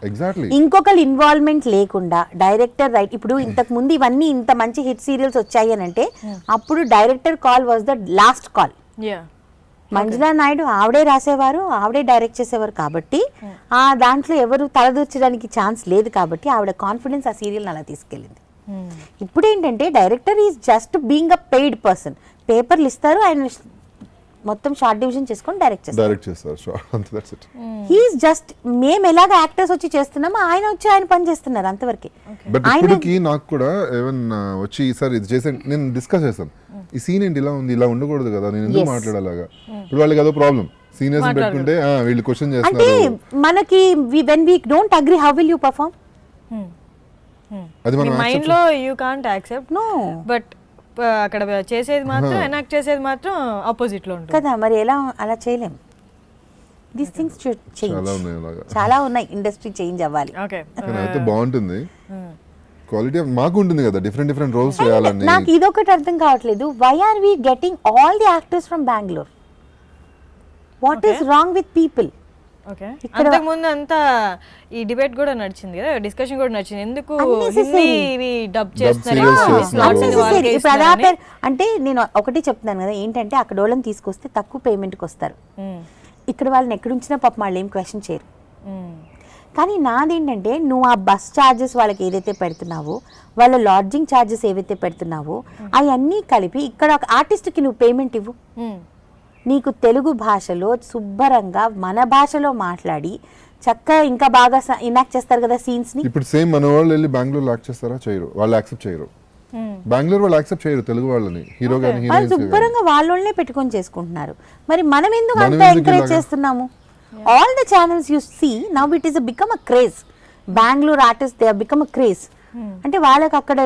Exactly. ఇంకొకరు ఇన్వాల్వ్మెంట్ లేకుండా డైరెక్టర్ రైట్, ఇప్పుడు ఇంతకు ముందు ఇవన్నీ ఇంత మంచి హిట్ సీరియల్స్ వచ్చాయి అని అంటే అప్పుడు director call was the last call. Yeah Manjula Naidu ఆవిడే రాసేవారు, ఆవిడే డైరెక్ట్ చేసేవారు కాబట్టి ఆ దాంట్లో ఎవరు తలదూర్చడానికి ఛాన్స్ లేదు కాబట్టి ఆవిడ కాన్ఫిడెన్స్ ఆ సీరియల్ అలా తీసుకెళ్ళింది. ఇప్పుడు ఏంటంటే director is just being a paid person. పేపర్లు ఇస్తారు, ఆయన మొత్తం షార్ట్ డివిజన్ చేసుకొని డైరెక్ట్ చేస్తారు. హీఈస్ జస్ట్ మేము ఎలాగ యాక్టర్స్ వచ్చి చేస్తున్నామో ఆయన వచ్చి ఆయన పని చేస్తున్నారు అంతవరకే. బట్ ఇప్పటికి నాకు కూడా ఏమన్నా వచ్చి ఈసారి ఇది చేసే నేను డిస్కస్ చేశాను, ఈ సీన్ ఏంటి ఇలా ఉంది, ఇలా ఉండకూడదు కదా, నేను ఎందుకు మాట్లాడాలాగా. ఇప్పుడు వాళ్ళకి అదో ప్రాబ్లం, సీనియర్స్ పెట్టుకుంటే వీళ్ళు క్వశ్చన్ అంటే చేస్తున్నారు. మనకి when we don't agree how will you perform? అది మీ మనం మైండ్ లో you can't accept. No. But అక్కడ చేసేది మాత్రం ఎనాక్ట్ చేసేది మాత్రం ఆపోజిట్ లో ఉంటుంది కదా, మరి ఎలా అలా చేయలేం. These things should change. చాలా ఉన్నాయి అలాగా, చాలా ఉన్నాయి, ఇండస్ట్రీ చేంజ్ అవ్వాలి. ఓకే కానీ అయితే బాగుంటుంది. క్వాలిటీ మాకు ఉంటుంది కదా, డిఫరెంట్ డిఫరెంట్ రోల్స్ చేయాలని. నాకు ఇదొకటి అర్థం కావట్లేదు, why are we getting all the actors from Bengaluru? What is wrong with people? Okay అంతకు ముందు అంతా ఈ డిబేట్ కూడా నడిచింది కదా, డిస్కషన్ కూడా నడిచింది, ఎందుకు హిందీ డబ్ చేస్తున్నారు ఇప్పుడు అదా పేరు అంటే నేను ఒకటి చెప్తున్నాను కదా, ఏంటంటే అక్కడ వాళ్ళని తీసుకొస్తే తక్కువ పేమెంట్కి వస్తారు, ఇక్కడ వాళ్ళని ఎక్కడుంచినా పాపం వాళ్ళు ఏం క్వశ్చన్ చేయరు. కానీ నాదేంటంటే నువ్వు ఆ బస్ ఛార్జెస్ వాళ్ళకి ఏదైతే పెడుతున్నావో, వాళ్ళ లాడ్జింగ్ ఛార్జెస్ ఏవైతే పెడుతున్నావో అవన్నీ కలిపి ఇక్కడ ఒక ఆర్టిస్ట్కి నువ్వు పేమెంట్ ఇవ్వు. నీకు తెలుగు భాషలో శుభ్రంగా మన భాషలో మాట్లాడి చక్కగా ఇంకా బాగా ఇనాక్ట్ చేస్తారు కదా సీన్స్ ని. ఇప్పుడు సేమ్ మన వాళ్ళు వెళ్ళి బెంగళూరు యాక్ట్ చేస్తారా? చేయరు, వాళ్ళు యాక్సెప్ట్ చేయరు. బెంగళూరు వాళ్ళు యాక్సెప్ట్ చేయరు తెలుగు వాళ్ళని, హీరో గాని వాళ్ళు శుభ్రంగా వాళ్ళనే పెట్టుకొని చేసుకుంటున్నారు. మరి మనం ఎందుకు అంత ఎంకరేజ్ చేస్తున్నాము? All the channels you see now it is become a craze. Bengaluru artist they become a craze. అంటే వాళ్ళకి అక్కడ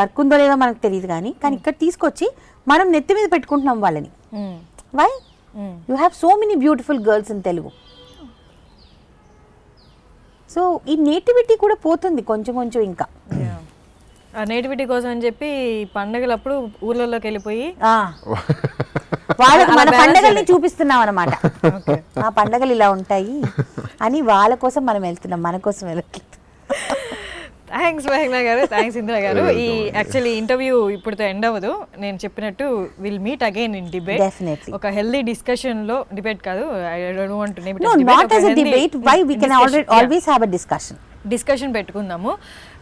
వర్క్ ఉందో లేదో మనకు తెలియదు, కానీ ఇక్కడ తీసుకొచ్చి మనం నెత్తి మీద పెట్టుకుంటున్నాం వాళ్ళని. Why? You have so many beautiful girls in Telugu. So ఈ నేటివిటీ కూడా పోతుంది కొంచెం కొంచెం. ఇంకా ఆ నేటివిటీ కోసం అని చెప్పి పండగలప్పుడు ఊర్లలోకి వెళ్ళిపోయి వాళ్ళకి మన పండగల్ని చూపిస్తున్నాం అనమాట. ఆ పండగలు ఇలా ఉంటాయి అని వాళ్ళ కోసం మనం వెళ్తున్నాం, మన కోసం వెళ్ళట్లేదు. థ్యాంక్స్ మహిళ గారు, థ్యాంక్స్ ఇందిరా గారు. ఈ యాక్చువల్లీ ఇంటర్వ్యూ ఇప్పుడుతో ఎండ్ అవ్వదు. నేను చెప్పినట్టు will meet again in debate. Definitely. ఒక హెల్దీ డిస్కషన్ లో, డిబేట్ కాదు, I don't want to name it No, not as a debate. Why we can always have a discussion. Discussion పెట్టుకుందాము.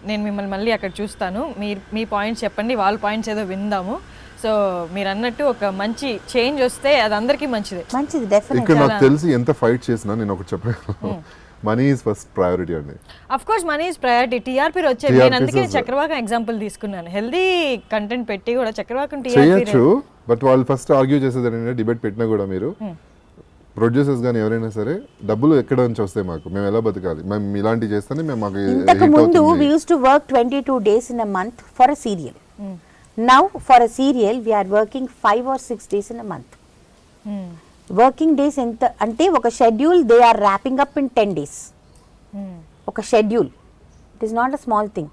నేను మిమ్మల్ని మళ్ళీ అక్కడ చూస్తాను. మీ పాయింట్స్ చెప్పండి, వాళ్ళ పాయింట్స్ ఏదో విందాము. సో మీరు అన్నట్టు ఒక మంచి చేంజ్ వస్తే అది అందరికీ మంచిది. మంచిది, డెఫినెట్. ఇక్కడ నాకు తెలిసి ఎంత ఫైట్ చేసినా నేను ఒకటి చెప్పాను, మనీ ఈజ్ ఫస్ట్ ప్రయారిటీ అండి. Of course money is priority. TRP వచ్చేది, నేను అందుకే చక్రవాకం ఎగ్జాంపుల్ తీసుకున్నాను. హెల్దీ కంటెంట్ పెట్టి కూడా చక్రవాకం చేయొచ్చు, బట్ వాళ్ళు ఫస్ట్ ఆర్గ్యూ చేసేది ఏంటంటే డిబేట్ పెట్టినా కూడా మీరు ప్రొడ్యూసర్స్ కానీ ఎవరైనా సరే డబ్బులు ఎక్కడ నుంచి వస్తాయి, మాకు మేము ఎలా బతకాలి, మేము ఇలాంటివి చేస్తేనే మేము మాకు ఇంతకు ముందు we used to work 22 days in a month for a serial. Now for a serial we are working 5 or 6 days in a month. Working days ఎంత అంటే ఒక schedule they are wrapping up in 10 days. ఒక schedule it is not a small thing.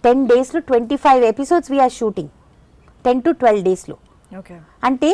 10 daysలో 25 episodes వీఆర్ షూటింగ్, 10 to 12 daysలో. ఓకే అంటే